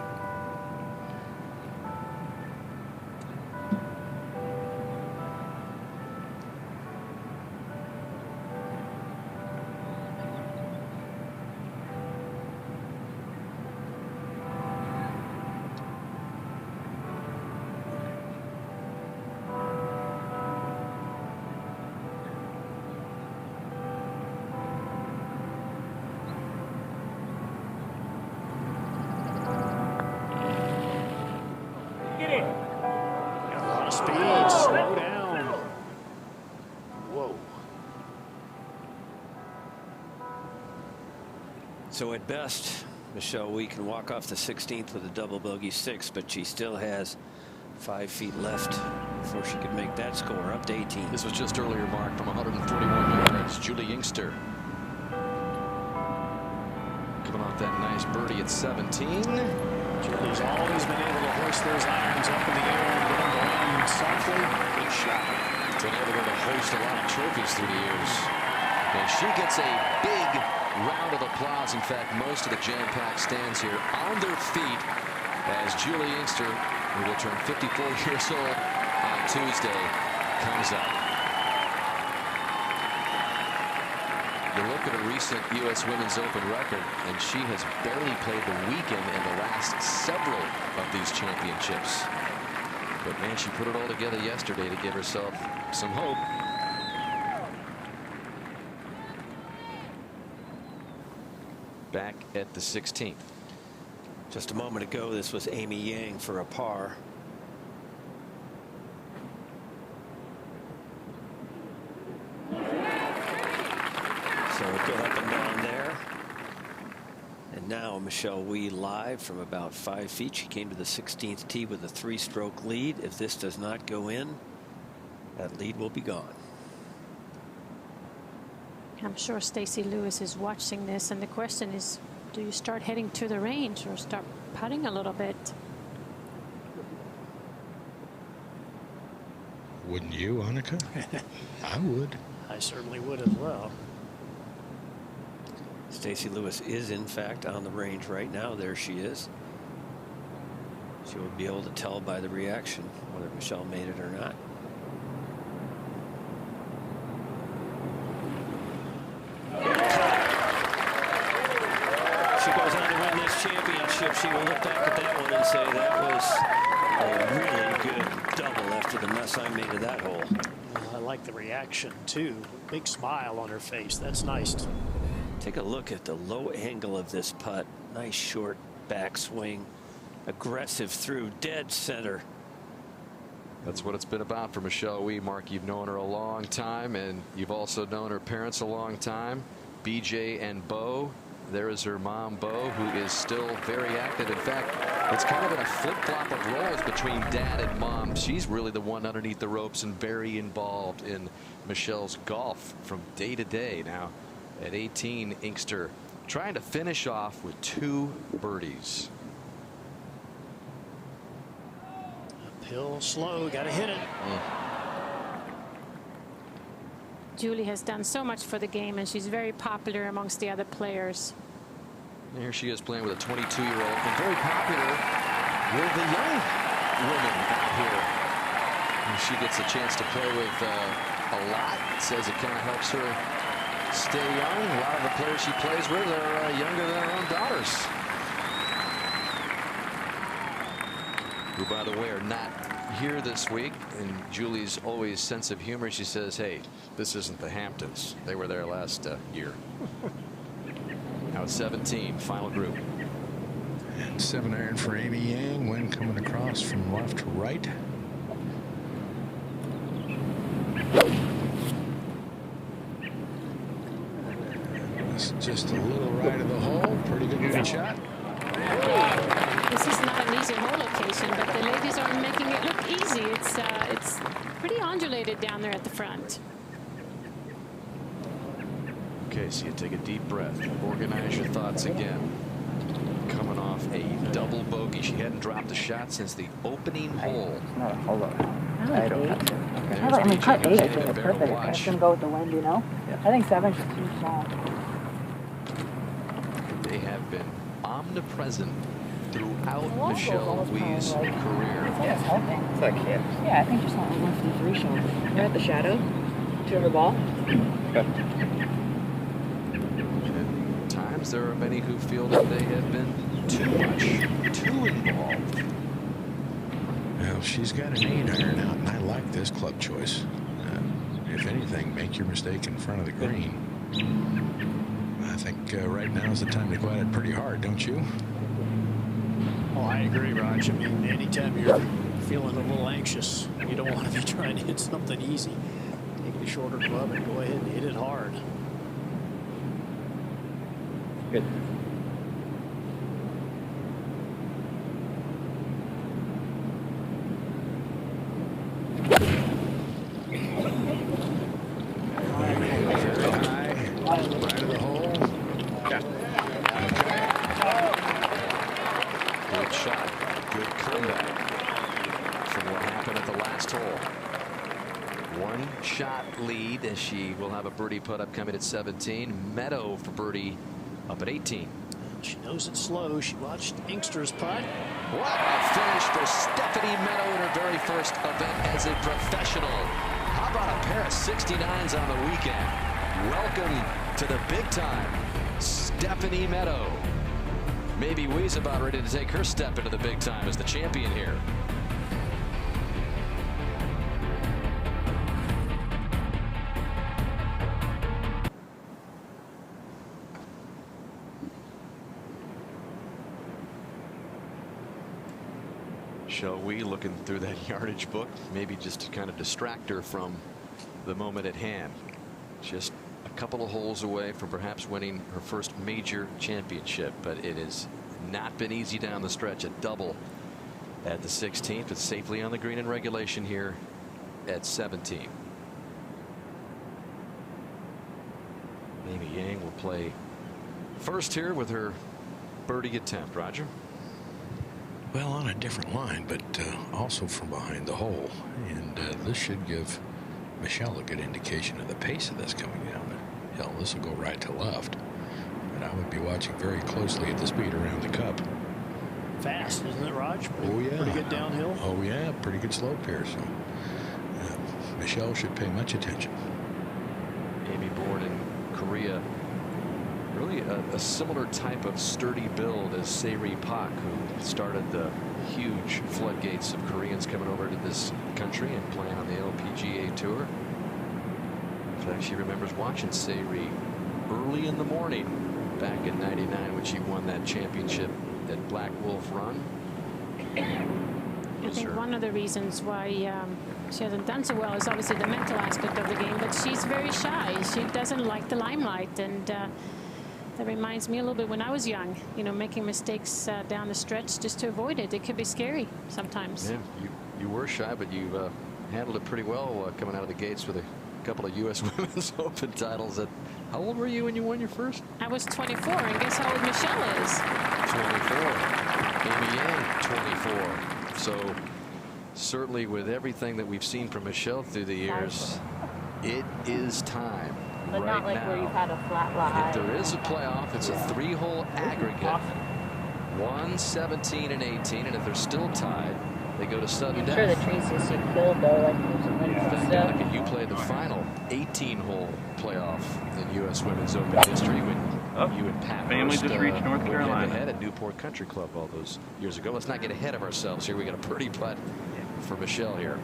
So at best, Michelle Wie can walk off the 16th with a double bogey 6, but she still has 5 feet left before she could make that score up to 18. This was just earlier, Mark, from 141 yards. Julie Inkster coming off that nice birdie at 17. Julie's always been able to hoist those irons up in the air and get them to land softly. Good shot. Been able to hoist a lot of trophies through the years. And she gets a big round of applause. In fact, most of the jam-packed stands here on their feet as Julie Inkster, who will turn 54 years old on Tuesday, comes up. You look at a recent U.S. Women's Open record, and she has barely played the weekend in the last several of these championships. But man, she put it all together yesterday to give herself some hope. Back at the 16th. Just a moment ago, this was Amy Yang for a par. So go up and down there. And now Michelle Wie live from about 5 feet. She came to the 16th tee with a 3-stroke lead. If this does not go in, that lead will be gone. I'm sure Stacy Lewis is watching this, and the question is, do you start heading to the range or start putting a little bit? Wouldn't you, Annika? I would. I certainly would as well. Stacy Lewis is in fact on the range right now. There she is. She will be able to tell by the reaction whether Michelle made it or not. She goes on to win this championship. She will look back at that one and say that was A really good double after the mess I made of that hole. I like the reaction, too. Big smile on her face. That's nice. Take a look at the low angle of this putt. Nice short backswing. Aggressive through dead center. That's what it's been about for Michelle Wie. Mark, you've known her a long time, and you've also known her parents a long time, BJ and Bo. There is her mom, Bo, who is still very active. In fact, it's kind of been a flip-flop of roles between dad and mom. She's really the one underneath the ropes and very involved in Michelle's golf from day to day. Now, at 18, Inkster trying to finish off with 2 birdies. Uphill, slow, got to hit it. Julie has done so much for the game, and she's very popular amongst the other players. And here she is playing with a 22-year-old and very popular with the young women out here. And she gets a chance to play with a lot. Says it kind of helps her stay young. A lot of the players she plays with are younger than her own daughters, who, by the way, are not here this week. And Julie's always sense of humor. She says, hey, this isn't the Hamptons. They were there last year. Now it's 17, final group. And 7-iron for Amy Yang. Wind coming across from left to right. It's just a little right of the hole. Pretty good looking shot. This is not an easy hole location, but the ladies are making it look easy. It's pretty undulated down there at the front. Okay, so you take a deep breath, organize your thoughts again. Coming off a double bogey. She hadn't dropped a shot since the opening hole. Hold on. I mean, cut 8 I think is perfect. I was going to go with the wind, you know? Yeah. I think 7's just too small. They have been omnipresent throughout Michelle Wie's career. It's helping. It's like him. Yeah, I think just not a 153 shot. They're at the shadow to her ball. At times there are many who feel that they have been too involved. Well, she's got an 8-iron out, and I like this club choice. If anything, make your mistake in front of the green. I think right now is the time to go at it pretty hard, don't you? Oh, I agree, Raj. I mean, anytime you're feeling a little anxious, you don't want to be trying to hit something easy. Take the shorter club and go ahead and hit it hard. Good. Lead as she will have a birdie putt up coming at 17. Meadow for birdie up at 18. She knows it's slow. She watched Inkster's putt. What a finish for Stephanie Meadow in her very first event as a professional. How about a pair of 69s on the weekend? Welcome to the big time, Stephanie Meadow. Maybe Wie's about ready to take her step into the big time as the champion here. Michelle Wie looking through that yardage book, maybe just to kind of distract her from the moment at hand. Just a couple of holes away from perhaps winning her first major championship, but it has not been easy down the stretch. A double at the 16th, but safely on the green in regulation here at 17. Amy Yang will play first here with her birdie attempt. Roger. Well, on a different line, but also from behind the hole. And this should give Michelle a good indication of the pace of this coming down the hill. This will go right to left. But I would be watching very closely at the speed around the cup. Fast, isn't it, Raj? Oh, yeah. Pretty good downhill. Oh, yeah. Pretty good slope here. So Michelle should pay much attention. Amy born in Korea. Really Really a similar type of sturdy build as Se-Ri Pak, who started the huge floodgates of Koreans coming over to this country and playing on the LPGA Tour. In fact, she remembers watching Se-Ri early in the morning back in '99 when she won that championship at Black Wolf Run. I think one of the reasons why she hasn't done so well is obviously the mental aspect of the game, but she's very shy. She doesn't like the limelight, and that reminds me a little bit when I was young, you know, making mistakes down the stretch just to avoid it. It could be scary sometimes. Yeah, you were shy, but you handled it pretty well coming out of the gates with a couple of U.S. Women's Open titles. How old were you when you won your first? I was 24, and guess how old Michelle is? 24. Amy Yang, 24. So certainly with everything that we've seen from Michelle through the years, it is time. But right not like now. where you've had a flat lie. If there is a playoff, it's a 3-hole aggregate. 1, 17, and 18, and if they're still tied, they go to sudden death. I'm sure the trees just get killed though, like there's some wind and stuff. Look, you played the final 18-hole playoff in U.S. Women's Open history when you and Pat Family just reached North Carolina. Ahead at Newport Country Club all those years ago. Let's not get ahead of ourselves here. We got a birdie putt for Michelle here.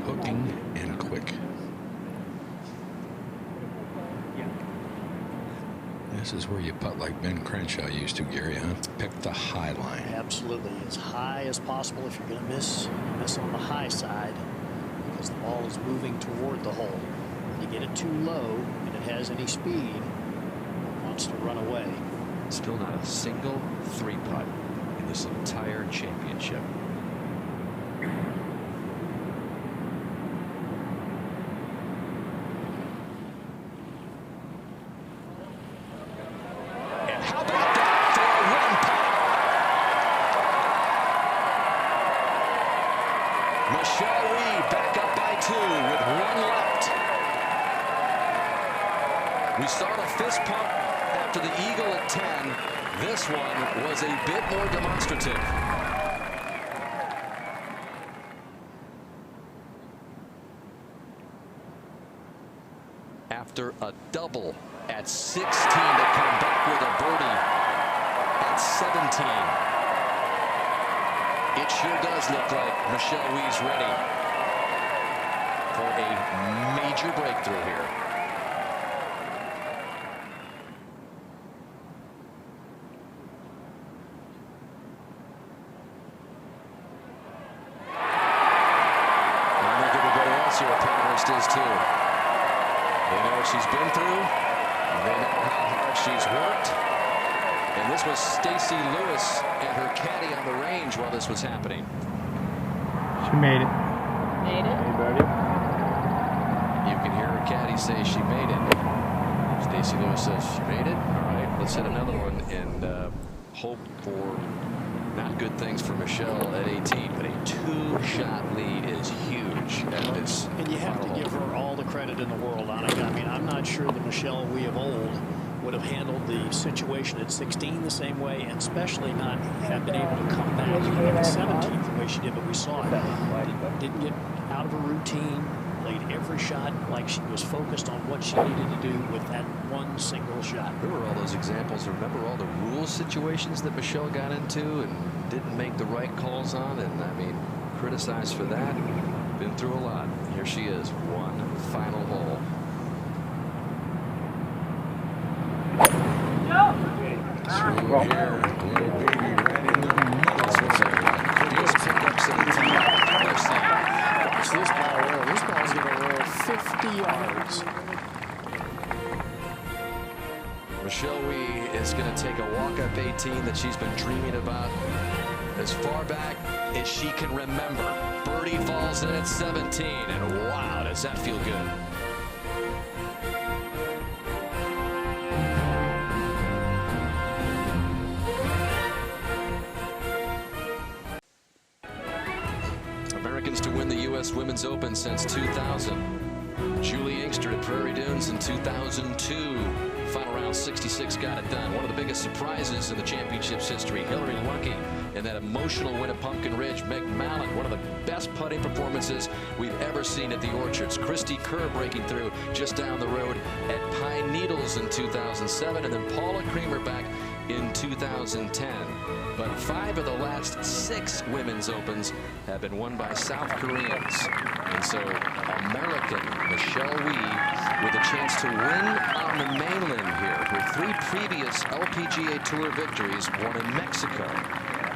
Hooking and quick. This is where you putt like Ben Crenshaw used to, Gary, huh? Pick the high line. Absolutely, as high as possible. If you're going to miss on the high side, because the ball is moving toward the hole. When you get it too low and it has any speed, it wants to run away. Still not a single 3-putt in this entire championship. Michelle Wie back up by 2 with 1 left. We saw the fist pump after the eagle at 10. This one was a bit more demonstrative. After a double at 16 to come back with a birdie at 17. It sure does look like Michelle Wie's ready for a major breakthrough here. I think everybody else here at Pinehurst is too. They know what she's been through. They know how hard she's worked. And this was Stacy Lewis and her caddy on the range while this was happening. She made it. Made it? You can hear her caddy say she made it. Stacy Lewis says she made it. All right, let's hit another one and hope for not good things for Michelle at 18. But a 2-shot lead is huge at this. And you have to give her all the credit in the world, Annika. I mean, I'm not sure the Michelle Wie of old would have handled the situation at 16 the same way, and especially not have been able to come back even at 17 the way she did. But we saw it. Didn't get out of her routine, played every shot like she was focused on what she needed to do with that one single shot. Remember all those examples? Remember all the rules situations that Michelle got into and didn't make the right calls on? And I mean, criticized for that. Been through a lot. Here she is, one final hole. Through here, little baby right in the middle. This was a quickest pickup 17 I've seen. Watch this ball roll. This ball's going to roll 50 yards. Michelle Wie is going to take a walk-up 18 that she's been dreaming about as far back as she can remember. Birdie falls in at 17, and wow, does that feel good. Americans to win the U.S. Women's Open since 2000. Julie Inkster at Prairie Dunes in 2002. Final round round 66 got it done. One of the biggest surprises in the championship's history. Hillary Lucky in that emotional win at Pumpkin Ridge. Meg Mallon, one of the best putting performances we've ever seen at the Orchards. Christy Kerr breaking through just down the road at Pine Needles in 2007. And then Paula Creamer back in 2010. But 5 of the last 6 Women's Opens have been won by South Koreans. And so American Michelle Wie with a chance to win on the mainland here. Her 3 previous LPGA Tour victories, one in Mexico,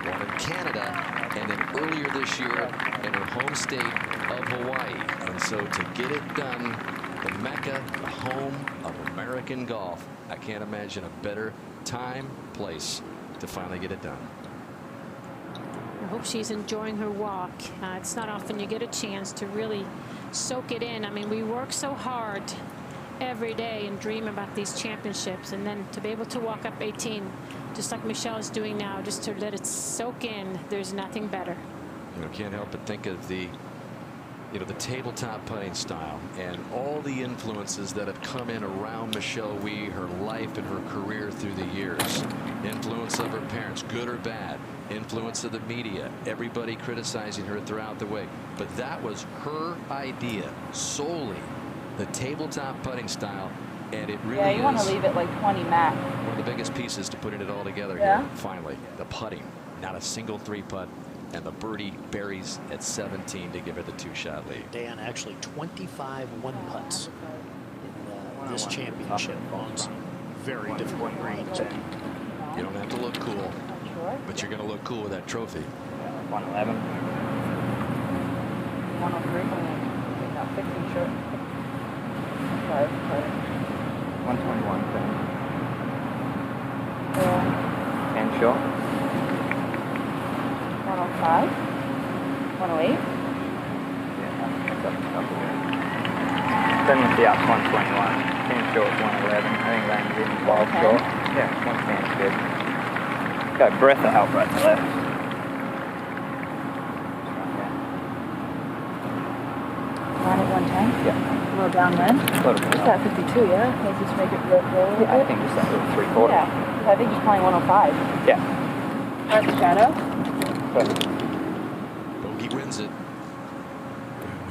one in Canada, and then earlier this year in her home state of Hawaii. And so to get it done, the Mecca, the home of American golf, I can't imagine a better time, place to finally get it done. I hope she's enjoying her walk. It's not often you get a chance to really soak it in. I mean, we work so hard every day and dream about these championships, and then to be able to walk up 18, just like Michelle is doing now, just to let it soak in, there's nothing better. You know, can't help but think of the, you know, the tabletop putting style and all the influences that have come in around Michelle Wie, her life and her career through the years. Influence of her parents, good or bad. Influence of the media, everybody criticizing her throughout the way. But that was her idea solely, the tabletop putting style, and it really you want to leave it like 20 max. one of the biggest pieces to putting it all together Yeah. here. Finally, the putting, not a single 3-putt, and the birdie buries at 17 to give her the 2-shot lead. Dan, actually 25 1-putts in this championship on some very difficult greens. You don't have to look cool, but you're going to look cool with that trophy. 111. 103. Not 15 short. 121. 10 short. 105. 108. Then with the outs 121. 10 short, 111. I think Lane's in 12 short. Yeah, 110 is good. Got a breath of help right to left. Line at 110? Yeah. A little downwind? A little bit. Just at 52, yeah? Maybe just make it roll a little bit? I think just that little 3/4. Yeah, 'cause I think he's playing 105. Yeah. Right, the shadow? Bogey wins it.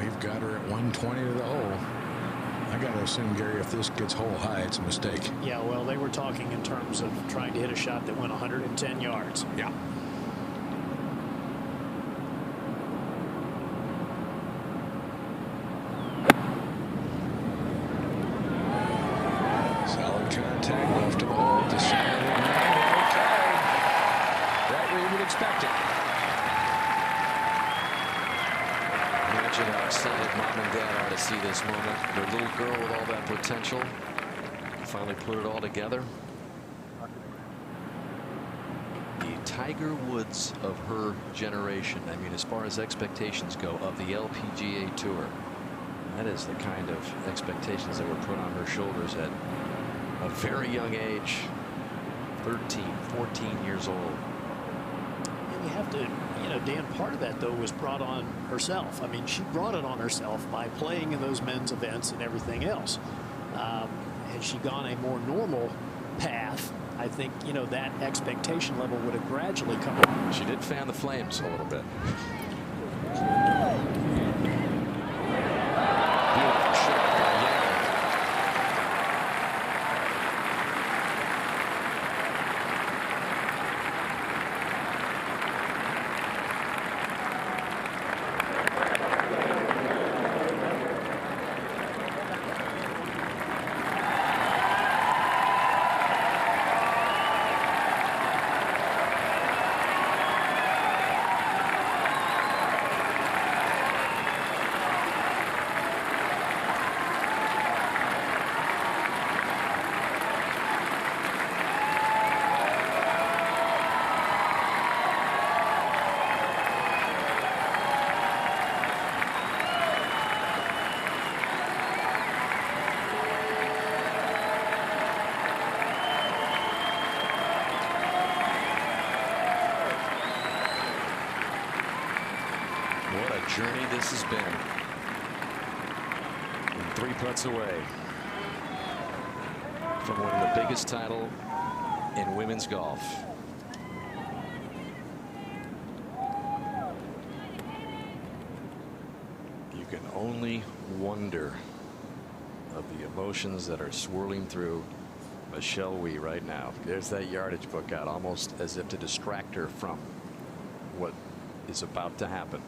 We've got her at 120 to the hole. I got to assume, Gary, if this gets hole high, it's a mistake. Yeah, well, they were talking in terms of trying to hit a shot that went 110 yards. Yeah. Solid contact left to the hole. Decided okay. Right where you would expect it. Imagine how excited mom and dad are to see this moment. Their little girl with all that potential finally put it all together. The Tiger Woods of her generation. I mean, as far as expectations go of the LPGA Tour, that is the kind of expectations that were put on her shoulders at a very young age, 13, 14 years old. And you have to, you know, Dan, part of that, though, was brought on herself. I mean, she brought it on herself by playing in those men's events and everything else. Had she gone a more normal path, I think, you know, that expectation level would have gradually come on. She did fan the flames a little bit. Beautiful shot by Yang. What a journey this has been. And 3 putts away. from winning the biggest title in women's golf. You can only wonder of the emotions that are swirling through Michelle Wie right now. There's that yardage book out, almost as if to distract her from what is about to happen.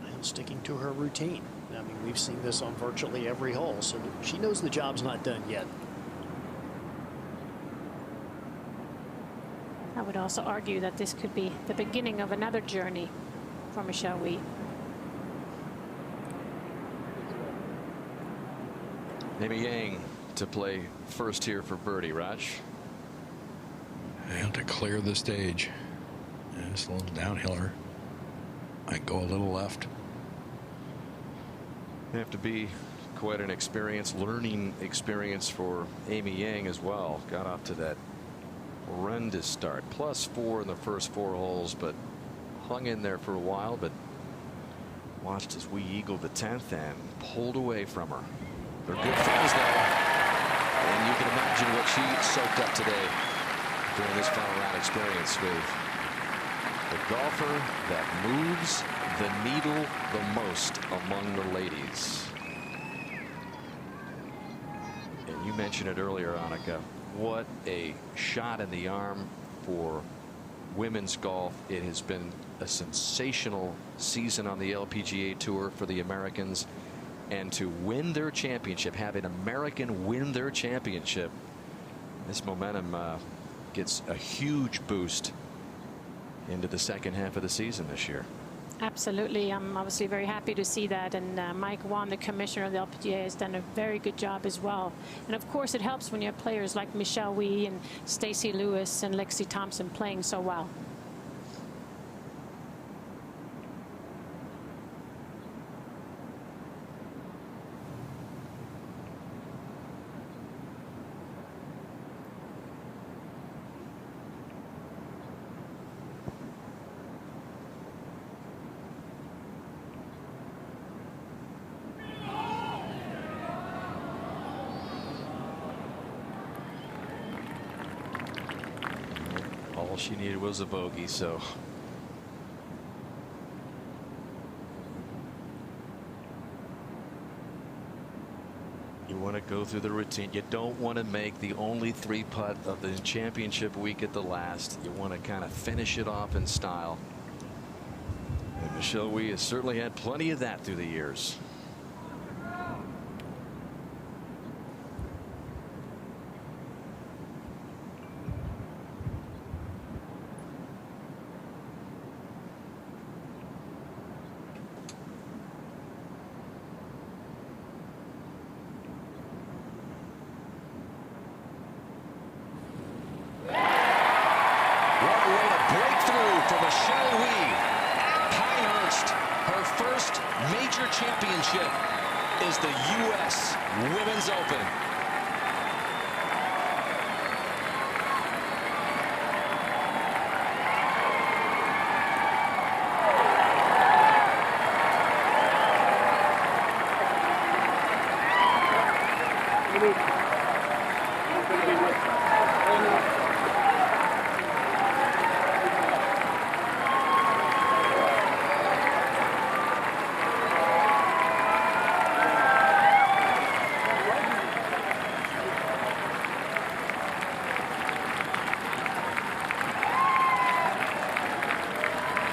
And sticking to her routine. I mean, we've seen this on virtually every hole, so she knows the job's not done yet. I would also argue that this could be the beginning of another journey for Michelle Wie. Amy Yang to play first here for birdie. Raj. And to clear the stage. Yeah, it's a little downhiller. Might go a little left. Have to be quite an experience, learning experience for Amy Yang as well. Got off to that horrendous start. +4 in the first 4 holes, but hung in there for a while, but watched as we eagled the 10th and pulled away from her. They're good friends though, and you can imagine what she soaked up today during this final round experience with the golfer that moves the needle the most among the ladies. And you mentioned it earlier, Annika. What a shot in the arm for women's golf. It has been a sensational season on the LPGA Tour for the Americans. And to win their championship, have an American win their championship, this momentum gets a huge boost into the second half of the season this year. Absolutely. I'm obviously very happy to see that. And Mike Whan, the commissioner of the LPGA, has done a very good job as well. And of course, it helps when you have players like Michelle Wie and Stacey Lewis and Lexi Thompson playing so well. All she needed was a bogey, so you want to go through the routine. You don't want to make the only 3-putt of the championship week at the last. You want to kind of finish it off in style. And Michelle Wie has certainly had plenty of that through the years. Championship is the U.S. Women's Open.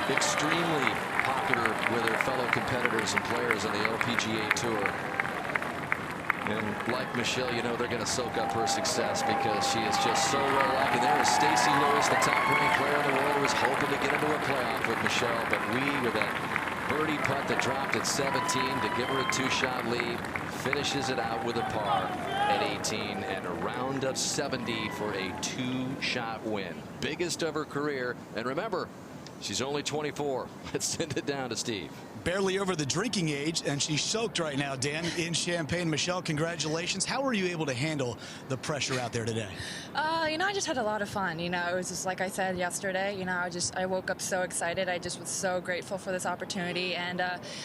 Extremely popular with her fellow competitors and players on the LPGA Tour. And like Michelle, you know they're going to soak up her success because she is just so well liked. And there is Stacey Lewis, the top-ranked player in the world, who was hoping to get into a playoff with Michelle. But Wie, with that birdie putt that dropped at 17 to give her a 2-shot lead, finishes it out with a par at 18 and a round of 70 for a 2-shot win. Biggest of her career. And remember, she's only 24. Let's send it down to Steve. barely over the drinking age, and she's soaked right now, Dan, in champagne. Michelle, congratulations. How were you able to handle the pressure out there today? I just had a lot of fun. It was just like I said yesterday, I woke up so excited. I just was so grateful for this opportunity, and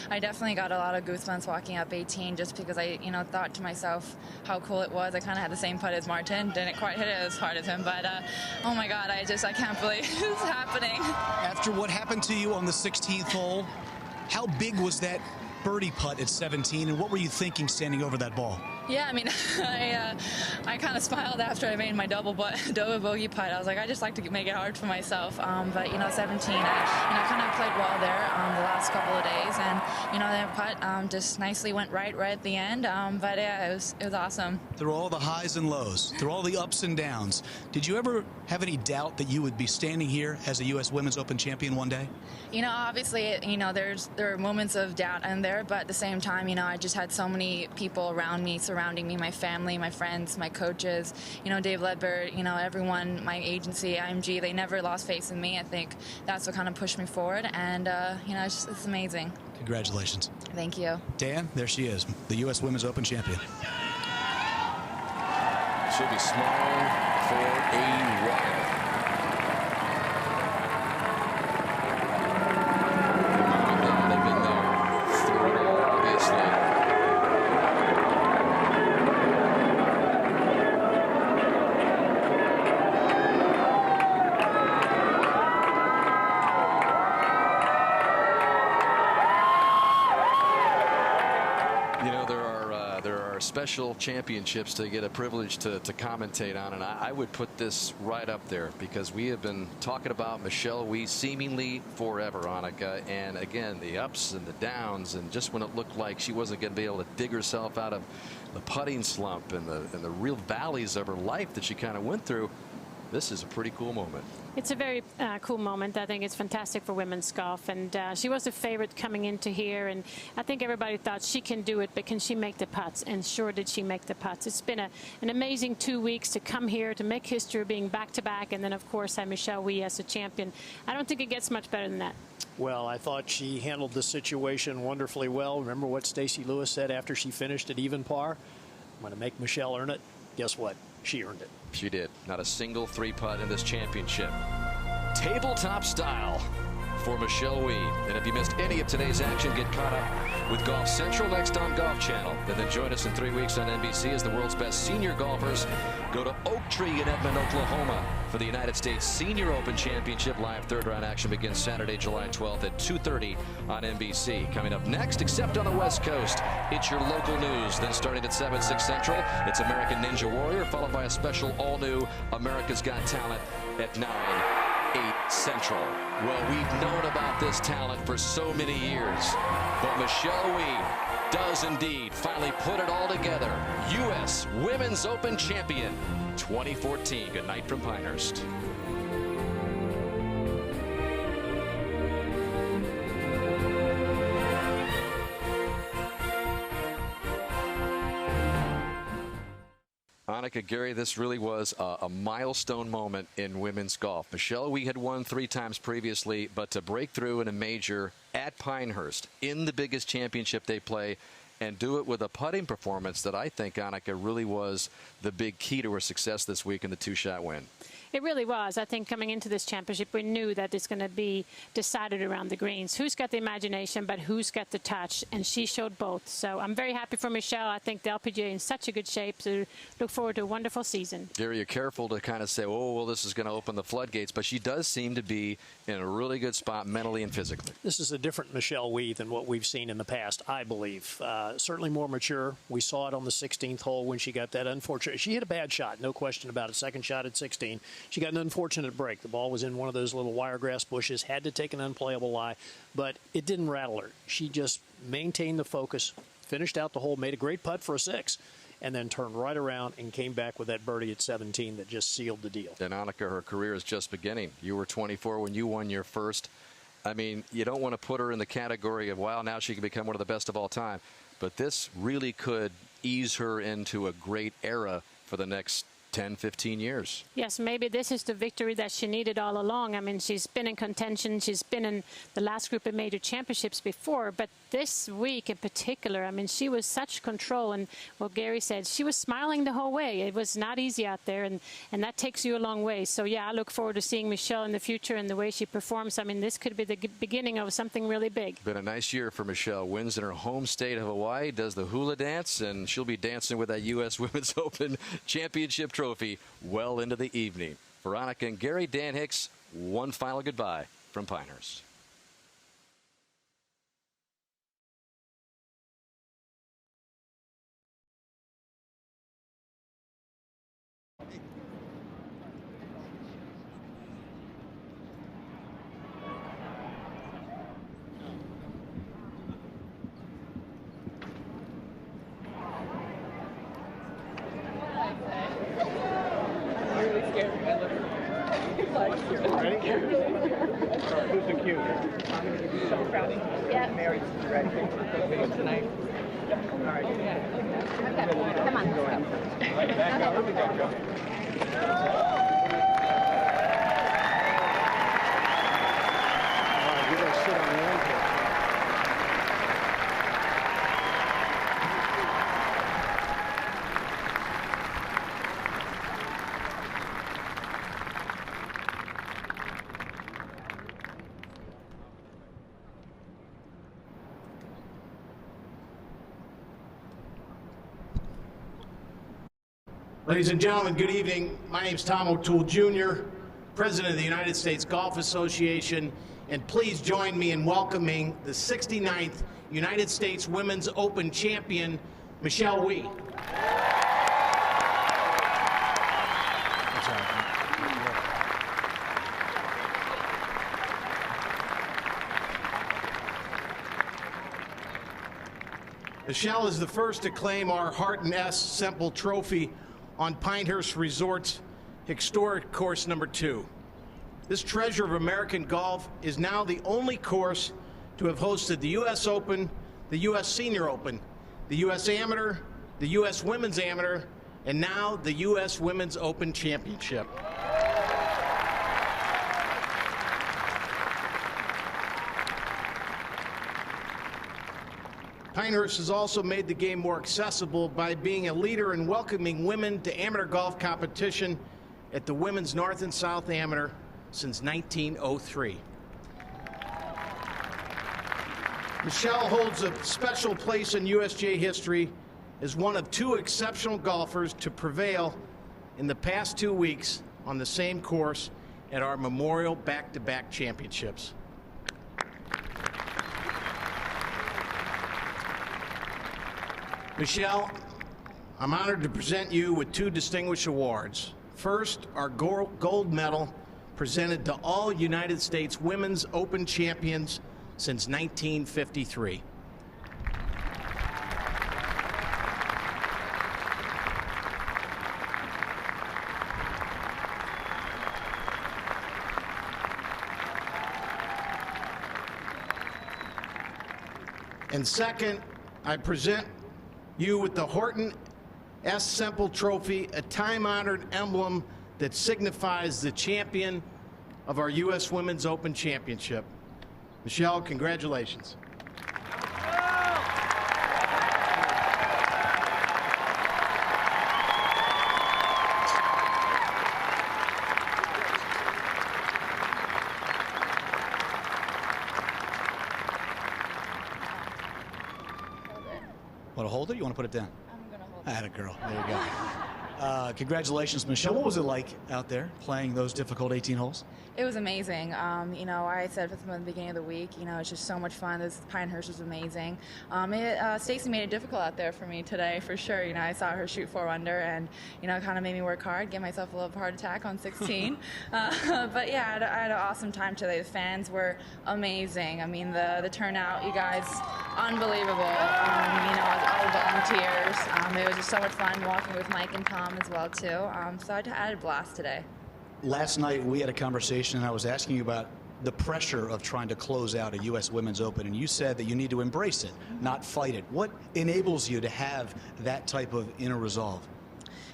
I definitely got a lot of goosebumps walking up 18 just because I, thought to myself how cool it was. I kind of had the same putt as Martin. Didn't quite hit it as hard as him, but oh my God, I can't believe it's happening. After what happened to you on the 16th hole, how big was that birdie putt at 17, and what were you thinking standing over that ball? Yeah, I kind of smiled after I made my double bogey putt. I was like, I just like to make it hard for myself. But 17, I kind of played well there the last couple of days, and that putt just nicely went right at the end. But yeah, it was awesome. Through all the highs and lows, through all the ups and downs, did you ever have any doubt that you would be standing here as a U.S. Women's Open champion one day? Obviously, there are moments of doubt in there, but at the same time, I just had so many people around me, surrounding me, my family, my friends, my coaches, Dave Ledbetter, everyone, my agency, IMG, they never lost faith in me. I think that's what kind of pushed me forward, and it's amazing. Congratulations. Thank you. Dan, there she is, the U.S. Women's Open champion. She'll be small for a while. Special championships to get a privilege to commentate on, and I would put this right up there because we have been talking about Michelle Wie seemingly forever, Annika, and again the ups and the downs, and just when it looked like she wasn't going to be able to dig herself out of the putting slump and the real valleys of her life that she kind of went through, this is a pretty cool moment. It's a very cool moment. I think it's fantastic for women's golf, and she was the favorite coming into here, and I think everybody thought she can do it, but can she make the putts? And sure did she make the putts. It's been an amazing 2 weeks to come here to make history, being back-to-back, and then of course have Michelle Wie as a champion. I don't think it gets much better than that. Well, I thought she handled the situation wonderfully well. Remember what Stacey Lewis said after she finished at even par? I'm going to make Michelle earn it. Guess what? She earned it. She did. Not a single three-putt in this championship. Tabletop style for Michelle Wie. And if you missed any of today's action, get caught up with Golf Central next on Golf Channel. And then join us in 3 weeks on NBC as the world's best senior golfers go to Oak Tree in Edmond, Oklahoma for the United States Senior Open Championship. Live third-round action begins Saturday, July 12th at 2:30 on NBC. Coming up next, except on the West Coast, it's your local news. Then starting at 7, 6 Central, it's American Ninja Warrior, followed by a special all-new America's Got Talent at 9, 8 Central. Well, we've known about this talent for so many years, but Michelle Wie does indeed finally put it all together. U.S. Women's Open Champion 2014. Good night from Pinehurst. Annika, Gary, this really was a milestone moment in women's golf. Michelle Wie had won 3 times previously, but to break through in a major at Pinehurst in the biggest championship they play and do it with a putting performance that I think, Annika, really was the big key to her success this week in the 2-shot win. It really was. I think coming into this championship, we knew that it's going to be decided around the greens. Who's got the imagination, but who's got the touch? And she showed both. So I'm very happy for Michelle. I think the LPGA in such a good shape. So look forward to a wonderful season. Gary, you're careful to kind of say, oh, well, this is going to open the floodgates. But she does seem to be in a really good spot mentally and physically. This is a different Michelle Wie than what we've seen in the past, I believe. Certainly more mature. We saw it on the 16th hole when she got that unfortunate. She hit a bad shot, no question about it. Second shot at 16. She got an unfortunate break. The ball was in one of those little wiregrass bushes, had to take an unplayable lie, but it didn't rattle her. She just maintained the focus, finished out the hole, made a great putt for a 6, and then turned right around and came back with that birdie at 17 that just sealed the deal. And Annika, her career is just beginning. You were 24 when you won your first. I mean, you don't want to put her in the category of, wow, now she can become one of the best of all time. But this really could ease her into a great era for the next 10, 15 years. Yes, maybe this is the victory that she needed all along. I mean, she's been in contention. She's been in the last group of major championships before. But this week in particular, I mean, she was such control. And what Gary said, she was smiling the whole way. It was not easy out there, and that takes you a long way. So, yeah, I look forward to seeing Michelle in the future and the way she performs. I mean, this could be the beginning of something really big. Been a nice year for Michelle. Wins in her home state of Hawaii, does the hula dance, and she'll be dancing with that U.S. Women's Open Championship trophy well into the evening. Veronica and Gary, Dan Hicks, one final goodbye from Pinehurst. Who's the cue? So proud. Yeah. Mary's ready. Tonight. All right. Okay. Come on. Go ahead. Back up. Here we go. All right, you guys sit on the end here. Ladies and gentlemen, good evening. My name is Tom O'Toole Jr., President of the United States Golf Association, and please join me in welcoming the 69th United States Women's Open champion, Michelle Wie. Michelle is the first to claim our Horton S. Semple Trophy on Pinehurst Resort's historic course number 2. This treasure of American golf is now the only course to have hosted the U.S. Open, the U.S. Senior Open, the U.S. Amateur, the U.S. Women's Amateur, and now the U.S. Women's Open Championship. Pinehurst has also made the game more accessible by being a leader in welcoming women to amateur golf competition at the Women's North and South Amateur since 1903. Michelle holds a special place in USGA history as one of 2 exceptional golfers to prevail in the past 2 weeks on the same course at our Memorial Back-to-Back Championships. Michelle, I'm honored to present you with 2 distinguished awards. First, our gold medal presented to all United States Women's Open champions since 1953. And second, I present you with the Horton S. Semple Trophy, a time-honored emblem that signifies the champion of our U.S. Women's Open Championship. Michelle, congratulations. Want to hold it? You want to put it down? I'm going to hold it. Atta girl. There you go. Congratulations, Michelle. What was it like out there playing those difficult 18 holes? It was amazing. You know, I said from the beginning of the week, you know, it's just so much fun. This Pinehurst was amazing. Stacy made it difficult out there for me today, for sure. You know, I saw her shoot 4 under, and you know, it kind of made me work hard, give myself a little heart attack on 16. But yeah, I had an awesome time today. The fans were amazing. I mean, the turnout, you guys, unbelievable. You know, all the volunteers. It was just so much fun walking with Mike and Tom as well too. So I had a blast today. Last night we had a conversation and I was asking you about the pressure of trying to close out a U.S. Women's Open, and you said that you need to embrace it, not fight it. What enables you to have that type of inner resolve?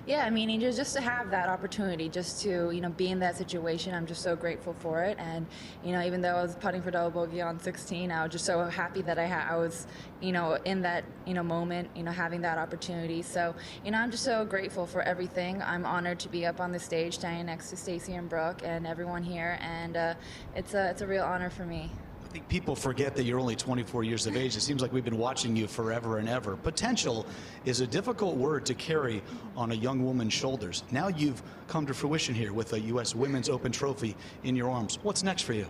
Yeah, I mean, just to have that opportunity, just to, be in that situation, I'm just so grateful for it. And, even though I was putting for double bogey on 16, I was just so happy that I was, in that, moment, having that opportunity. So, I'm just so grateful for everything. I'm honored to be up on the stage standing next to Stacy and Brooke and everyone here. And it's a real honor for me. I think people forget that you're only 24 years of age. It seems like we've been watching you forever and ever. Potential is a difficult word to carry on a young woman's shoulders. Now you've come to fruition here with a U.S. Women's Open trophy in your arms. What's next for you?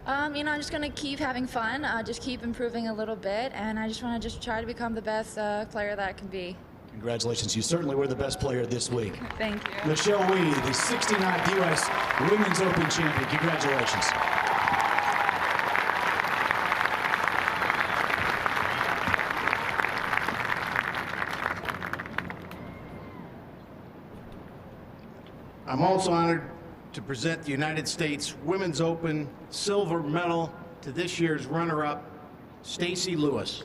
I'm just going to keep having fun, just keep improving a little bit, and I just want to try to become the best player that I can be. Congratulations. You certainly were the best player this week. Thank you. Michelle Wie, the 69th U.S. Women's Open champion. Congratulations. I'm also honored to present the United States Women's Open silver medal to this year's runner-up, Stacy Lewis.